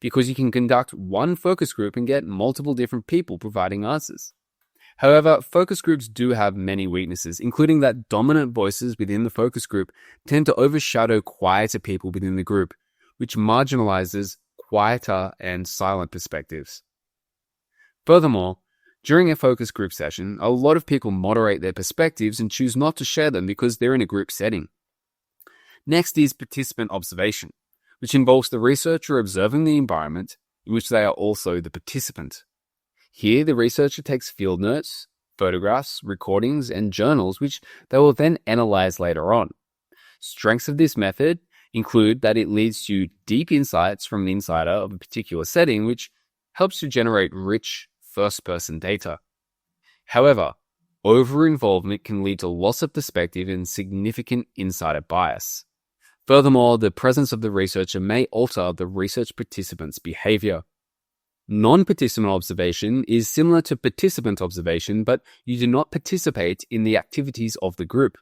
because you can conduct one focus group and get multiple different people providing answers. However, focus groups do have many weaknesses, including that dominant voices within the focus group tend to overshadow quieter people within the group, which marginalizes quieter and silent perspectives. Furthermore, during a focus group session, a lot of people moderate their perspectives and choose not to share them because they're in a group setting. Next is participant observation, which involves the researcher observing the environment in which they are also the participant. Here, the researcher takes field notes, photographs, recordings, and journals, which they will then analyze later on. Strengths of this method include that it leads to deep insights from an insider of a particular setting, which helps to generate rich first-person data. However, over-involvement can lead to loss of perspective and significant insider bias. Furthermore, the presence of the researcher may alter the research participant's behavior. Non-participant observation is similar to participant observation, but you do not participate in the activities of the group.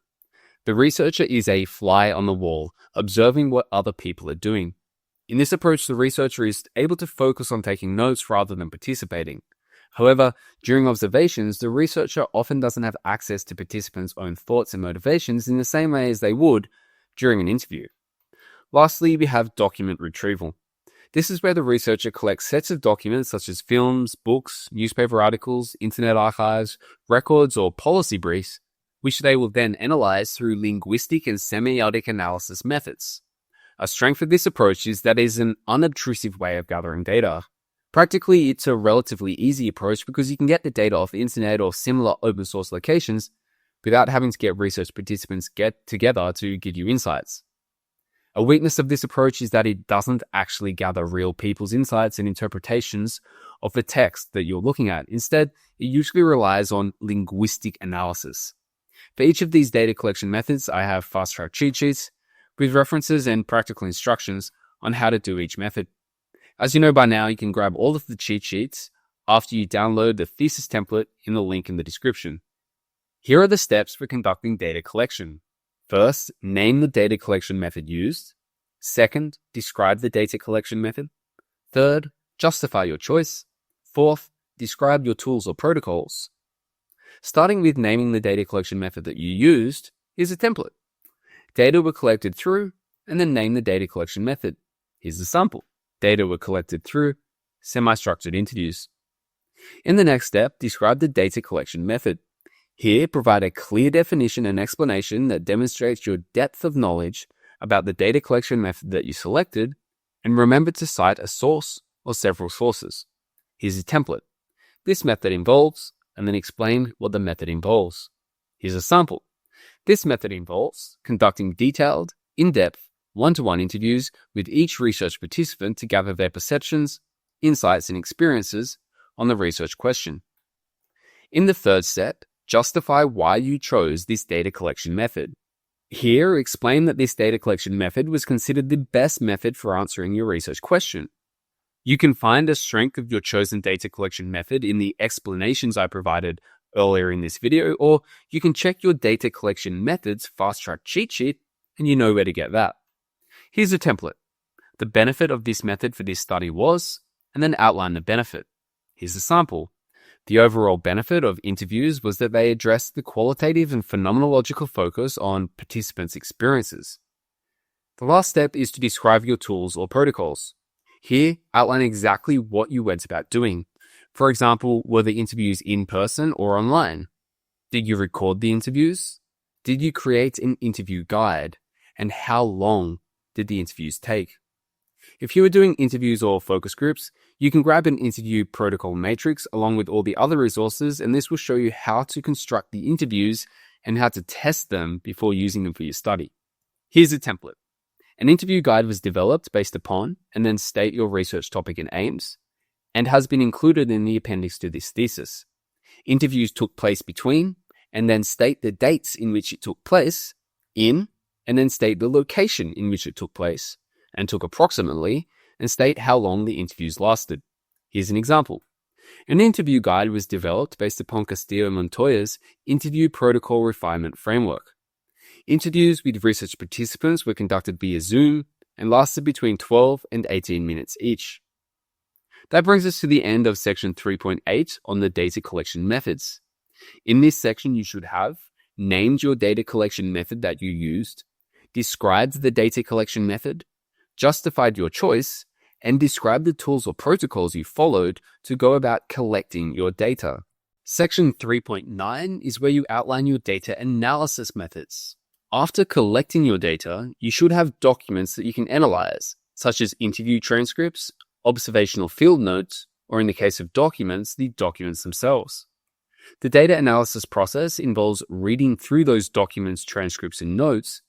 The researcher is a fly on the wall, observing what other people are doing. In this approach, the researcher is able to focus on taking notes rather than participating. However, during observations, the researcher often doesn't have access to participants' own thoughts and motivations in the same way as they would during an interview. Lastly, we have document retrieval. This is where the researcher collects sets of documents such as films, books, newspaper articles, internet archives, records, or policy briefs, which they will then analyze through linguistic and semiotic analysis methods. A strength of this approach is that it is an unobtrusive way of gathering data. Practically, it's a relatively easy approach because you can get the data off the internet or similar open source locations without having to get research participants get together to give you insights. A weakness of this approach is that it doesn't actually gather real people's insights and interpretations of the text that you're looking at. Instead, it usually relies on linguistic analysis. For each of these data collection methods, I have fast-track cheat sheets with references and practical instructions on how to do each method. As you know by now, you can grab all of the cheat sheets after you download the thesis template in the link in the description. Here are the steps for conducting data collection. First, name the data collection method used. Second, describe the data collection method. Third, justify your choice. Fourth, describe your tools or protocols. Starting with naming the data collection method that you used, here's a template. Data were collected through, and then name the data collection method. Here's the sample. Data were collected through semi-structured interviews. In the next step, describe the data collection method. Here, provide a clear definition and explanation that demonstrates your depth of knowledge about the data collection method that you selected, and remember to cite a source or several sources. Here's a template. This method involves, and then explain what the method involves. Here's a sample. This method involves conducting detailed, in-depth, one-to-one interviews with each research participant to gather their perceptions, insights, and experiences on the research question. In the third step, justify why you chose this data collection method. Here, explain that this data collection method was considered the best method for answering your research question. You can find a strength of your chosen data collection method in the explanations I provided earlier in this video, or you can check your data collection method's fast-track cheat sheet and you know where to get that. Here's a template. The benefit of this method for this study was, and then outline the benefit. Here's a sample. The overall benefit of interviews was that they addressed the qualitative and phenomenological focus on participants' experiences. The last step is to describe your tools or protocols. Here, outline exactly what you went about doing. For example, were the interviews in person or online? Did you record the interviews? Did you create an interview guide? And how long did the interviews take? If you are doing interviews or focus groups, you can grab an interview protocol matrix along with all the other resources, and this will show you how to construct the interviews and how to test them before using them for your study. Here's a template. An interview guide was developed based upon, and then state your research topic and aims, and has been included in the appendix to this thesis. Interviews took place between, and then state the dates in which it took place, in, and then state the location in which it took place, and took approximately, and state how long the interviews lasted. Here's an example. An interview guide was developed based upon Castillo-Montoya's interview protocol refinement framework. Interviews with research participants were conducted via Zoom and lasted between 12 and 18 minutes each. That brings us to the end of section 3.8 on the data collection methods. In this section, you should have named your data collection method that you used, described the data collection method, justified your choice, and described the tools or protocols you followed to go about collecting your data. Section 3.9 is where you outline your data analysis methods. After collecting your data, you should have documents that you can analyze, such as interview transcripts, observational field notes, or in the case of documents, the documents themselves. The data analysis process involves reading through those documents, transcripts, and notes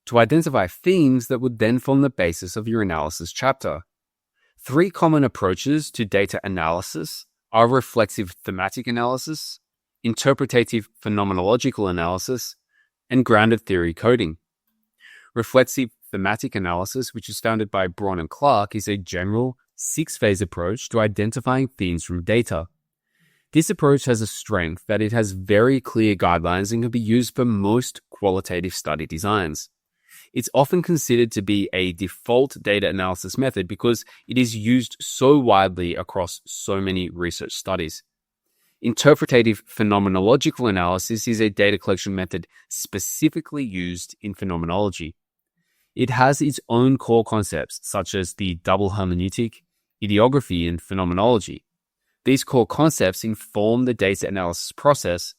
to identify themes that would then form the basis of your analysis chapter. 3 common approaches to data analysis are reflexive thematic analysis, interpretative phenomenological analysis, and grounded theory coding. Reflexive thematic analysis, which is founded by Braun and Clark, is a general 6-phase approach to identifying themes from data. This approach has a strength that it has very clear guidelines and can be used for most qualitative study designs. It's often considered to be a default data analysis method because it is used so widely across so many research studies. Interpretative phenomenological analysis is a data collection method specifically used in phenomenology. It has its own core concepts, such as the double hermeneutic, ideography, and phenomenology. These core concepts inform the data analysis process,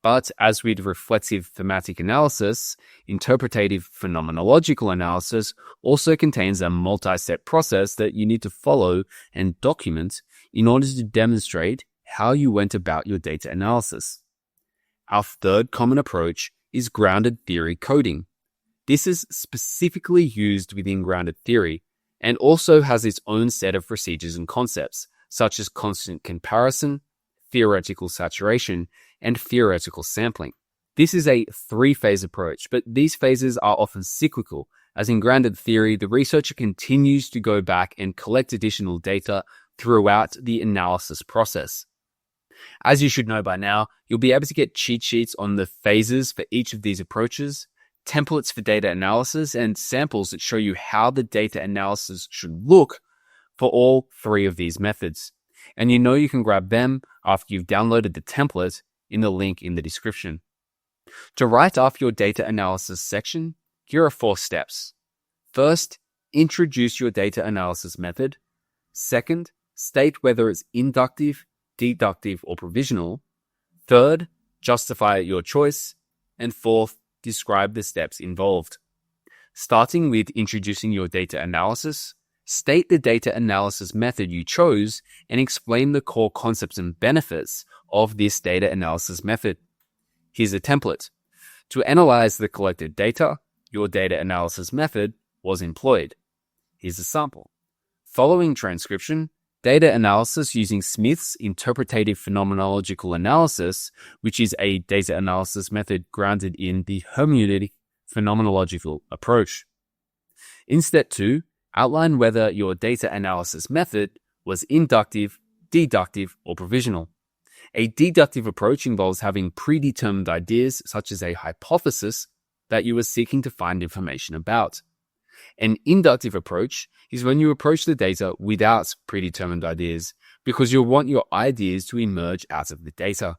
but as with reflexive thematic analysis, interpretative phenomenological analysis also contains a multi-step process that you need to follow and document in order to demonstrate how you went about your data analysis. Our third common approach is grounded theory coding. This is specifically used within grounded theory and also has its own set of procedures and concepts, such as constant comparison, theoretical saturation, and theoretical sampling. This is a three-phase approach, but these phases are often cyclical, as in grounded theory, the researcher continues to go back and collect additional data throughout the analysis process. As you should know by now, you'll be able to get cheat sheets on the phases for each of these approaches, templates for data analysis, and samples that show you how the data analysis should look for all three of these methods. And you can grab them after you've downloaded the template in the link in the description. To write off your data analysis section, here are 4 steps. First, introduce your data analysis method. Second, state whether it's inductive, deductive, or provisional. Third, justify your choice. And fourth, describe the steps involved. Starting with introducing your data analysis, state the data analysis method you chose and explain the core concepts and benefits of this data analysis method. Here's a template. To analyze the collected data, your data analysis method was employed. Here's a sample. Following transcription, data analysis using Smith's interpretative phenomenological analysis, which is a data analysis method grounded in the hermeneutic phenomenological approach. In step 2, outline whether your data analysis method was inductive, deductive, or provisional. A deductive approach involves having predetermined ideas, such as a hypothesis, that you are seeking to find information about. An inductive approach is when you approach the data without predetermined ideas, because you want your ideas to emerge out of the data.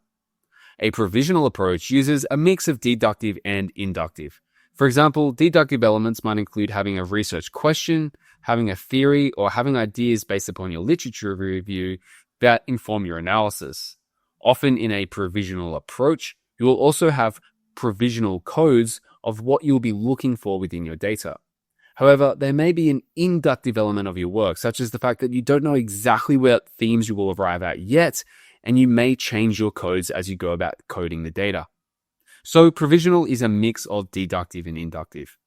A provisional approach uses a mix of deductive and inductive. For example, deductive elements might include having a research question, having a theory, or having ideas based upon your literature review that inform your analysis. Often in a provisional approach, you will also have provisional codes of what you'll be looking for within your data. However, there may be an inductive element of your work, such as the fact that you don't know exactly what themes you will arrive at yet, and you may change your codes as you go about coding the data. So provisional is a mix of deductive and inductive.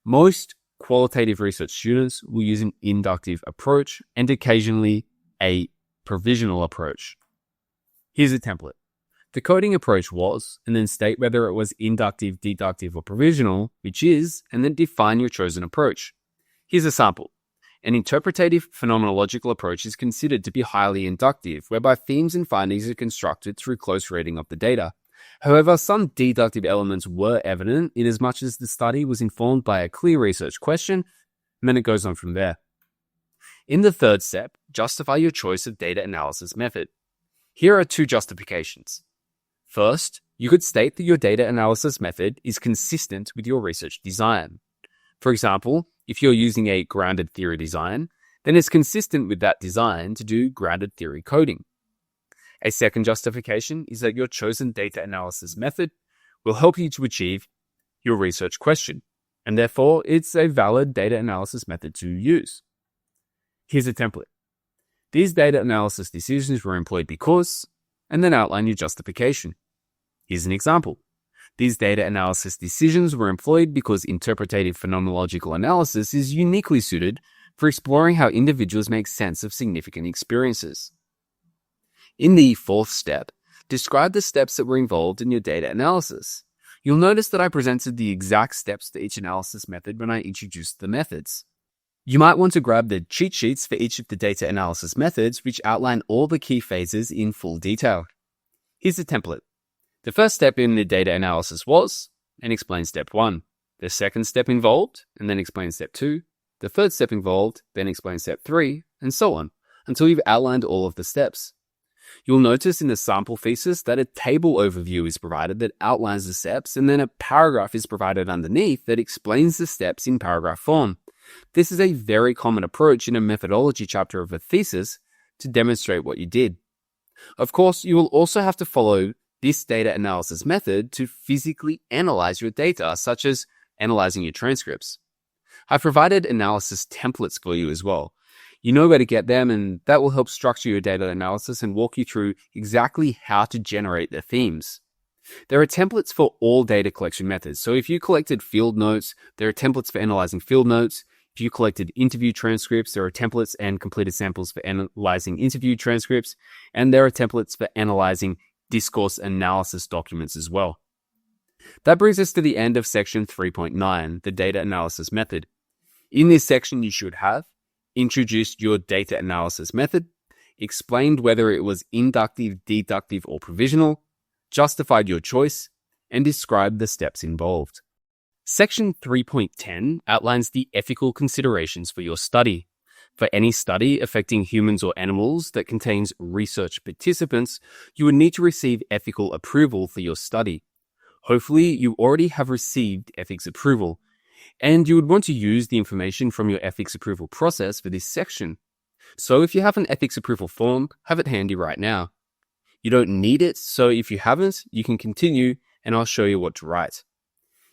Most qualitative research students will use an inductive approach and occasionally a provisional approach. Here's a template. The coding approach was, and then state whether it was inductive, deductive, or provisional, which is, and then define your chosen approach. Here's a sample. An interpretative phenomenological approach is considered to be highly inductive, whereby themes and findings are constructed through close reading of the data. However, some deductive elements were evident inasmuch as the study was informed by a clear research question, and then it goes on from there. In the third step, justify your choice of data analysis method. Here are 2 justifications. First, you could state that your data analysis method is consistent with your research design. For example, if you're using a grounded theory design, then it's consistent with that design to do grounded theory coding. A second justification is that your chosen data analysis method will help you to achieve your research question, and therefore it's a valid data analysis method to use. Here's a template. These data analysis decisions were employed because, and then outline your justification. Here's an example. These data analysis decisions were employed because interpretative phenomenological analysis is uniquely suited for exploring how individuals make sense of significant experiences. In the fourth step, describe the steps that were involved in your data analysis. You'll notice that I presented the exact steps to each analysis method when I introduced the methods. You might want to grab the cheat sheets for each of the data analysis methods, which outline all the key phases in full detail. Here's the template. The first step in the data analysis was, and explain step 1. The second step involved, and then explain step 2. The third step involved, then explain step 3, and so on, until you've outlined all of the steps. You'll notice in the sample thesis that a table overview is provided that outlines the steps, and then a paragraph is provided underneath that explains the steps in paragraph form. This is a very common approach in a methodology chapter of a thesis to demonstrate what you did. Of course, you will also have to follow this data analysis method to physically analyze your data, such as analyzing your transcripts. I've provided analysis templates for you as well. You know where to get them, and that will help structure your data analysis and walk you through exactly how to generate the themes. There are templates for all data collection methods. So if you collected field notes, there are templates for analyzing field notes. If you collected interview transcripts, there are templates and completed samples for analyzing interview transcripts. And there are templates for analyzing discourse analysis documents as well. That brings us to the end of section 3.9, the data analysis method. In this section, you should have introduced your data analysis method, explained whether it was inductive, deductive, or provisional, justified your choice, and described the steps involved. Section 3.10 outlines the ethical considerations for your study. For any study affecting humans or animals that contains research participants, you would need to receive ethical approval for your study. Hopefully, you already have received ethics approval, and you would want to use the information from your ethics approval process for this section. So if you have an ethics approval form, have it handy right now. You don't need it, so if you haven't, you can continue and I'll show you what to write.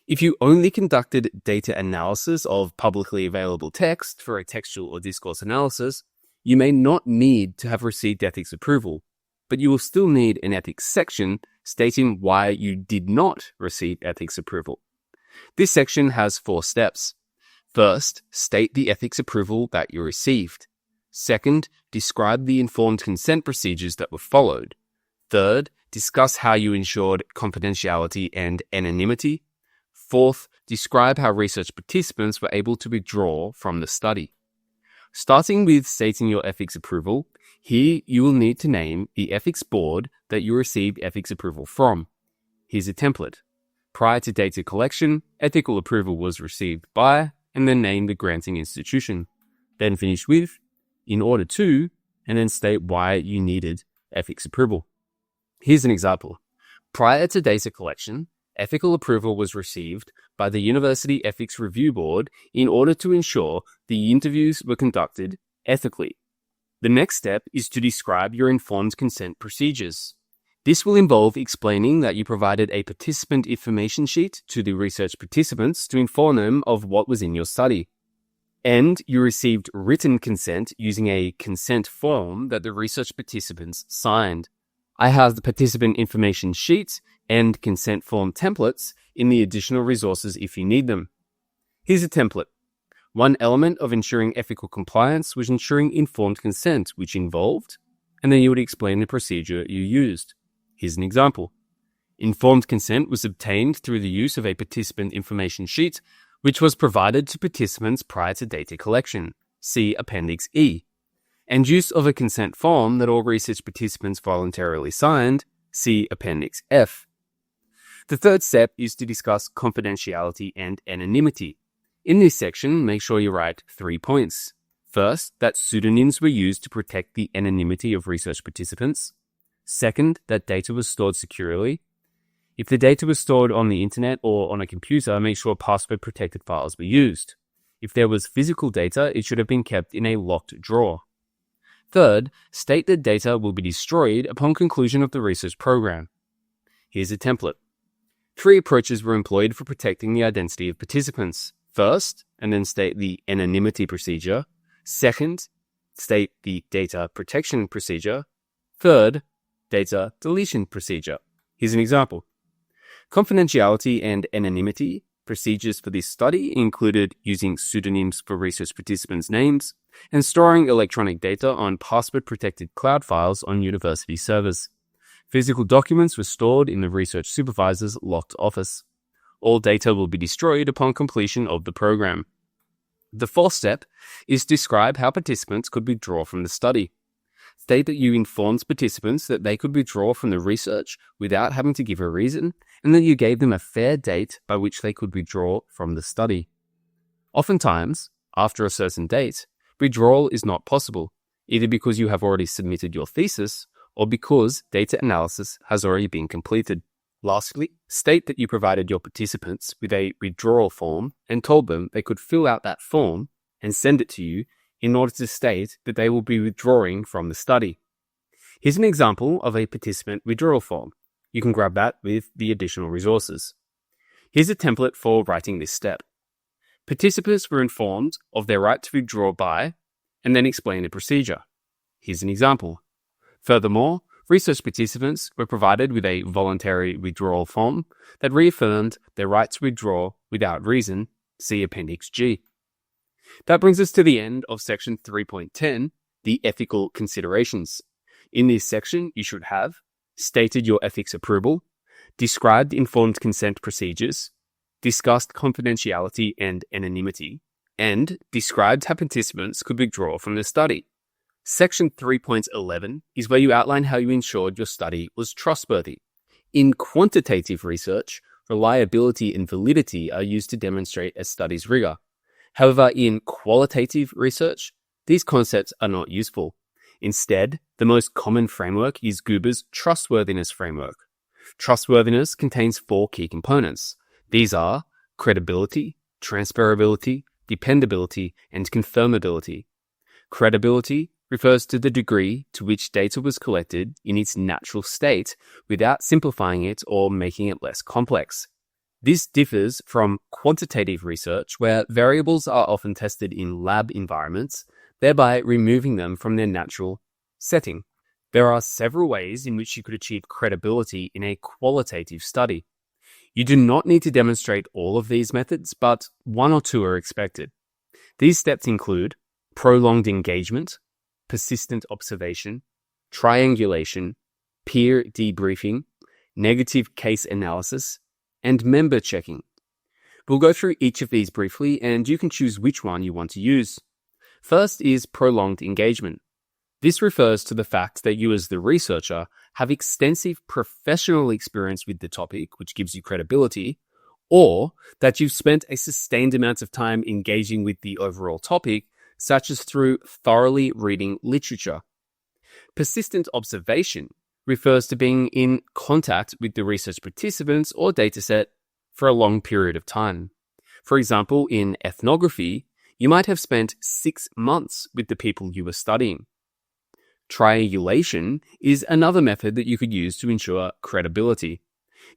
If you only conducted data analysis of publicly available text for a textual or discourse analysis, you may not need to have received ethics approval, but you will still need an ethics section stating why you did not receive ethics approval. This section has 4 steps. First, state the ethics approval that you received. Second, describe the informed consent procedures that were followed. Third, discuss how you ensured confidentiality and anonymity. Fourth, describe how research participants were able to withdraw from the study. Starting with stating your ethics approval, here you will need to name the ethics board that you received ethics approval from. Here's a template. Prior to data collection, ethical approval was received by, and then name the granting institution. Then finish with, in order to, and then state why you needed ethics approval. Here's an example. Prior to data collection, ethical approval was received by the University Ethics Review Board in order to ensure the interviews were conducted ethically. The next step is to describe your informed consent procedures. This will involve explaining that you provided a participant information sheet to the research participants to inform them of what was in your study. And you received written consent using a consent form that the research participants signed. I have the participant information sheet and consent form templates in the additional resources if you need them. Here's a template. One element of ensuring ethical compliance was ensuring informed consent, which involved, and then you would explain the procedure you used. Here's an example. Informed consent was obtained through the use of a participant information sheet, which was provided to participants prior to data collection. See Appendix E. And use of a consent form that all research participants voluntarily signed. See Appendix F. The third step is to discuss confidentiality and anonymity. In this section, make sure you write 3 points. First, that pseudonyms were used to protect the anonymity of research participants. Second, that data was stored securely. If the data was stored on the internet or on a computer, make sure password-protected files were used. If there was physical data, it should have been kept in a locked drawer. Third, state that data will be destroyed upon conclusion of the research program. Here's a template. 3 approaches were employed for protecting the identity of participants. First, and then state the anonymity procedure. Second, state the data protection procedure. Third, data deletion procedure. Here's an example. Confidentiality and anonymity procedures for this study included using pseudonyms for research participants' names and storing electronic data on password-protected cloud files on university servers. Physical documents were stored in the research supervisor's locked office. All data will be destroyed upon completion of the program. The fourth step is to describe how participants could withdraw from the study. State that you informed participants that they could withdraw from the research without having to give a reason, and that you gave them a fair date by which they could withdraw from the study. Oftentimes, after a certain date, withdrawal is not possible, either because you have already submitted your thesis or because data analysis has already been completed. Lastly, state that you provided your participants with a withdrawal form and told them they could fill out that form and send it to you in order to state that they will be withdrawing from the study. Here's an example of a participant withdrawal form. You can grab that with the additional resources. Here's a template for writing this step. Participants were informed of their right to withdraw by, and then explain the procedure. Here's an example. Furthermore, research participants were provided with a voluntary withdrawal form that reaffirmed their right to withdraw without reason, see Appendix G. That brings us to the end of section 3.10, the ethical considerations. In this section, you should have stated your ethics approval, described informed consent procedures, discussed confidentiality and anonymity, and described how participants could withdraw from the study. Section 3.11 is where you outline how you ensured your study was trustworthy. In quantitative research, reliability and validity are used to demonstrate a study's rigor. However, in qualitative research, these concepts are not useful. Instead, the most common framework is Guber's Trustworthiness framework. Trustworthiness contains 4 key components. These are credibility, transferability, dependability, and confirmability. Credibility refers to the degree to which data was collected in its natural state without simplifying it or making it less complex. This differs from quantitative research, where variables are often tested in lab environments, thereby removing them from their natural setting. There are several ways in which you could achieve credibility in a qualitative study. You do not need to demonstrate all of these methods, but 1 or 2 are expected. These steps include prolonged engagement, persistent observation, triangulation, peer debriefing, negative case analysis, and member checking. We'll go through each of these briefly, and you can choose which one you want to use. First is prolonged engagement. This refers to the fact that you as the researcher have extensive professional experience with the topic, which gives you credibility, or that you've spent a sustained amount of time engaging with the overall topic, such as through thoroughly reading literature. Persistent observation refers to being in contact with the research participants or dataset for a long period of time. For example, in ethnography, you might have spent 6 months with the people you were studying. Triangulation is another method that you could use to ensure credibility.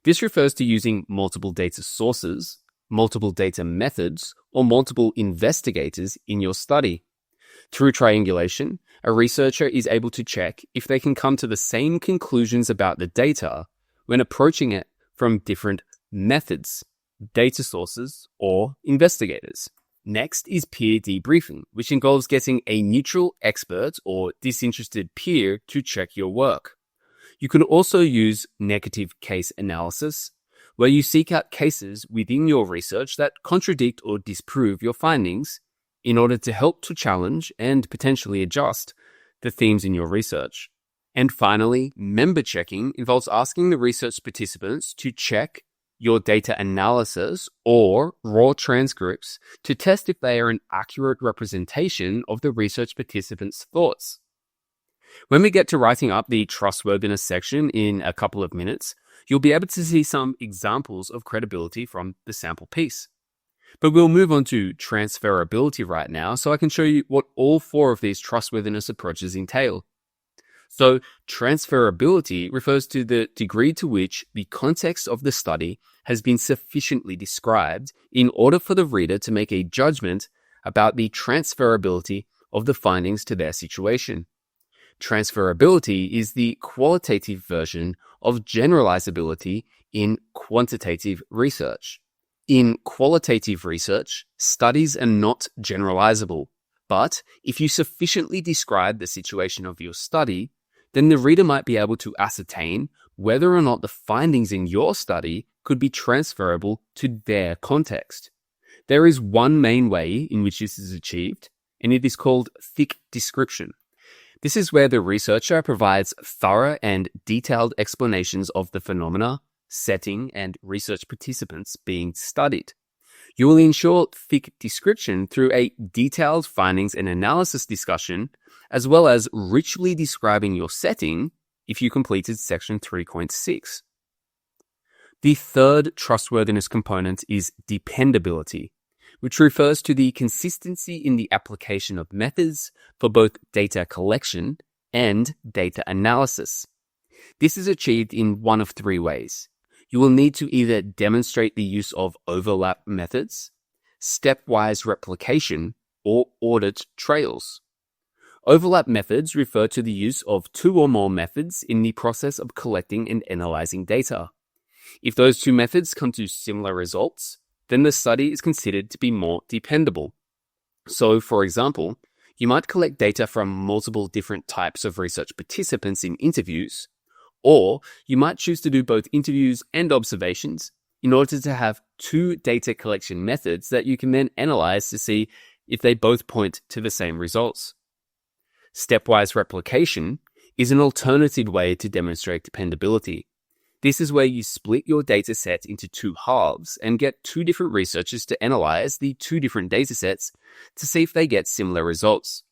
This refers to using multiple data sources, multiple data methods, or multiple investigators in your study. Through triangulation, a researcher is able to check if they can come to the same conclusions about the data when approaching it from different methods, data sources, or investigators. Next is peer debriefing, which involves getting a neutral expert or disinterested peer to check your work. You can also use negative case analysis, where you seek out cases within your research that contradict or disprove your findings in order to help to challenge and potentially adjust the themes in your research. And finally, member checking involves asking the research participants to check your data analysis or raw transcripts to test if they are an accurate representation of the research participants' thoughts. When we get to writing up the trustworthiness section in a couple of minutes, you'll be able to see some examples of credibility from the sample piece. But we'll move on to transferability right now, so I can show you what all 4 of these trustworthiness approaches entail. So transferability refers to the degree to which the context of the study has been sufficiently described in order for the reader to make a judgment about the transferability of the findings to their situation. Transferability is the qualitative version of generalizability in quantitative research. In qualitative research, studies are not generalizable, but if you sufficiently describe the situation of your study, then the reader might be able to ascertain whether or not the findings in your study could be transferable to their context. There is one main way in which this is achieved, and it is called thick description. This is where the researcher provides thorough and detailed explanations of the phenomena, setting, and research participants being studied. You will ensure thick description through a detailed findings and analysis discussion, as well as richly describing your setting if you completed section 3.6. The third trustworthiness component is dependability, which refers to the consistency in the application of methods for both data collection and data analysis. This is achieved in one of three ways. You will need to either demonstrate the use of overlap methods, stepwise replication, or audit trails. Overlap methods refer to the use of two or more methods in the process of collecting and analyzing data. If those two methods come to similar results, then the study is considered to be more dependable. So, for example, you might collect data from multiple different types of research participants in interviews, or you might choose to do both interviews and observations in order to have two data collection methods that you can then analyze to see if they both point to the same results. Stepwise replication is an alternative way to demonstrate dependability. This is where you split your data set into two halves and get two different researchers to analyze the two different data sets to see if they get similar results.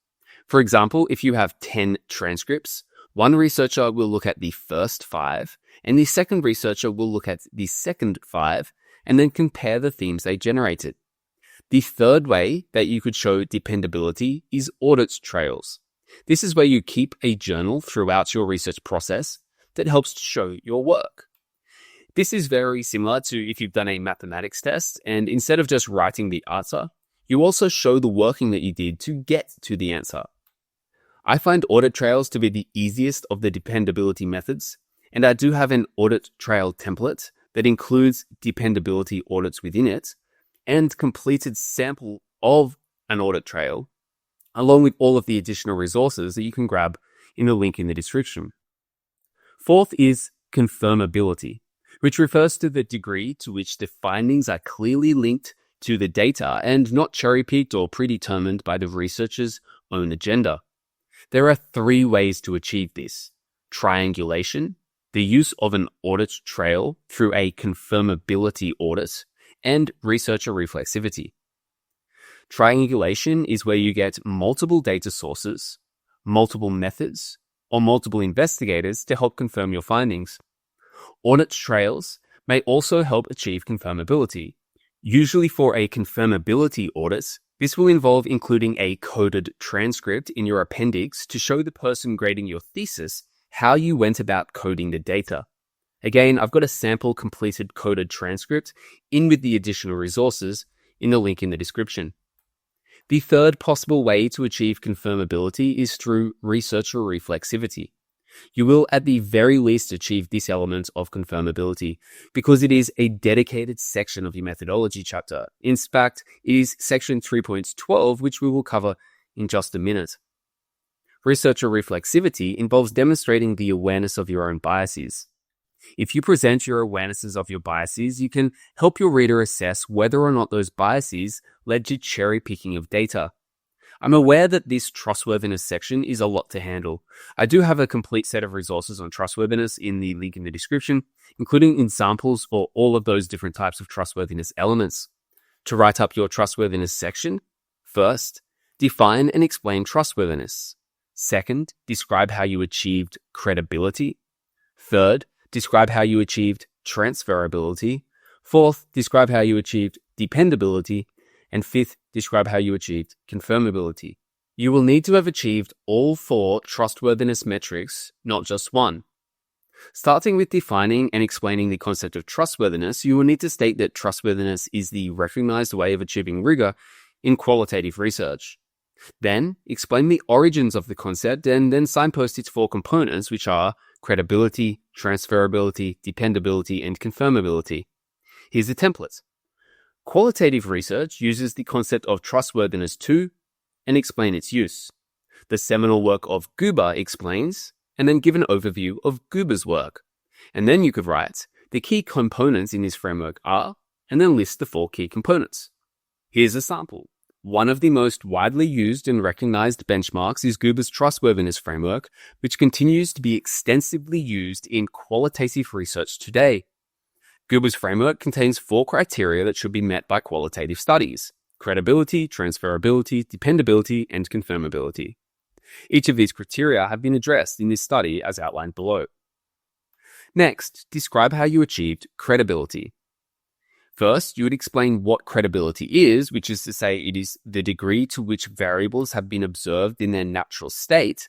For example, if you have 10 transcripts, one researcher will look at the first 5, and the second researcher will look at the second 5, and then compare the themes they generated. The third way that you could show dependability is audit trails. This is where you keep a journal throughout your research process that helps to show your work. This is very similar to if you've done a mathematics test, and instead of just writing the answer, you also show the working that you did to get to the answer. I find audit trails to be the easiest of the dependability methods, and I do have an audit trail template that includes dependability audits within it and completed sample of an audit trail, along with all of the additional resources that you can grab in the link in the description. Fourth is confirmability, which refers to the degree to which the findings are clearly linked to the data and not cherry-picked or predetermined by the researcher's own agenda. There are three ways to achieve this: triangulation, the use of an audit trail through a confirmability audit, and researcher reflexivity. Triangulation is where you get multiple data sources, multiple methods, or multiple investigators to help confirm your findings. Audit trails may also help achieve confirmability. Usually for a confirmability audit, this will involve including a coded transcript in your appendix to show the person grading your thesis how you went about coding the data. Again, I've got a sample completed coded transcript in with the additional resources in the link in the description. The third possible way to achieve confirmability is through researcher reflexivity. You will at the very least achieve this element of confirmability because it is a dedicated section of your methodology chapter. In fact, it is section 3.12, which we will cover in just a minute. Researcher reflexivity involves demonstrating the awareness of your own biases. If you present your awarenesses of your biases, you can help your reader assess whether or not those biases led to cherry picking of data. I'm aware that this trustworthiness section is a lot to handle. I do have a complete set of resources on trustworthiness in the link in the description, including examples for all of those different types of trustworthiness elements. To write up your trustworthiness section, first, define and explain trustworthiness. Second, describe how you achieved credibility. Third, describe how you achieved transferability. Fourth, describe how you achieved dependability. And fifth, describe how you achieved confirmability. You will need to have achieved all 4 trustworthiness metrics, not just one. Starting with defining and explaining the concept of trustworthiness, you will need to state that trustworthiness is the recognized way of achieving rigor in qualitative research. Then, explain the origins of the concept and then signpost its 4 components, which are credibility, transferability, dependability, and confirmability. Here's a template. Qualitative research uses the concept of trustworthiness to and explain its use. The seminal work of Guber explains and then give an overview of Guber's work. And then you could write, the key components in this framework are, and then list the 4 key components. Here's a sample. One of the most widely used and recognized benchmarks is Guber's trustworthiness framework, which continues to be extensively used in qualitative research today. Guber's framework contains 4 criteria that should be met by qualitative studies: credibility, transferability, dependability, and confirmability. Each of these criteria have been addressed in this study as outlined below. Next, describe how you achieved credibility. First, you would explain what credibility is, which is to say it is the degree to which variables have been observed in their natural state.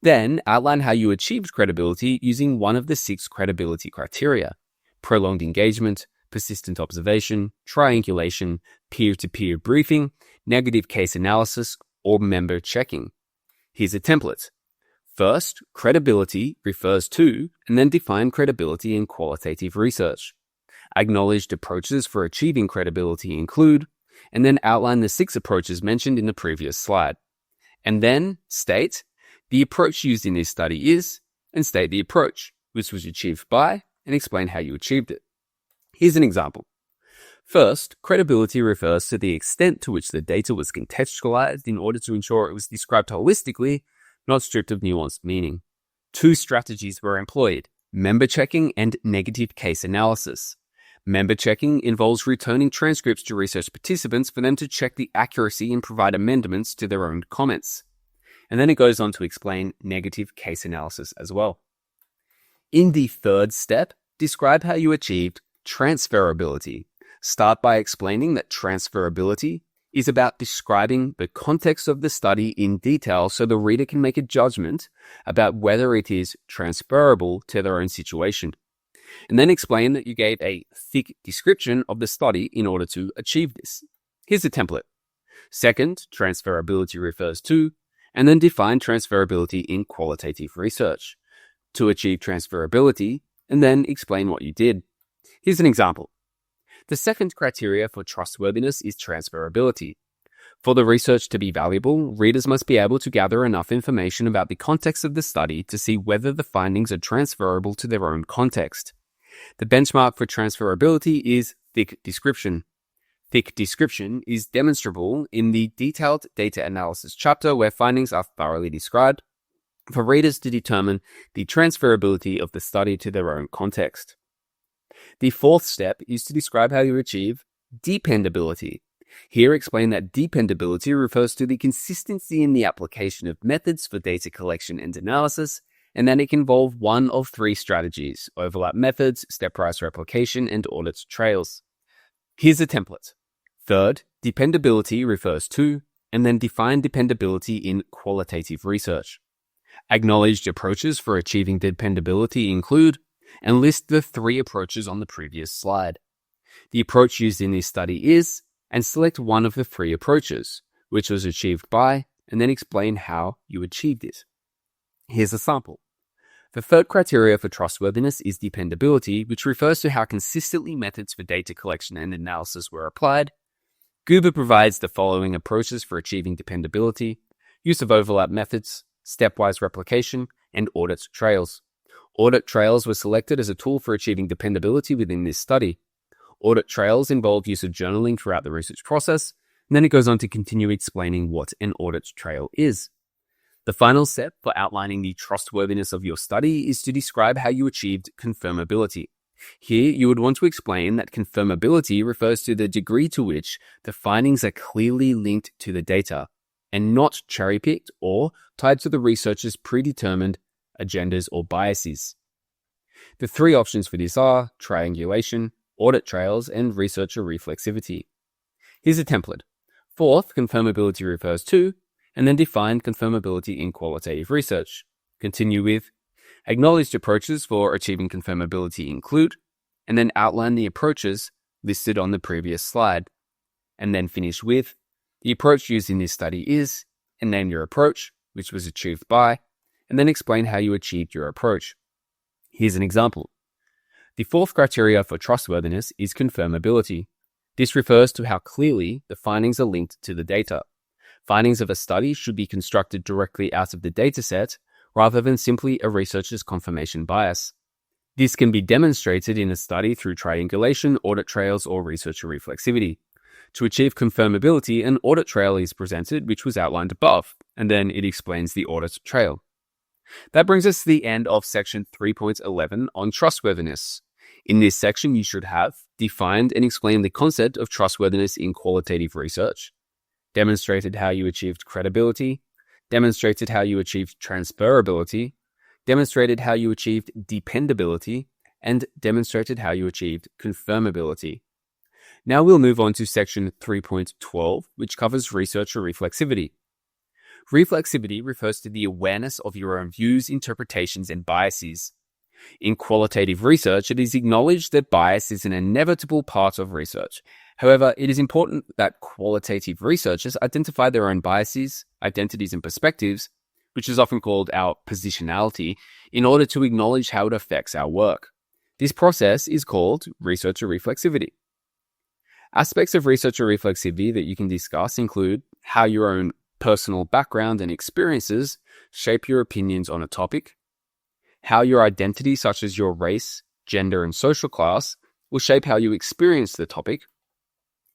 Then, outline how you achieved credibility using one of the 6 credibility criteria: prolonged engagement, persistent observation, triangulation, peer-to-peer briefing, negative case analysis, or member checking. Here's a template. First, credibility refers to, and then define credibility in qualitative research. Acknowledged approaches for achieving credibility include, and then outline the 6 approaches mentioned in the previous slide. And then state, the approach used in this study is, and state the approach, which was achieved by, and explain how you achieved it. Here's an example. First, credibility refers to the extent to which the data was contextualized in order to ensure it was described holistically, not stripped of nuanced meaning. 2 strategies were employed: member checking and negative case analysis. Member checking involves returning transcripts to research participants for them to check the accuracy and provide amendments to their own comments. And then it goes on to explain negative case analysis as well. In the third step, describe how you achieved transferability. Start by explaining that transferability is about describing the context of the study in detail so the reader can make a judgment about whether it is transferable to their own situation. And then explain that you gave a thick description of the study in order to achieve this. Here's a template. Second, transferability refers to, and then define transferability in qualitative research. To achieve transferability, and then explain what you did. Here's an example. The second criteria for trustworthiness is transferability. For the research to be valuable, readers must be able to gather enough information about the context of the study to see whether the findings are transferable to their own context. The benchmark for transferability is thick description. Thick description is demonstrable in the detailed data analysis chapter where findings are thoroughly described for readers to determine the transferability of the study to their own context. The fourth step is to describe how you achieve dependability. Here, explain that dependability refers to the consistency in the application of methods for data collection and analysis, and that it can involve one of 3 strategies: overlap methods, stepwise replication, and audit trails. Here's a template. Third, dependability refers to, and then define dependability in qualitative research. Acknowledged approaches for achieving dependability include, and list the 3 approaches on the previous slide. The approach used in this study is, and select one of the 3 approaches, which was achieved by, and then explain how you achieved it. Here's a sample. The third criteria for trustworthiness is dependability, which refers to how consistently methods for data collection and analysis were applied. Guba provides the following approaches for achieving dependability: use of overlap methods, stepwise replication, and audit trails. Audit trails were selected as a tool for achieving dependability within this study. Audit trails involve use of journaling throughout the research process, and then it goes on to continue explaining what an audit trail is. The final step for outlining the trustworthiness of your study is to describe how you achieved confirmability. Here, you would want to explain that confirmability refers to the degree to which the findings are clearly linked to the data, and not cherry-picked or tied to the researcher's predetermined agendas or biases. The 3 options for this are triangulation, audit trails, and researcher reflexivity. Here's a template. Fourth, confirmability refers to, and then define confirmability in qualitative research. Continue with, acknowledged approaches for achieving confirmability include, and then outline the approaches listed on the previous slide. And then finish with, the approach used in this study is, and name your approach, which was achieved by, and then explain how you achieved your approach. Here's an example. The 4th criteria for trustworthiness is confirmability. This refers to how clearly the findings are linked to the data. Findings of a study should be constructed directly out of the dataset rather than simply a researcher's confirmation bias. This can be demonstrated in a study through triangulation, audit trails, or researcher reflexivity. To achieve confirmability, an audit trail is presented, which was outlined above, and then it explains the audit trail. That brings us to the end of section 3.11 on trustworthiness. In this section, you should have defined and explained the concept of trustworthiness in qualitative research, demonstrated how you achieved credibility, demonstrated how you achieved transferability, demonstrated how you achieved dependability, and demonstrated how you achieved confirmability. Now we'll move on to section 3.12, which covers researcher reflexivity. Reflexivity refers to the awareness of your own views, interpretations, and biases. In qualitative research, it is acknowledged that bias is an inevitable part of research. However, it is important that qualitative researchers identify their own biases, identities, and perspectives, which is often called our positionality, in order to acknowledge how it affects our work. This process is called researcher reflexivity. Aspects of researcher reflexivity that you can discuss include how your own personal background and experiences shape your opinions on a topic, how your identity, such as your race, gender, and social class, will shape how you experience the topic,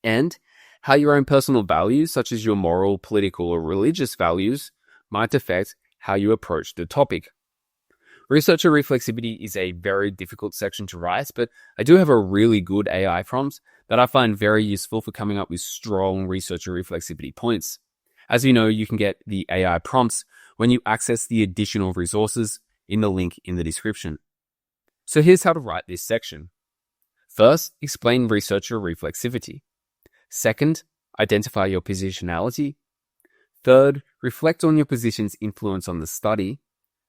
and how your own personal values, such as your moral, political, or religious values, might affect how you approach the topic. Researcher reflexivity is a very difficult section to write, but I do have a really good AI prompt that I find very useful for coming up with strong researcher reflexivity points. As you know, you can get the AI prompts when you access the additional resources in the link in the description. So here's how to write this section. First, explain researcher reflexivity. Second, identify your positionality. Third, reflect on your position's influence on the study.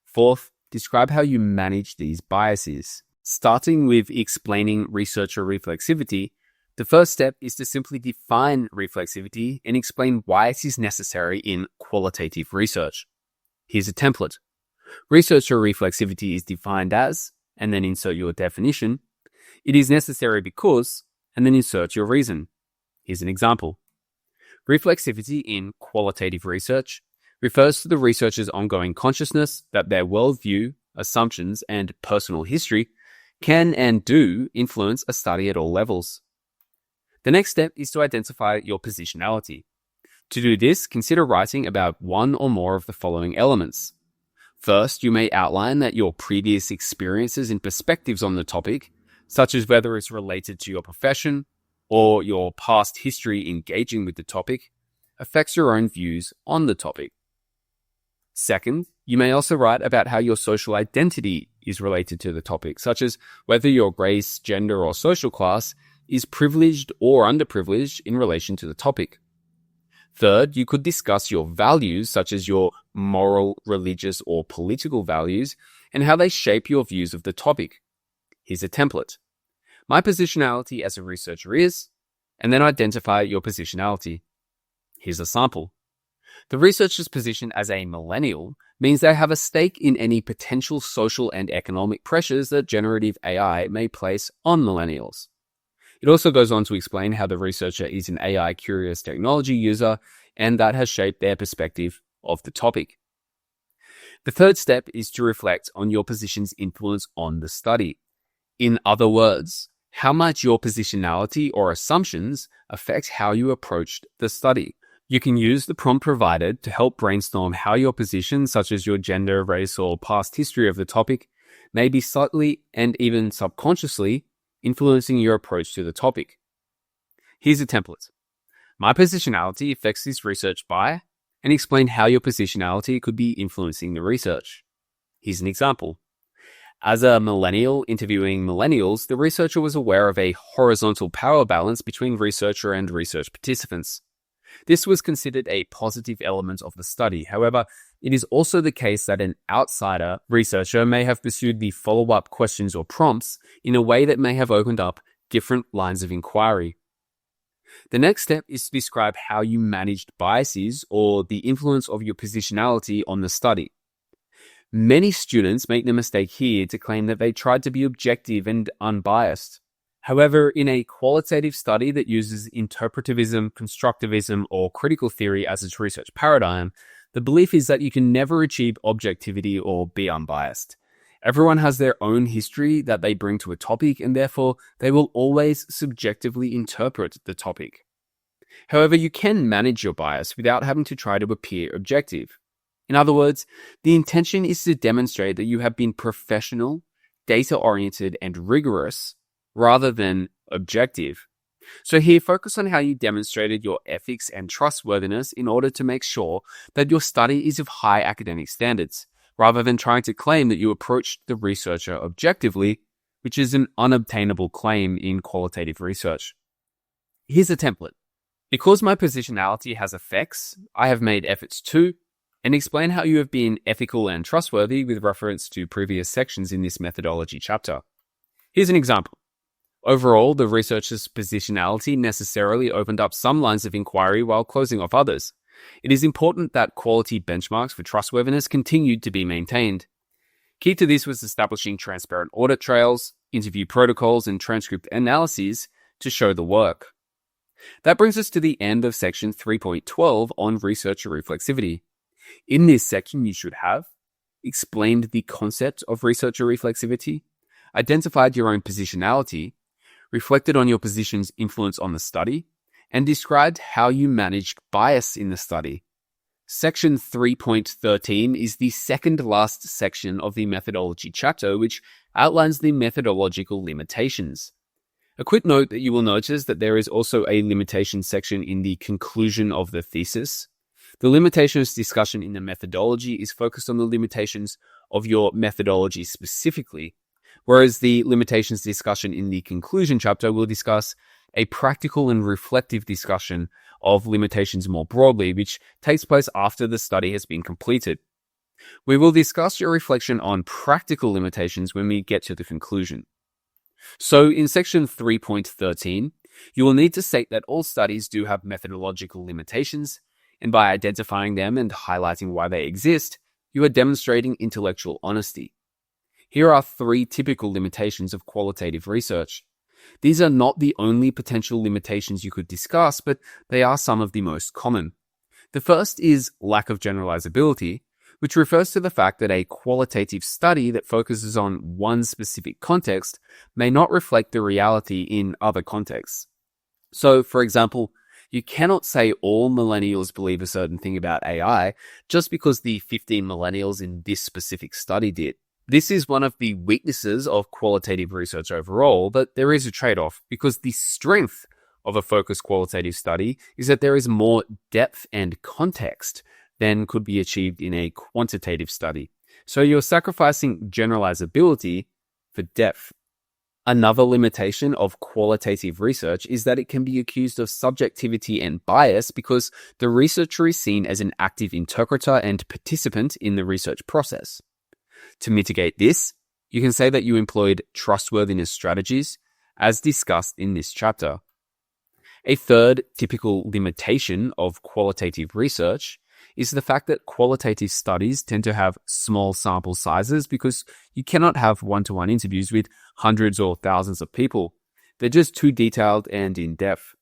Fourth, describe how you manage these biases. Starting with explaining researcher reflexivity, the first step is to simply define reflexivity and explain why it is necessary in qualitative research. Here's a template. Researcher reflexivity is defined as, and then insert your definition. It is necessary because, and then insert your reason. Here's an example. Reflexivity in qualitative research refers to the researcher's ongoing consciousness that their worldview, assumptions, and personal history can and do influence a study at all levels. The next step is to identify your positionality. To do this, consider writing about one or more of the following elements. First, you may outline that your previous experiences and perspectives on the topic, such as whether it's related to your profession or your past history engaging with the topic, affects your own views on the topic. Second, you may also write about how your social identity is related to the topic, such as whether your race, gender, or social class is privileged or underprivileged in relation to the topic. Third, you could discuss your values, such as your moral, religious, or political values, and how they shape your views of the topic. Here's a template. My positionality as a researcher is, and then identify your positionality. Here's a sample. The researcher's position as a millennial means they have a stake in any potential social and economic pressures that generative AI may place on millennials. It also goes on to explain how the researcher is an AI-curious technology user, and that has shaped their perspective of the topic. The third step is to reflect on your position's influence on the study. In other words, how might your positionality or assumptions affect how you approached the study? You can use the prompt provided to help brainstorm how your position, such as your gender, race, or past history of the topic, may be subtly and even subconsciously influencing your approach to the topic. Here's a template. My positionality affects this research by, and explain how your positionality could be influencing the research. Here's an example. As a millennial interviewing millennials, the researcher was aware of a horizontal power balance between researcher and research participants. This was considered a positive element of the study. However, it is also the case that an outsider researcher may have pursued the follow-up questions or prompts in a way that may have opened up different lines of inquiry. The next step is to describe how you managed biases or the influence of your positionality on the study. Many students make the mistake here to claim that they tried to be objective and unbiased. However, in a qualitative study that uses interpretivism, constructivism, or critical theory as its research paradigm, the belief is that you can never achieve objectivity or be unbiased. Everyone has their own history that they bring to a topic, and therefore they will always subjectively interpret the topic. However, you can manage your bias without having to try to appear objective. In other words, the intention is to demonstrate that you have been professional, data-oriented, and rigorous, rather than objective. So here, focus on how you demonstrated your ethics and trustworthiness in order to make sure that your study is of high academic standards, rather than trying to claim that you approached the researcher objectively, which is an unobtainable claim in qualitative research. Here's a template. Because my positionality has effects, I have made efforts to, and explain how you have been ethical and trustworthy with reference to previous sections in this methodology chapter. Here's an example. Overall, the researcher's positionality necessarily opened up some lines of inquiry while closing off others. It is important that quality benchmarks for trustworthiness continued to be maintained. Key to this was establishing transparent audit trails, interview protocols, and transcript analyses to show the work. That brings us to the end of section 3.12 on researcher reflexivity. In this section, you should have explained the concept of researcher reflexivity, identified your own positionality, reflected on your position's influence on the study, and described how you managed bias in the study. Section 3.13 is the second last section of the methodology chapter, which outlines the methodological limitations. A quick note that you will notice that there is also a limitations section in the conclusion of the thesis. The limitations discussion in the methodology is focused on the limitations of your methodology specifically, whereas the limitations discussion in the conclusion chapter will discuss a practical and reflective discussion of limitations more broadly, which takes place after the study has been completed. We will discuss your reflection on practical limitations when we get to the conclusion. So in section 3.13, you will need to state that all studies do have methodological limitations, and by identifying them and highlighting why they exist, you are demonstrating intellectual honesty. Here are 3 typical limitations of qualitative research. These are not the only potential limitations you could discuss, but they are some of the most common. The first is lack of generalizability, which refers to the fact that a qualitative study that focuses on one specific context may not reflect the reality in other contexts. So, for example, you cannot say all millennials believe a certain thing about AI just because the 15 millennials in this specific study did. This is one of the weaknesses of qualitative research overall, but there is a trade-off because the strength of a focused qualitative study is that there is more depth and context than could be achieved in a quantitative study. So you're sacrificing generalizability for depth. Another limitation of qualitative research is that it can be accused of subjectivity and bias because the researcher is seen as an active interpreter and participant in the research process. To mitigate this, you can say that you employed trustworthiness strategies, as discussed in this chapter. A third typical limitation of qualitative research is the fact that qualitative studies tend to have small sample sizes because you cannot have one-to-one interviews with hundreds or thousands of people. They're just too detailed and in-depth.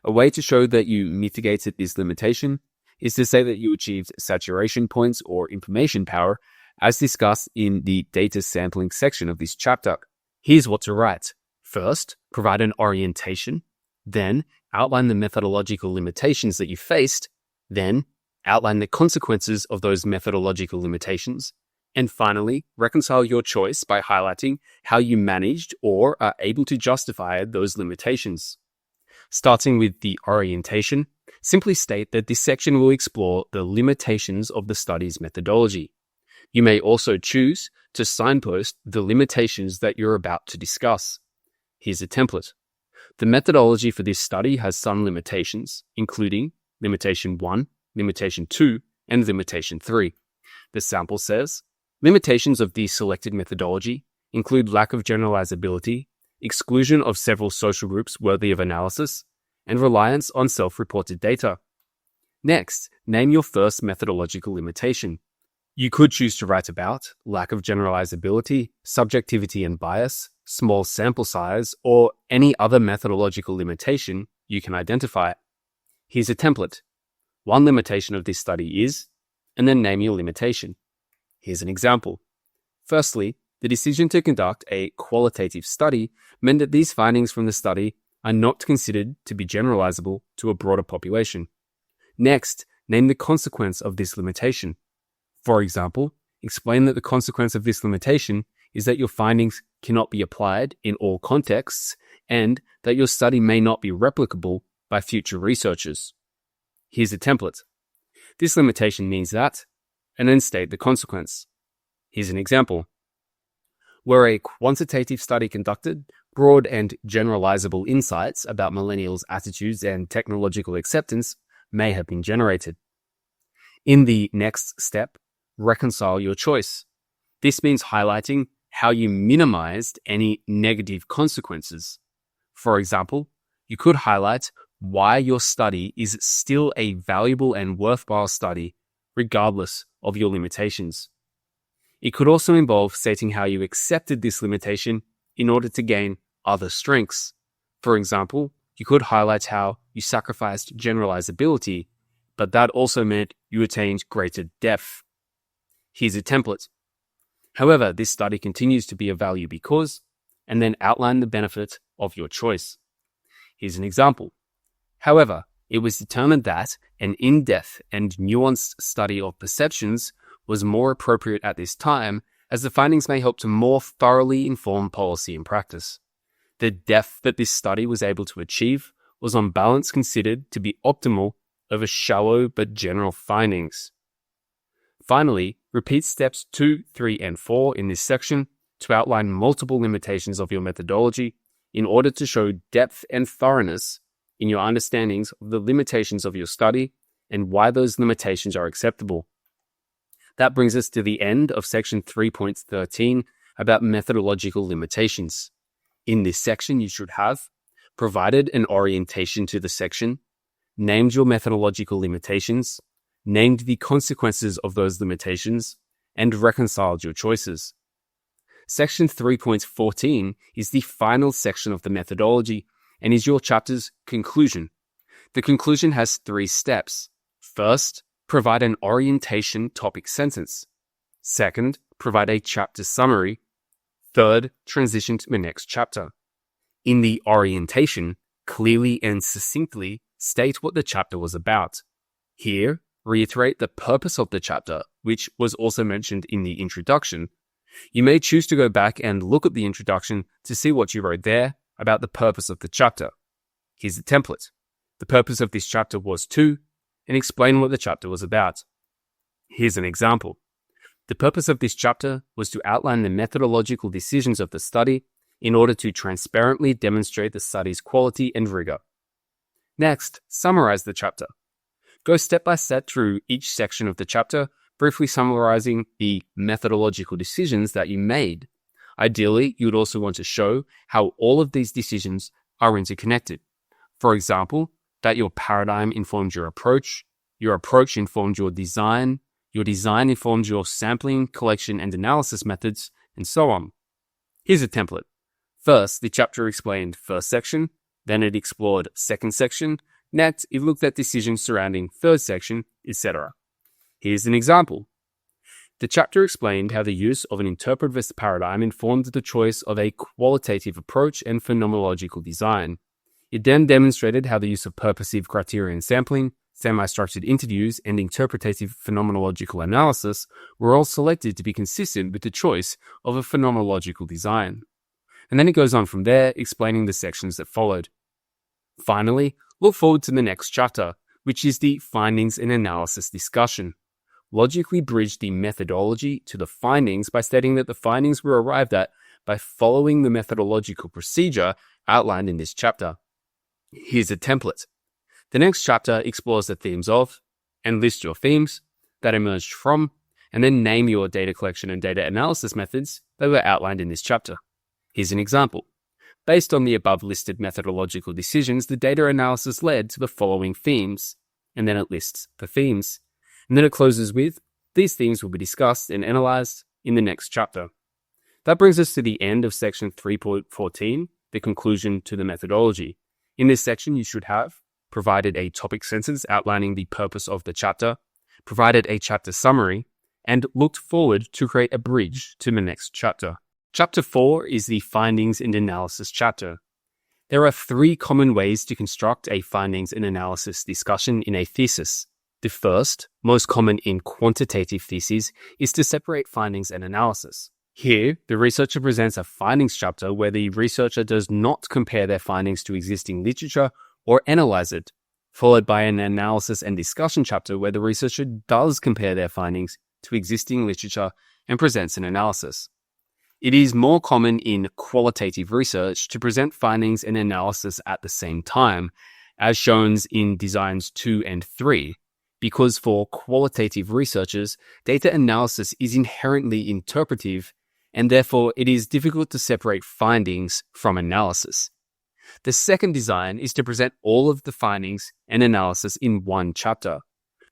A way to show that you mitigated this limitation is to say that you achieved saturation points or information power, as discussed in the data sampling section of this chapter. Here's what to write. First, provide an orientation. Then, outline the methodological limitations that you faced. Then, outline the consequences of those methodological limitations. And finally, reconcile your choice by highlighting how you managed or are able to justify those limitations. Starting with the orientation, simply state that this section will explore the limitations of the study's methodology. You may also choose to signpost the limitations that you're about to discuss. Here's a template. The methodology for this study has some limitations, including limitation 1, limitation 2, and limitation 3. The sample says, limitations of the selected methodology include lack of generalizability, exclusion of several social groups worthy of analysis, and reliance on self-reported data. Next, name your first methodological limitation. You could choose to write about lack of generalizability, subjectivity and bias, small sample size, or any other methodological limitation you can identify. Here's a template. One limitation of this study is, and then name your limitation. Here's an example. Firstly, the decision to conduct a qualitative study meant that these findings from the study are not considered to be generalizable to a broader population. Next, name the consequence of this limitation. For example, explain that the consequence of this limitation is that your findings cannot be applied in all contexts and that your study may not be replicable by future researchers. Here's a template. This limitation means that, and then state the consequence. Here's an example. Were a quantitative study conducted, broad and generalizable insights about millennials' attitudes and technological acceptance may have been generated. In the next step, reconcile your choice. This means highlighting how you minimized any negative consequences. For example, you could highlight why your study is still a valuable and worthwhile study, regardless of your limitations. It could also involve stating how you accepted this limitation in order to gain other strengths. For example, you could highlight how you sacrificed generalizability, but that also meant you attained greater depth. Here's a template. However, this study continues to be of value because, and then outline the benefit of your choice. Here's an example. However, it was determined that an in-depth and nuanced study of perceptions was more appropriate at this time, as the findings may help to more thoroughly inform policy and practice. The depth that this study was able to achieve was on balance considered to be optimal over shallow but general findings. Finally, repeat steps 2, 3, and 4 in this section to outline multiple limitations of your methodology in order to show depth and thoroughness in your understandings of the limitations of your study and why those limitations are acceptable. That brings us to the end of section 3.13 about methodological limitations. In this section, you should have provided an orientation to the section, named your methodological limitations, named the consequences of those limitations, and reconciled your choices. Section 3.14 is the final section of the methodology and is your chapter's conclusion. The conclusion has 3 steps. First, provide an orientation topic sentence. Second, provide a chapter summary. Third, transition to the next chapter. In the orientation, clearly and succinctly state what the chapter was about. Here, reiterate the purpose of the chapter, which was also mentioned in the introduction. You may choose to go back and look at the introduction to see what you wrote there about the purpose of the chapter. Here's the template. The purpose of this chapter was to, and explain what the chapter was about. Here's an example. The purpose of this chapter was to outline the methodological decisions of the study in order to transparently demonstrate the study's quality and rigor. Next, summarize the chapter. Go step by step through each section of the chapter, briefly summarizing the methodological decisions that you made. Ideally, you would also want to show how all of these decisions are interconnected. For example, that your paradigm informed your approach informed your design informed your sampling, collection, and analysis methods, and so on. Here's a template. First, the chapter explained first section, then it explored second section, next it looked at decisions surrounding third section, etc. Here's an example. The chapter explained how the use of an interpretivist paradigm informed the choice of a qualitative approach and phenomenological design. It then demonstrated how the use of purposive criterion sampling, semi-structured interviews, and interpretative phenomenological analysis were all selected to be consistent with the choice of a phenomenological design. And then it goes on from there, explaining the sections that followed. Finally, look forward to the next chapter, which is the findings and analysis discussion. Logically bridge the methodology to the findings by stating that the findings were arrived at by following the methodological procedure outlined in this chapter. Here's a template. The next chapter explores the themes of, and list your themes that emerged from, and then name your data collection and data analysis methods that were outlined in this chapter. Here's an example. Based on the above listed methodological decisions, the data analysis led to the following themes, and then it lists the themes. And then it closes with, these themes will be discussed and analyzed in the next chapter. That brings us to the end of section 3.14, the conclusion to the methodology. In this section, you should have provided a topic sentence outlining the purpose of the chapter, provided a chapter summary, and looked forward to create a bridge to the next chapter. Chapter 4 is the findings and analysis chapter. There are 3 common ways to construct a findings and analysis discussion in a thesis. The first, most common in quantitative theses, is to separate findings and analysis. Here, the researcher presents a findings chapter where the researcher does not compare their findings to existing literature or analyze it, followed by an analysis and discussion chapter where the researcher does compare their findings to existing literature and presents an analysis. It is more common in qualitative research to present findings and analysis at the same time, as shown in designs 2 and 3, because for qualitative researchers, data analysis is inherently interpretive, and therefore it is difficult to separate findings from analysis. The second design is to present all of the findings and analysis in one chapter.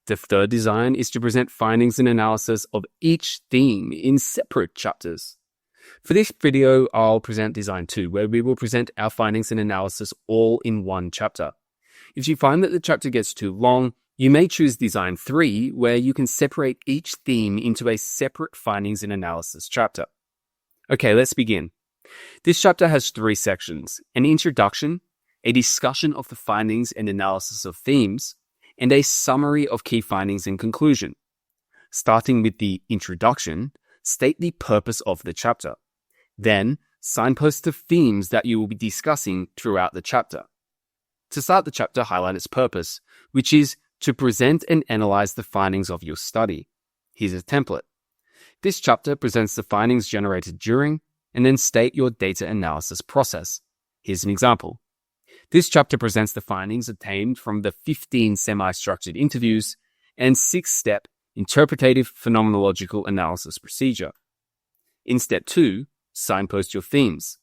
The third design is to present findings and analysis of each theme in separate chapters. For this video, I'll present Design 2, where we will present our findings and analysis all in one chapter. If you find that the chapter gets too long, you may choose Design 3, where you can separate each theme into a separate findings and analysis chapter. Okay, let's begin. This chapter has 3 sections: an introduction, a discussion of the findings and analysis of themes, and a summary of key findings and conclusion. Starting with the introduction, state the purpose of the chapter. Then, signpost the themes that you will be discussing throughout the chapter. To start the chapter, highlight its purpose, which is to present and analyze the findings of your study. Here's a template. This chapter presents the findings generated during, and then state your data analysis process. Here's an example. This chapter presents the findings obtained from the 15 semi-structured interviews and 6-step interpretative phenomenological analysis procedure. In step 2, signpost your themes.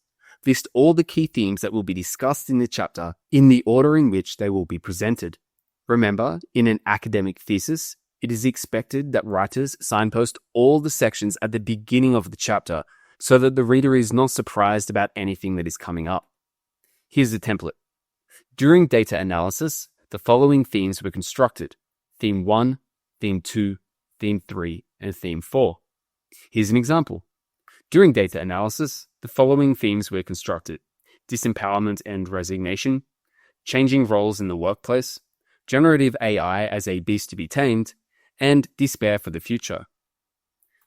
List all the key themes that will be discussed in the chapter in the order in which they will be presented. Remember, in an academic thesis, it is expected that writers signpost all the sections at the beginning of the chapter so that the reader is not surprised about anything that is coming up. Here's the template. During data analysis, the following themes were constructed: Theme 1, Theme 2, Theme 3, and Theme 4. Here's an example. During data analysis, the following themes were constructed: disempowerment and resignation, changing roles in the workplace, generative AI as a beast to be tamed, and despair for the future.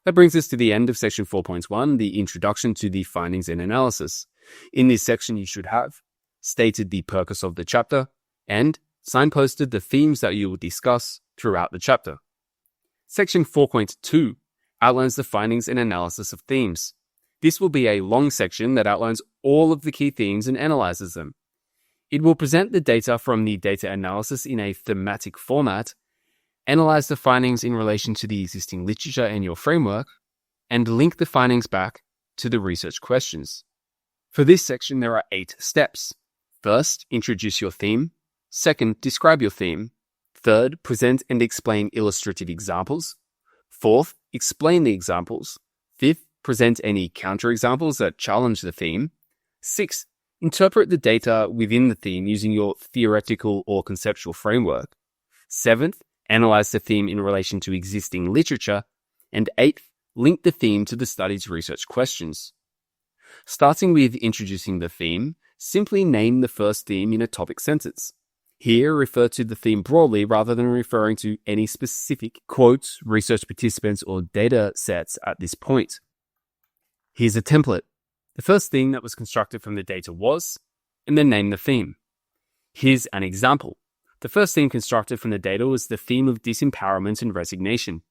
That brings us to the end of section 4.1, the introduction to the findings and analysis. In this section, you should have stated the purpose of the chapter and signposted the themes that you will discuss throughout the chapter. Section 4.2 outlines the findings and analysis of themes. This will be a long section that outlines all of the key themes and analyzes them. It will present the data from the data analysis in a thematic format, analyze the findings in relation to the existing literature and your framework, and link the findings back to the research questions. For this section, there are 8 steps. First, introduce your theme. Second, describe your theme. Third, present and explain illustrative examples. Fourth, explain the examples. Fifth, present any counterexamples that challenge the theme. Sixth, interpret the data within the theme using your theoretical or conceptual framework. Seventh, analyze the theme in relation to existing literature. And eighth, link the theme to the study's research questions. Starting with introducing the theme, simply name the first theme in a topic sentence. Here, refer to the theme broadly rather than referring to any specific quotes, research participants, or data sets at this point. Here's a template. The first theme that was constructed from the data was, and then name the theme. Here's an example. The first theme constructed from the data was the theme of disempowerment and resignation.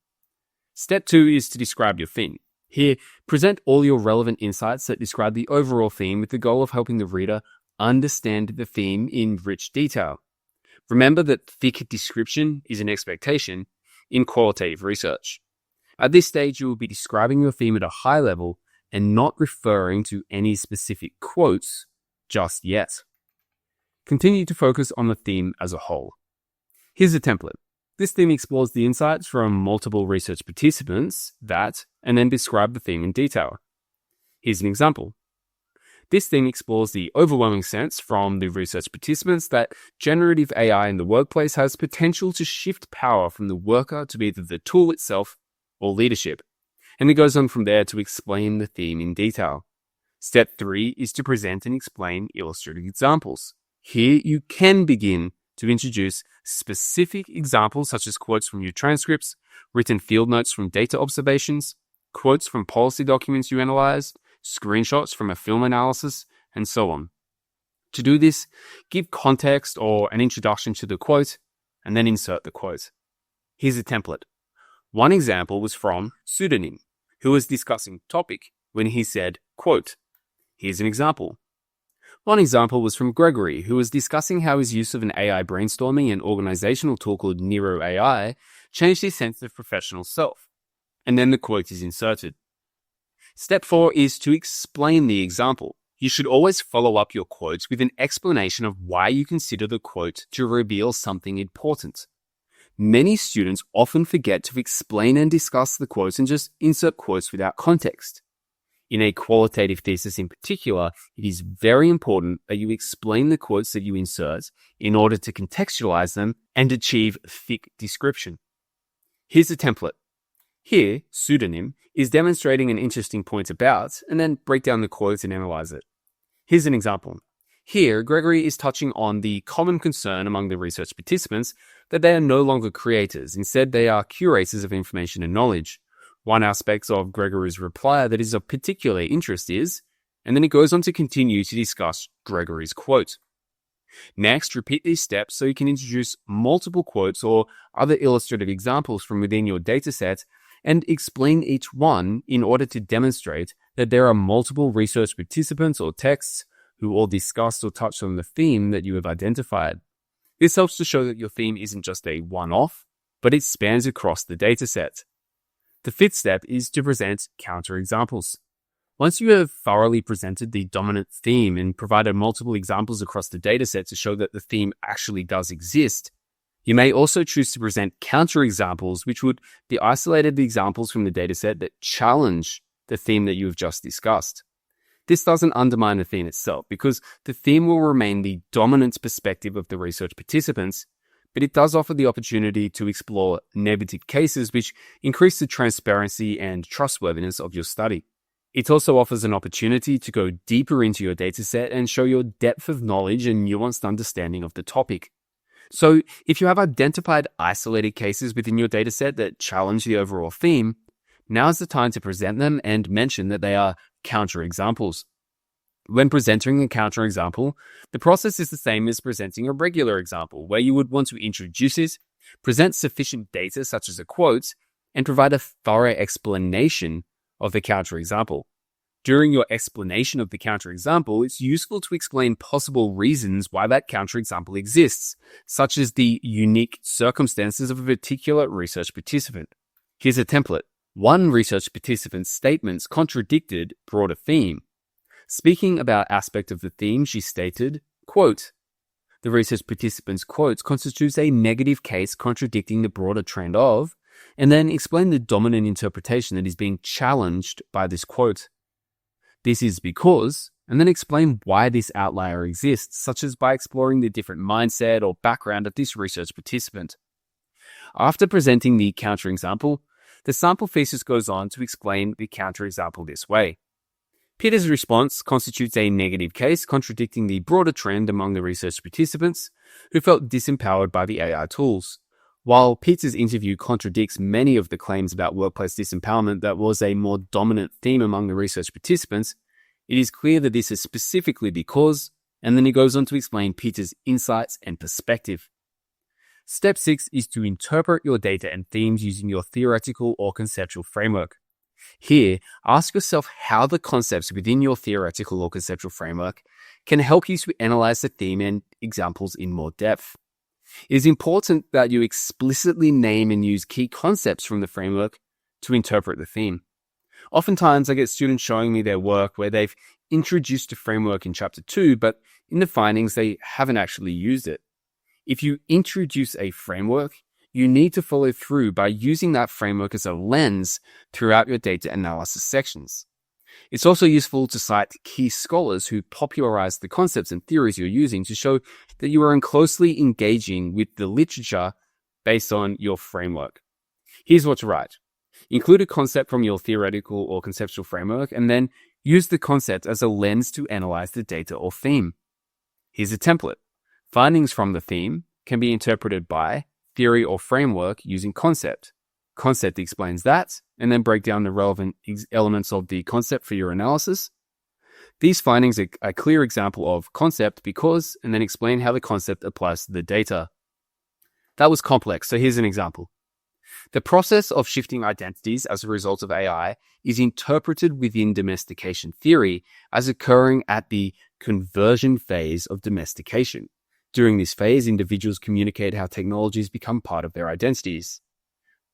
Step 2 is to describe your theme. Here, present all your relevant insights that describe the overall theme with the goal of helping the reader understand the theme in rich detail. Remember that thick description is an expectation in qualitative research. At this stage, you will be describing your theme at a high level and not referring to any specific quotes just yet. Continue to focus on the theme as a whole. Here's a template. This theme explores the insights from multiple research participants and then describe the theme in detail. Here's an example. This theme explores the overwhelming sense from the research participants that generative AI in the workplace has potential to shift power from the worker to either the tool itself or leadership. And it goes on from there to explain the theme in detail. Step 3 is to present and explain illustrative examples. Here you can begin to introduce specific examples such as quotes from your transcripts, written field notes from data observations, quotes from policy documents you analyzed, screenshots from a film analysis, and so on. To do this, give context or an introduction to the quote, and then insert the quote. Here's a template. One example was from Pseudonym, who was discussing topic when he said, quote. Here's an example. One example was from Gregory, who was discussing how his use of an AI brainstorming and organizational tool called Nero AI changed his sense of professional self. And then the quote is inserted. Step 4 is to explain the example. You should always follow up your quotes with an explanation of why you consider the quote to reveal something important. Many students often forget to explain and discuss the quotes and just insert quotes without context. In a qualitative thesis in particular, it is very important that you explain the quotes that you insert in order to contextualize them and achieve thick description. Here's a template. Here, Pseudonym is demonstrating an interesting point about, and then break down the quotes and analyze it. Here's an example. Here, Gregory is touching on the common concern among the research participants that they are no longer creators. Instead, they are curators of information and knowledge. One aspect of Gregory's reply that is of particular interest is, and then it goes on to continue to discuss Gregory's quote. Next, repeat these steps so you can introduce multiple quotes or other illustrative examples from within your dataset and explain each one in order to demonstrate that there are multiple research participants or texts who all discussed or touched on the theme that you have identified. This helps to show that your theme isn't just a one-off, but it spans across the dataset. The 5th step is to present counterexamples. Once you have thoroughly presented the dominant theme and provided multiple examples across the dataset to show that the theme actually does exist, you may also choose to present counterexamples, which would be isolated examples from the dataset that challenge the theme that you have just discussed. This doesn't undermine the theme itself because the theme will remain the dominant perspective of the research participants, but it does offer the opportunity to explore negative cases which increase the transparency and trustworthiness of your study. It also offers an opportunity to go deeper into your dataset and show your depth of knowledge and nuanced understanding of the topic. So, if you have identified isolated cases within your dataset that challenge the overall theme, now's the time to present them and mention that they are counterexamples. When presenting a counterexample, the process is the same as presenting a regular example, where you would want to introduce it, present sufficient data such as a quote, and provide a thorough explanation of the counterexample. During your explanation of the counterexample, it's useful to explain possible reasons why that counterexample exists, such as the unique circumstances of a particular research participant. Here's a template. One research participant's statements contradicted broader theme. Speaking about aspect of the theme, she stated, quote, the research participant's quote constitutes a negative case contradicting the broader trend of, and then explain the dominant interpretation that is being challenged by this quote. This is because, and then explain why this outlier exists, such as by exploring the different mindset or background of this research participant. After presenting the counterexample, the sample thesis goes on to explain the counterexample this way. Peter's response constitutes a negative case contradicting the broader trend among the research participants who felt disempowered by the AI tools. While Peter's interview contradicts many of the claims about workplace disempowerment that was a more dominant theme among the research participants, it is clear that this is specifically because, and then he goes on to explain Peter's insights and perspective. Step 6 is to interpret your data and themes using your theoretical or conceptual framework. Here, ask yourself how the concepts within your theoretical or conceptual framework can help you to analyze the theme and examples in more depth. It is important that you explicitly name and use key concepts from the framework to interpret the theme. Oftentimes, I get students showing me their work where they've introduced a framework in Chapter 2, but in the findings, they haven't actually used it. If you introduce a framework, you need to follow through by using that framework as a lens throughout your data analysis sections. It's also useful to cite key scholars who popularized the concepts and theories you're using to show that you are closely engaging with the literature based on your framework. Here's what to write. Include a concept from your theoretical or conceptual framework and then use the concept as a lens to analyze the data or theme. Here's a template. Findings from the theme can be interpreted by theory or framework using concept. concept explains that, and then break down the relevant elements of the concept for your analysis. These findings are a clear example of concept because, and then explain how the concept applies to the data. That was complex, so here's an example. The process of shifting identities as a result of AI is interpreted within domestication theory as occurring at the conversion phase of domestication. During this phase, individuals communicate how technologies become part of their identities.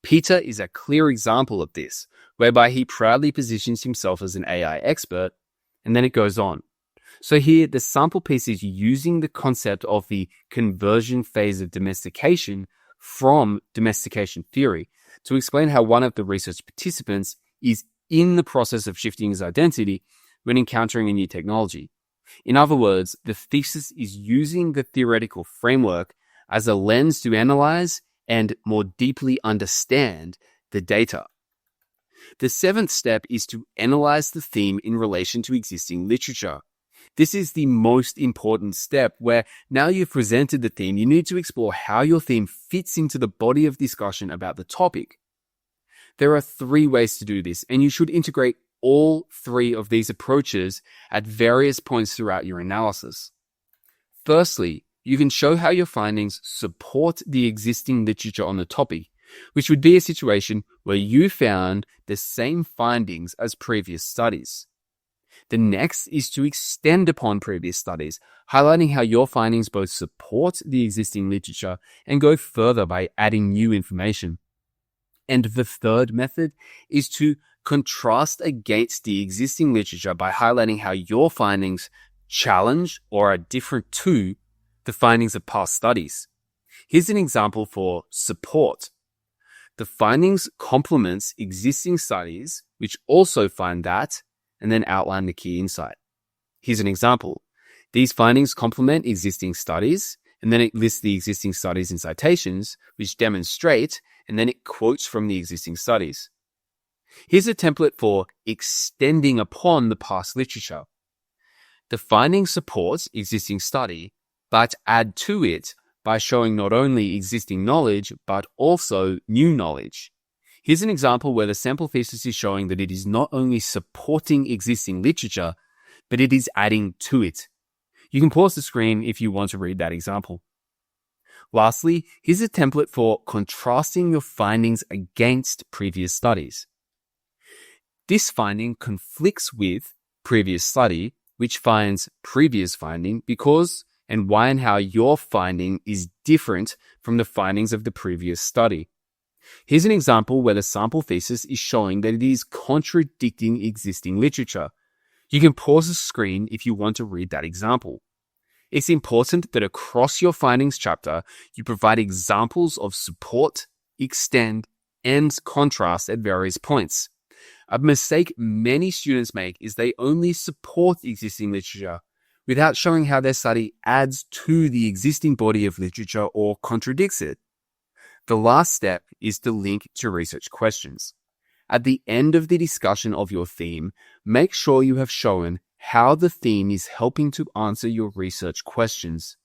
Peter is a clear example of this, whereby he proudly positions himself as an AI expert, and then it goes on. So here, the sample piece is using the concept of the conversion phase of domestication from domestication theory to explain how one of the research participants is in the process of shifting his identity when encountering a new technology. In other words, the thesis is using the theoretical framework as a lens to analyze and more deeply understand the data. The seventh step is to analyze the theme in relation to existing literature. This is the most important step where now you've presented the theme, you need to explore how your theme fits into the body of discussion about the topic. There are 3 ways to do this, and you should integrate all 3 of these approaches at various points throughout your analysis. Firstly, you can show how your findings support the existing literature on the topic, which would be a situation where you found the same findings as previous studies. The next is to extend upon previous studies, highlighting how your findings both support the existing literature and go further by adding new information. And the third method is to contrast against the existing literature by highlighting how your findings challenge or are different to the findings of past studies. Here's an example for support. The findings complements existing studies, which also find that, and then outline the key insight. Here's an example. These findings complement existing studies, and then it lists the existing studies in citations, which demonstrate, and then it quotes from the existing studies. Here's a template for extending upon the past literature. The findings support existing study, but add to it by showing not only existing knowledge, but also new knowledge. Here's an example where the sample thesis is showing that it is not only supporting existing literature, but it is adding to it. You can pause the screen if you want to read that example. Lastly, here's a template for contrasting your findings against previous studies. This finding conflicts with previous study, which finds previous finding because and why and how your finding is different from the findings of the previous study. Here's an example where the sample thesis is showing that it is contradicting existing literature. You can pause the screen if you want to read that example. It's important that across your findings chapter, you provide examples of support, extend, and contrast at various points. A mistake many students make is they only support existing literature without showing how their study adds to the existing body of literature or contradicts it. The last step is to link to research questions. At the end of the discussion of your theme, make sure you have shown how the theme is helping to answer your research questions.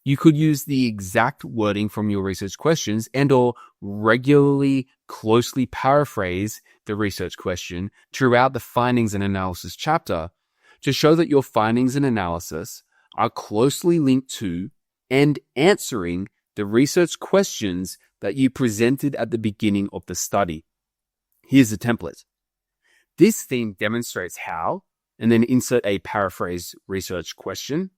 You could use the exact wording from your research questions and/or regularly closely paraphrase the research question throughout the findings and analysis chapter to show that your findings and analysis are closely linked to and answering the research questions that you presented at the beginning of the study. Here's a template. This theme demonstrates how, and then insert a paraphrased research question,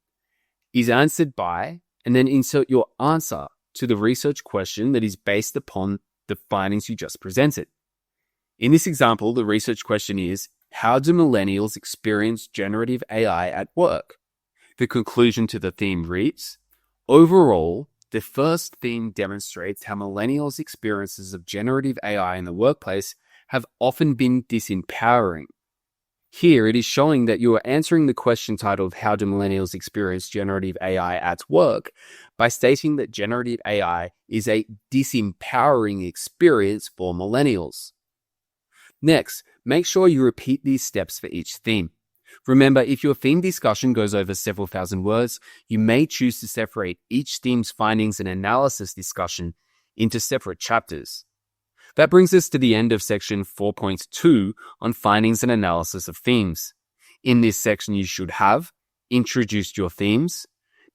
is answered by, and then insert your answer to the research question that is based upon the findings you just presented. In this example, the research question is, how do millennials experience generative AI at work? The conclusion to the theme reads, overall, the first theme demonstrates how millennials' experiences of generative AI in the workplace have often been disempowering. Here, it is showing that you are answering the question titled, how do millennials experience generative AI at work, by stating that generative AI is a disempowering experience for millennials. Next, make sure you repeat these steps for each theme. Remember, if your theme discussion goes over several thousand words, you may choose to separate each theme's findings and analysis discussion into separate chapters. That brings us to the end of section 4.2 on findings and analysis of themes. In this section, you should have introduced your themes,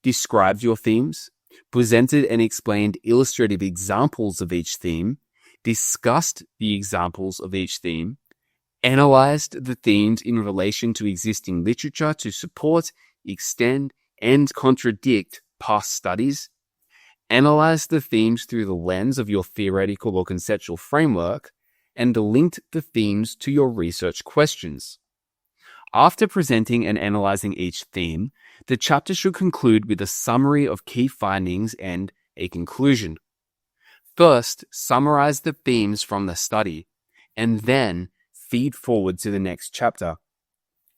described your themes, presented and explained illustrative examples of each theme, discussed the examples of each theme, analyzed the themes in relation to existing literature to support, extend, and contradict past studies, analyze the themes through the lens of your theoretical or conceptual framework, and linked the themes to your research questions. After presenting and analyzing each theme, the chapter should conclude with a summary of key findings and a conclusion. First, summarize the themes from the study, and then feed forward to the next chapter.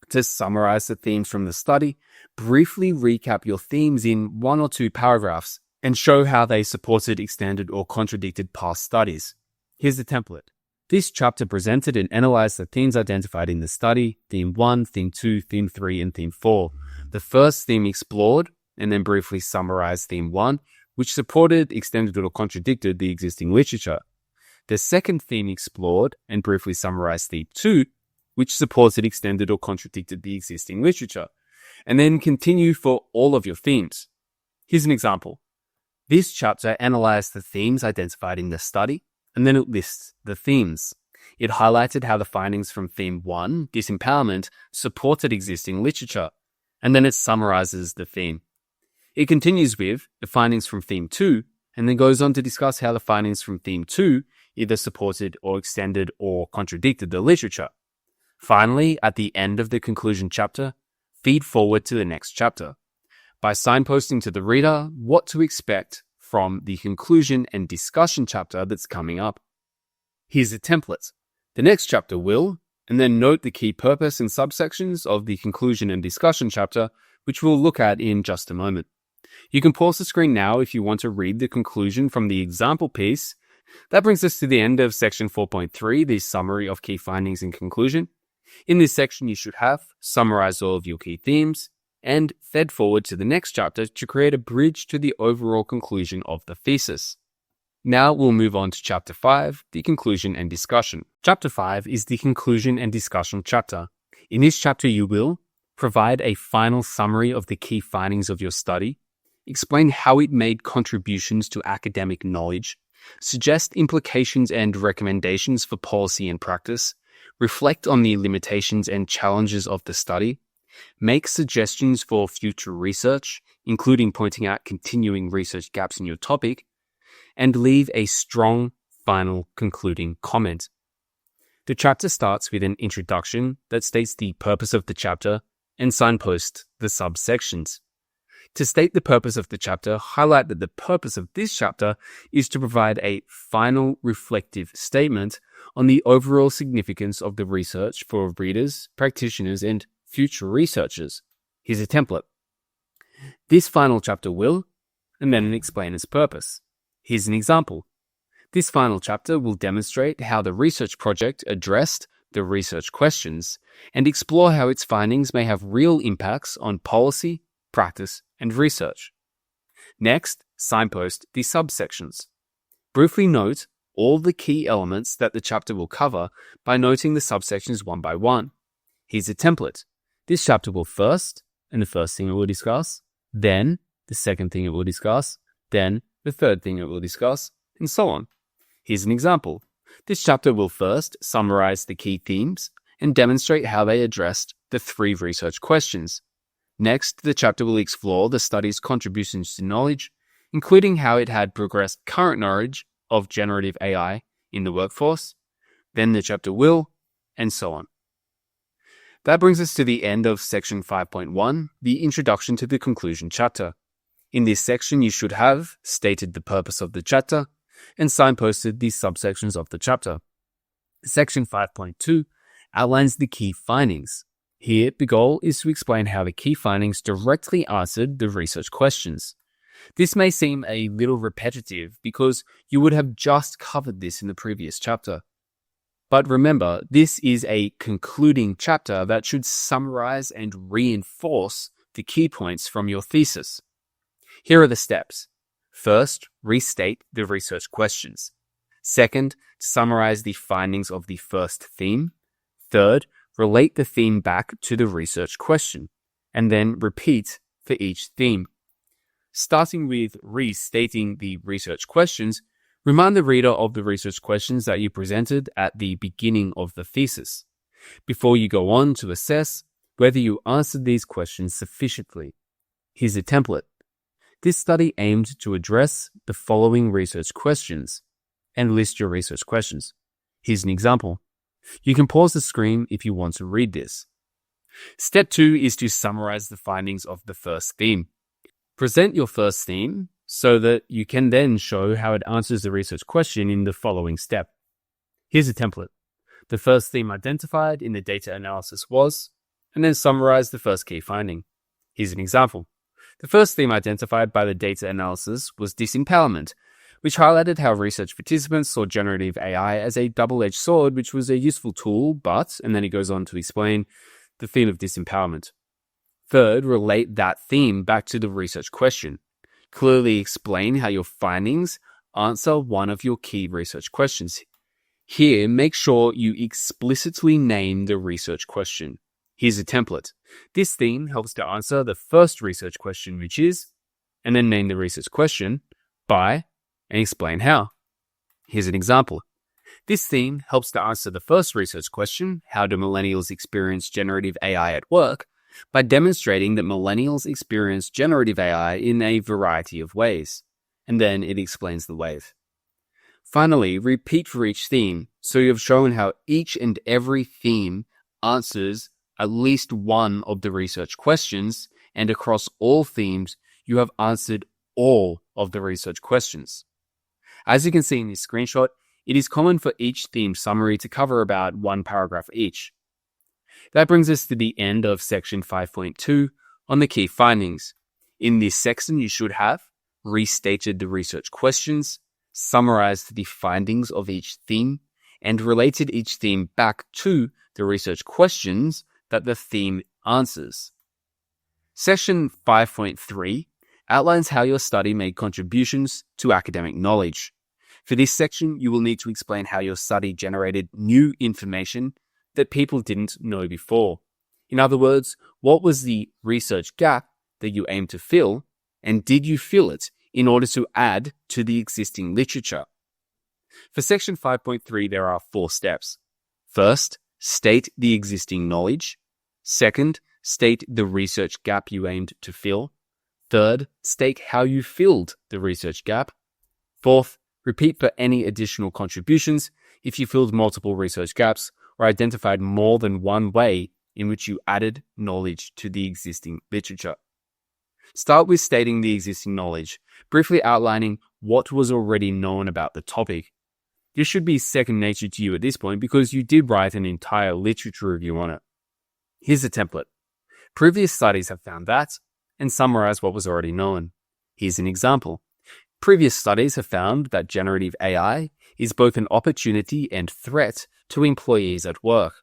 To summarize the themes from the study, briefly recap your themes in 1 or 2 paragraphs and show how they supported, extended, or contradicted past studies. Here's the template. This chapter presented and analyzed the themes identified in the study, Theme 1, Theme 2, Theme 3, and Theme 4. The first theme explored and then briefly summarized Theme 1, which supported, extended, or contradicted the existing literature. The second theme explored and briefly summarized Theme 2, which supported, extended, or contradicted the existing literature. And then continue for all of your themes. Here's an example. This chapter analyzed the themes identified in the study, and then it lists the themes. It highlighted how the findings from Theme 1, disempowerment, supported existing literature, and then it summarizes the theme. It continues with the findings from Theme 2, and then goes on to discuss how the findings from Theme 2 either supported or extended or contradicted the literature. Finally, at the end of the conclusion chapter, feed forward to the next chapter by signposting to the reader what to expect from the conclusion and discussion chapter that's coming up. Here's a template. The next chapter will, and then note the key purpose and subsections of the conclusion and discussion chapter, which we'll look at in just a moment. You can pause the screen now if you want to read the conclusion from the example piece. That brings us to the end of section 4.3, the summary of key findings and conclusion. In this section, you should have summarized all of your key themes, and fed forward to the next chapter to create a bridge to the overall conclusion of the thesis. Now we'll move on to Chapter 5, the conclusion and discussion. Chapter 5 is the conclusion and discussion chapter. In this chapter, you will provide a final summary of the key findings of your study, explain how it made contributions to academic knowledge, suggest implications and recommendations for policy and practice, reflect on the limitations and challenges of the study, make suggestions for future research, including pointing out continuing research gaps in your topic, and leave a strong final concluding comment. The chapter starts with an introduction that states the purpose of the chapter and signposts the subsections. To state the purpose of the chapter, highlight that the purpose of this chapter is to provide a final reflective statement on the overall significance of the research for readers, practitioners, and future researchers. Here's a template. This final chapter will, and then explain its purpose. Here's an example. This final chapter will demonstrate how the research project addressed the research questions and explore how its findings may have real impacts on policy, practice, and research. Next, signpost the subsections. Briefly note all the key elements that the chapter will cover by noting the subsections one by one. Here's a template. This chapter will first, and the first thing it will discuss, then the second thing it will discuss, then the third thing it will discuss, and so on. Here's an example. This chapter will first summarize the key themes and demonstrate how they addressed the 3 research questions. Next, the chapter will explore the study's contributions to knowledge, including how it had progressed current knowledge of generative AI in the workforce. Then the chapter will, and so on. That brings us to the end of section 5.1, the introduction to the conclusion chapter. In this section, you should have stated the purpose of the chapter and signposted the subsections of the chapter. Section 5.2 outlines the key findings. Here, the goal is to explain how the key findings directly answered the research questions. This may seem a little repetitive because you would have just covered this in the previous chapter. But remember, this is a concluding chapter that should summarize and reinforce the key points from your thesis. Here are the steps. First, restate the research questions. Second, summarize the findings of the first theme. Third, relate the theme back to the research question, and then repeat for each theme. Starting with restating the research questions, remind the reader of the research questions that you presented at the beginning of the thesis, before you go on to assess whether you answered these questions sufficiently. Here's a template. This study aimed to address the following research questions, and list your research questions. Here's an example. You can pause the screen if you want to read this. Step 2 is to summarize the findings of the first theme. Present your first theme so that you can then show how it answers the research question in the following step. Here's a template. The first theme identified in the data analysis was, and then summarize the first key finding. Here's an example. The first theme identified by the data analysis was disempowerment, which highlighted how research participants saw generative AI as a double-edged sword, which was a useful tool, but, and then it goes on to explain the theme of disempowerment. Third, relate that theme back to the research question. Clearly explain how your findings answer one of your key research questions. Here, make sure you explicitly name the research question. Here's a template. This theme helps to answer the first research question, which is, and then name the research question by, and explain how. Here's an example. This theme helps to answer the first research question, how do millennials experience generative AI at work, by demonstrating that millennials experience generative AI in a variety of ways. And then it explains the ways. Finally, repeat for each theme, so you have shown how each and every theme answers at least one of the research questions, and across all themes, you have answered all of the research questions. As you can see in this screenshot, it is common for each theme summary to cover about one paragraph each. That brings us to the end of section 5.2 on the key findings. In this section, you should have restated the research questions, summarized the findings of each theme, and related each theme back to the research questions that the theme answers. Section 5.3 outlines how your study made contributions to academic knowledge. For this section, you will need to explain how your study generated new information that people didn't know before. In other words, what was the research gap that you aimed to fill, and did you fill it in order to add to the existing literature? For section 5.3, there are 4 steps. First, state the existing knowledge. Second, state the research gap you aimed to fill. Third, state how you filled the research gap. Fourth, repeat for any additional contributions if you filled multiple research gaps or identified more than one way in which you added knowledge to the existing literature. Start with stating the existing knowledge, briefly outlining what was already known about the topic. This should be second nature to you at this point because you did write an entire literature review on it. Here's a template. Previous studies have found that, and summarize what was already known. Here's an example. Previous studies have found that generative AI is both an opportunity and threat to employees at work.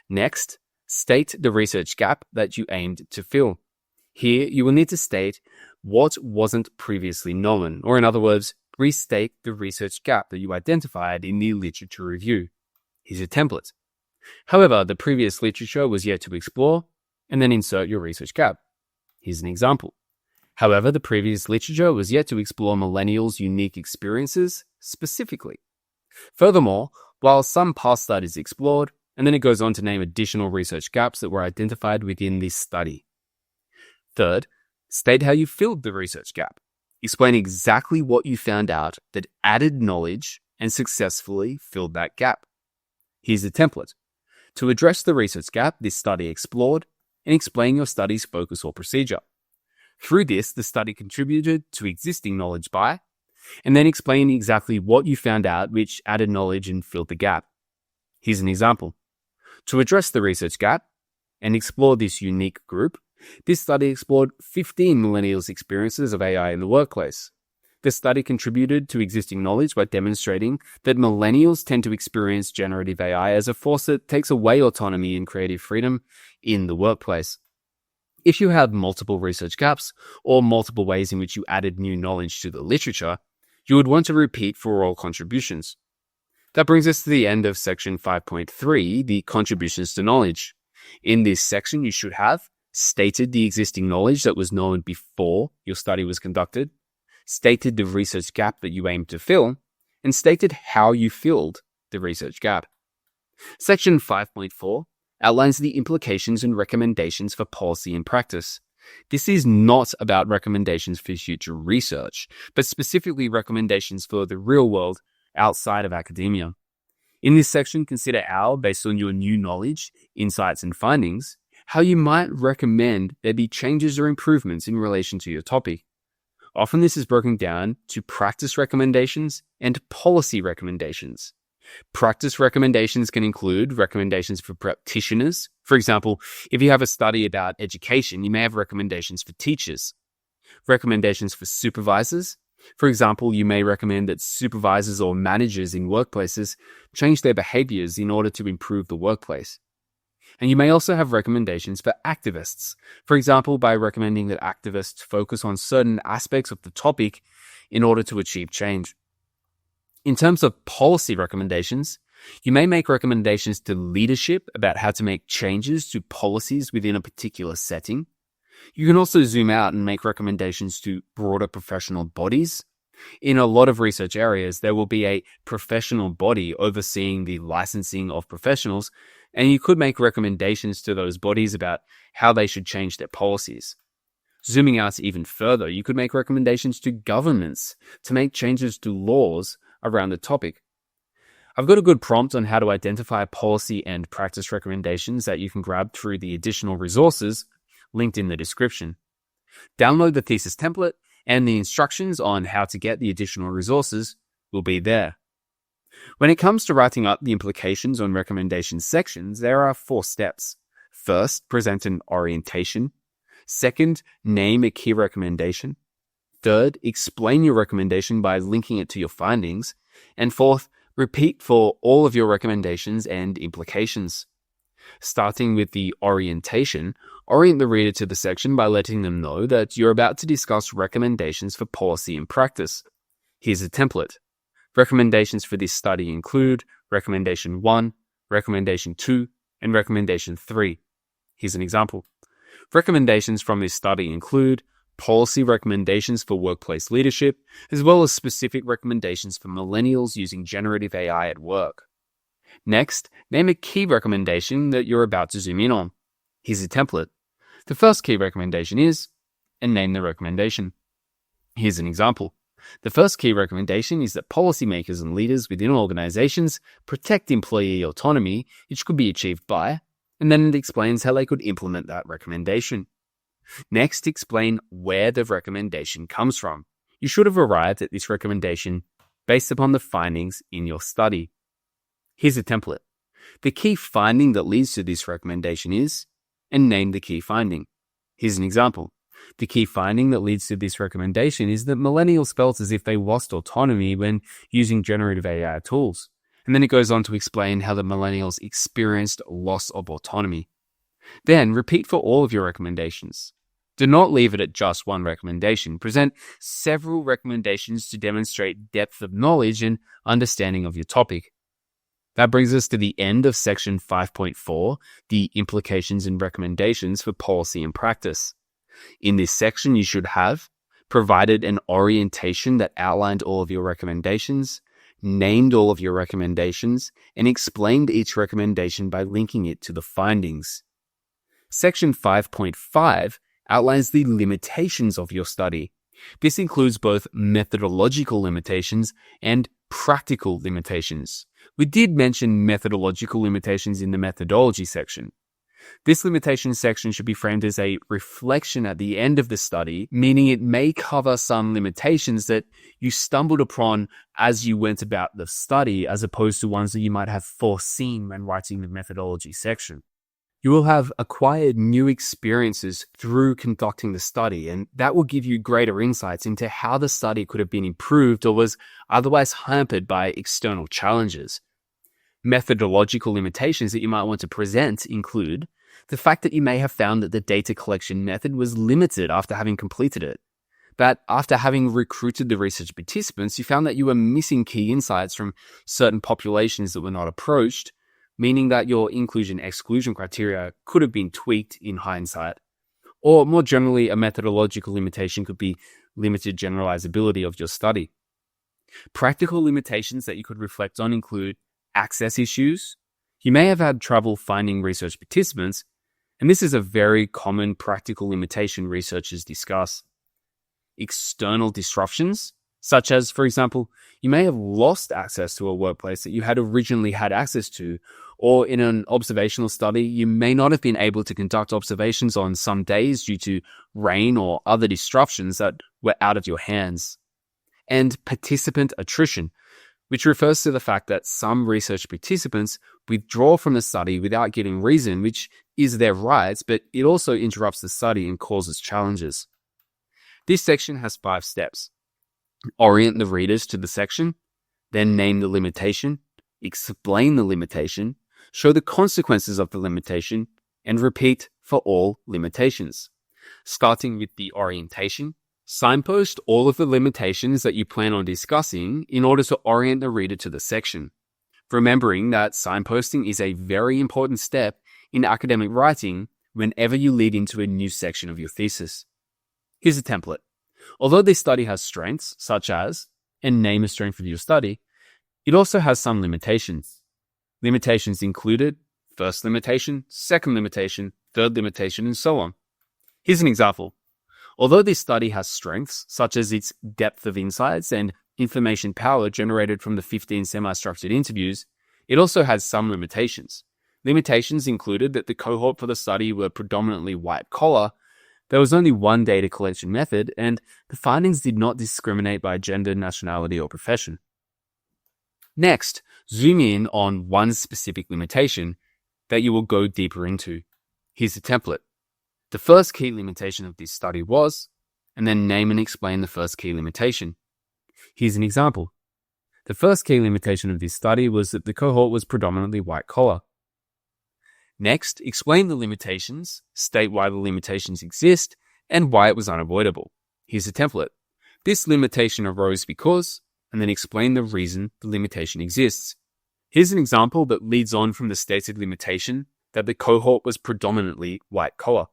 Next, state the research gap that you aimed to fill. Here, you will need to state what wasn't previously known, or in other words, restate the research gap that you identified in the literature review. Here's a template. However, the previous literature was yet to explore, and then insert your research gap. Here's an example. However, the previous literature was yet to explore millennials' unique experiences specifically. Furthermore, while some past studies explored, and then it goes on to name additional research gaps that were identified within this study. Third, state how you filled the research gap. Explain exactly what you found out that added knowledge and successfully filled that gap. Here's a template. To address the research gap this study explored, and explain your study's focus or procedure. Through this, the study contributed to existing knowledge by, and then explain exactly what you found out which added knowledge and filled the gap. Here's an example. To address the research gap and explore this unique group, this study explored 15 millennials' experiences of AI in the workplace. The study contributed to existing knowledge by demonstrating that millennials tend to experience generative AI as a force that takes away autonomy and creative freedom in the workplace. If you have multiple research gaps or multiple ways in which you added new knowledge to the literature, You would want to repeat for all contributions. That brings us to the end of section 5.3, the contributions to knowledge. In this section, you should have stated the existing knowledge that was known before your study was conducted, stated the research gap that you aim to fill, and stated how you filled the research gap. Section 5.4 outlines the implications and recommendations for policy and practice. This is not about recommendations for future research, but specifically recommendations for the real world outside of academia. In this section, consider how, based on your new knowledge, insights, and findings, how you might recommend there be changes or improvements in relation to your topic. Often this is broken down to practice recommendations and policy recommendations. Practice recommendations can include recommendations for practitioners. For example, if you have a study about education, you may have recommendations for teachers. Recommendations for supervisors. For example, you may recommend that supervisors or managers in workplaces change their behaviors in order to improve the workplace. And you may also have recommendations for activists. For example, by recommending that activists focus on certain aspects of the topic in order to achieve change. In terms of policy recommendations, you may make recommendations to leadership about how to make changes to policies within a particular setting. You can also zoom out and make recommendations to broader professional bodies. In a lot of research areas, there will be a professional body overseeing the licensing of professionals, and you could make recommendations to those bodies about how they should change their policies. Zooming out even further, you could make recommendations to governments to make changes to laws around the topic. I've got a good prompt on how to identify policy and practice recommendations that you can grab through the additional resources linked in the description. Download the thesis template, and the instructions on how to get the additional resources will be there. When it comes to writing up the implications on recommendation sections, there are 4 steps. First, present an orientation. Second, name a key recommendation. Third, explain your recommendation by linking it to your findings. And fourth, repeat for all of your recommendations and implications. Starting with the orientation, orient the reader to the section by letting them know that you're about to discuss recommendations for policy and practice. Here's a template. Recommendations for this study include Recommendation 1, Recommendation 2, and Recommendation 3. Here's an example. Recommendations from this study include policy recommendations for workplace leadership, as well as specific recommendations for millennials using generative AI at work. Next, name a key recommendation that you're about to zoom in on. Here's a template. The first key recommendation is, and name the recommendation. Here's an example. The first key recommendation is that policymakers and leaders within organizations protect employee autonomy, which could be achieved by, and then it explains how they could implement that recommendation. Next, explain where the recommendation comes from. You should have arrived at this recommendation based upon the findings in your study. Here's a template. The key finding that leads to this recommendation is, and name the key finding. Here's an example. The key finding that leads to this recommendation is that millennials felt as if they lost autonomy when using generative AI tools. And then it goes on to explain how the millennials experienced loss of autonomy. Then repeat for all of your recommendations. Do not leave it at just one recommendation. Present several recommendations to demonstrate depth of knowledge and understanding of your topic. That brings us to the end of section 5.4, the implications and recommendations for policy and practice. In this section, you should have provided an orientation that outlined all of your recommendations, named all of your recommendations, and explained each recommendation by linking it to the findings. Section 5.5 outlines the limitations of your study. This includes both methodological limitations and practical limitations. We did mention methodological limitations in the methodology section. This limitation section should be framed as a reflection at the end of the study, meaning it may cover some limitations that you stumbled upon as you went about the study, as opposed to ones that you might have foreseen when writing the methodology section. You will have acquired new experiences through conducting the study, and that will give you greater insights into how the study could have been improved or was otherwise hampered by external challenges. Methodological limitations that you might want to present include the fact that you may have found that the data collection method was limited after having completed it. that after having recruited the research participants, you found that you were missing key insights from certain populations that were not approached, meaning that your inclusion-exclusion criteria could have been tweaked in hindsight. Or more generally, a methodological limitation could be limited generalizability of your study. Practical limitations that you could reflect on include access issues. You may have had trouble finding research participants, and this is a very common practical limitation researchers discuss. External disruptions, such as, for example, you may have lost access to a workplace that you had originally had access to, or in an observational study, you may not have been able to conduct observations on some days due to rain or other disruptions that were out of your hands. And participant attrition, which refers to the fact that some research participants withdraw from the study without giving reason, which is their rights, but it also interrupts the study and causes challenges. This section has 5 steps. Orient the readers to the section, then name the limitation, explain the limitation, show the consequences of the limitation, and repeat for all limitations. Starting with the orientation, signpost all of the limitations that you plan on discussing in order to orient the reader to the section. Remembering that signposting is a very important step in academic writing whenever you lead into a new section of your thesis. Here's a template. Although this study has strengths, such as, and name a strength of your study, it also has some limitations. Limitations included first limitation, second limitation, third limitation, and so on. Here's an example. Although this study has strengths, such as its depth of insights and information power generated from the 15 semi-structured interviews, it also has some limitations. Limitations included that the cohort for the study were predominantly white-collar, there was only one data collection method, and the findings did not discriminate by gender, nationality, or profession. Next, zoom in on one specific limitation that you will go deeper into. Here's a template. The first key limitation of this study was, and then name and explain the first key limitation. Here's an example. The first key limitation of this study was that the cohort was predominantly white-collar. Next, explain the limitations, state why the limitations exist, and why it was unavoidable. Here's a template. This limitation arose because, and then explain the reason the limitation exists. Here's an example that leads on from the stated limitation that the cohort was predominantly white-collar.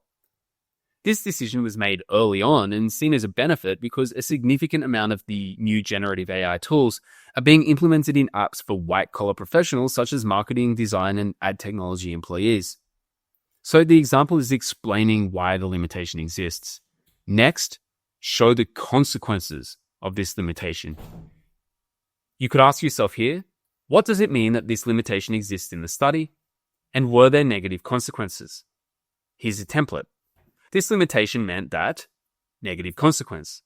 This decision was made early on and seen as a benefit because a significant amount of the new generative AI tools are being implemented in apps for white-collar professionals such as marketing, design, and ad technology employees. So the example is explaining why the limitation exists. Next, show the consequences of this limitation. You could ask yourself here, what does it mean that this limitation exists in the study? And were there negative consequences? Here's a template. This limitation meant that negative consequence.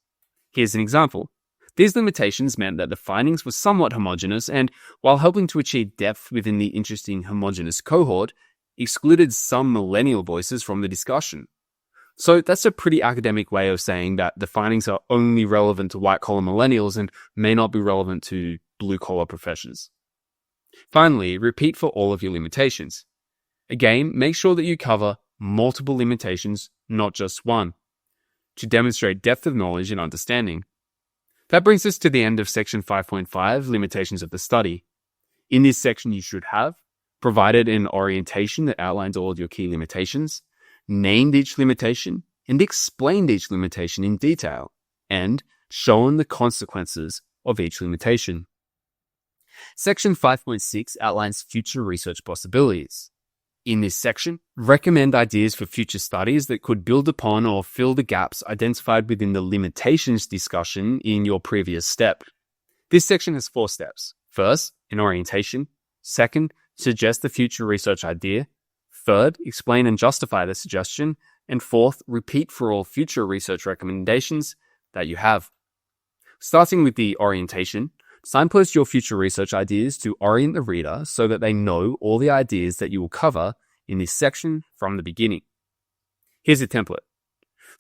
Here's an example. These limitations meant that the findings were somewhat homogeneous and, while helping to achieve depth within the interesting homogeneous cohort, excluded some millennial voices from the discussion. So that's a pretty academic way of saying that the findings are only relevant to white-collar millennials and may not be relevant to blue-collar professions. Finally, repeat for all of your limitations. Again, make sure that you cover multiple limitations, not just one, to demonstrate depth of knowledge and understanding. That brings us to the end of section 5.5, Limitations of the Study. In this section, you should have provided an orientation that outlines all of your key limitations, named each limitation, and explained each limitation in detail, and shown the consequences of each limitation. Section 5.6 outlines future research possibilities. In this section, recommend ideas for future studies that could build upon or fill the gaps identified within the limitations discussion in your previous step. This section has 4 steps. First, an orientation. Second, suggest the future research idea. Third, explain and justify the suggestion. And fourth, repeat for all future research recommendations that you have. Starting with the orientation, signpost your future research ideas to orient the reader so that they know all the ideas that you will cover in this section from the beginning. Here's a template.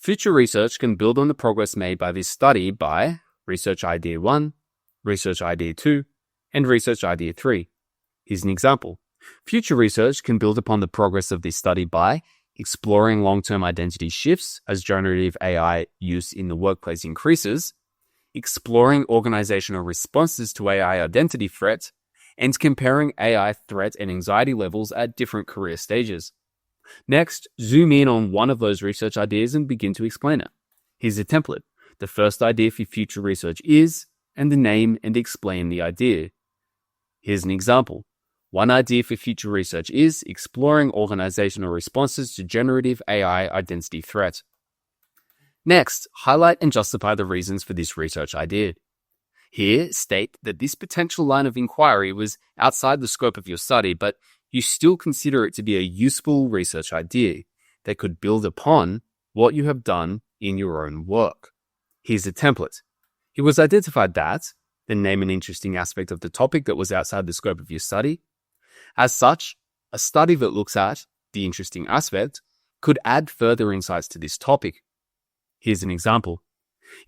Future research can build on the progress made by this study by Research Idea 1, Research Idea 2, and Research Idea 3. Here's an example. Future research can build upon the progress of this study by exploring long-term identity shifts as generative AI use in the workplace increases, exploring organizational responses to AI identity threats, and comparing AI threat and anxiety levels at different career stages. Next, zoom in on one of those research ideas and begin to explain it. Here's a template. The first idea for future research is, and the name and explain the idea. Here's an example. One idea for future research is exploring organizational responses to generative AI identity threat. Next, highlight and justify the reasons for this research idea. Here, state that this potential line of inquiry was outside the scope of your study, but you still consider it to be a useful research idea that could build upon what you have done in your own work. Here's a template. It was identified that, then name an interesting aspect of the topic that was outside the scope of your study. As such, a study that looks at the interesting aspect could add further insights to this topic. Here's an example.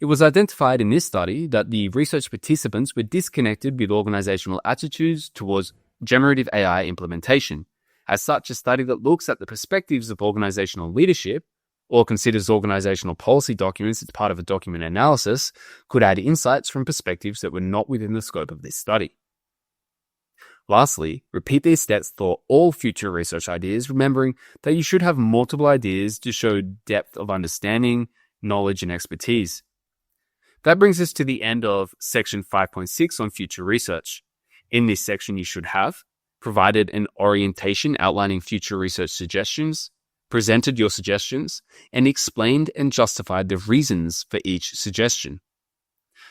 It was identified in this study that the research participants were disconnected with organizational attitudes towards generative AI implementation. As such, a study that looks at the perspectives of organizational leadership or considers organizational policy documents as part of a document analysis could add insights from perspectives that were not within the scope of this study. Lastly, repeat these steps for all future research ideas, remembering that you should have multiple ideas to show depth of understanding, knowledge, and expertise. That brings us to the end of section 5.6 on future research. In this section, you should have provided an orientation outlining future research suggestions, presented your suggestions, and explained and justified the reasons for each suggestion.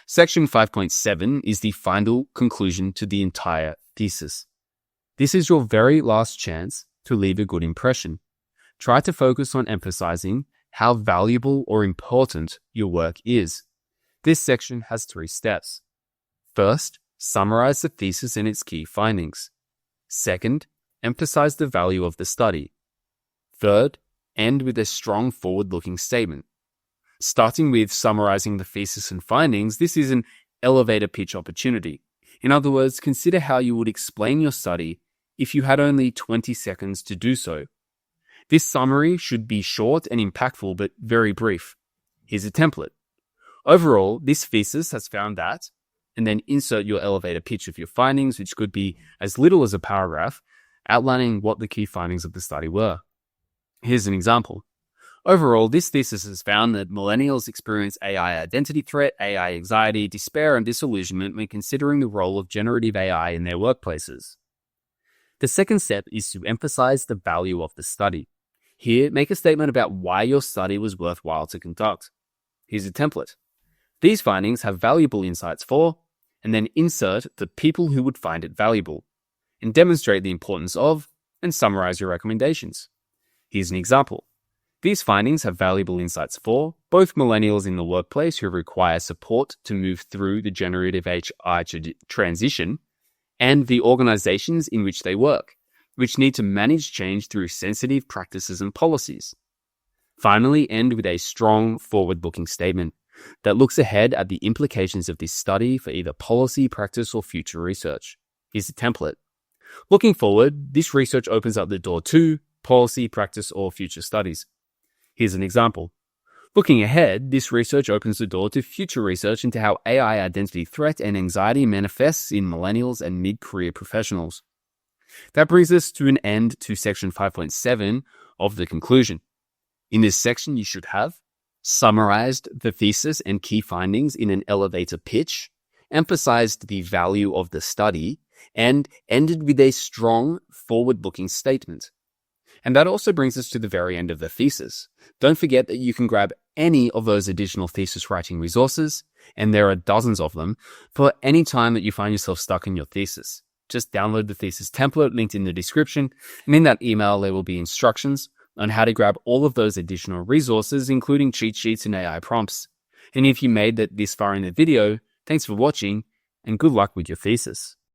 Section 5.7 is the final conclusion to the entire thesis. This is your very last chance to leave a good impression. Try to focus on emphasizing how valuable or important your work is. This section has 3 steps. First, summarize the thesis and its key findings. Second, emphasize the value of the study. Third, end with a strong forward-looking statement. Starting with summarizing the thesis and findings, this is an elevator pitch opportunity. In other words, consider how you would explain your study if you had only 20 seconds to do so. This summary should be short and impactful, but very brief. Here's a template. Overall, this thesis has found that, and then insert your elevator pitch of your findings, which could be as little as a paragraph, outlining what the key findings of the study were. Here's an example. Overall, this thesis has found that millennials experience AI identity threat, AI anxiety, despair, and disillusionment when considering the role of generative AI in their workplaces. The second step is to emphasize the value of the study. Here, make a statement about why your study was worthwhile to conduct. Here's a template. These findings have valuable insights for, and then insert the people who would find it valuable, and demonstrate the importance of, and summarize your recommendations. Here's an example. These findings have valuable insights for both millennials in the workplace who require support to move through the generative AI transition and the organizations in which they work, which need to manage change through sensitive practices and policies. Finally, end with a strong forward-looking statement that looks ahead at the implications of this study for either policy, practice, or future research. Here's a template. Looking forward, this research opens up the door to policy, practice, or future studies. Here's an example. Looking ahead, this research opens the door to future research into how AI identity threat and anxiety manifests in millennials and mid-career professionals. That brings us to an end to section 5.7 of the conclusion. In this section, you should have summarized the thesis and key findings in an elevator pitch, emphasized the value of the study, and ended with a strong forward-looking statement. And that also brings us to the very end of the thesis. Don't forget that you can grab any of those additional thesis writing resources, and there are dozens of them, for any time that you find yourself stuck in your thesis. Just download the thesis template linked in the description, and in that email there will be instructions on how to grab all of those additional resources, including cheat sheets and AI prompts. And if you made it this far in the video, thanks for watching, and good luck with your thesis.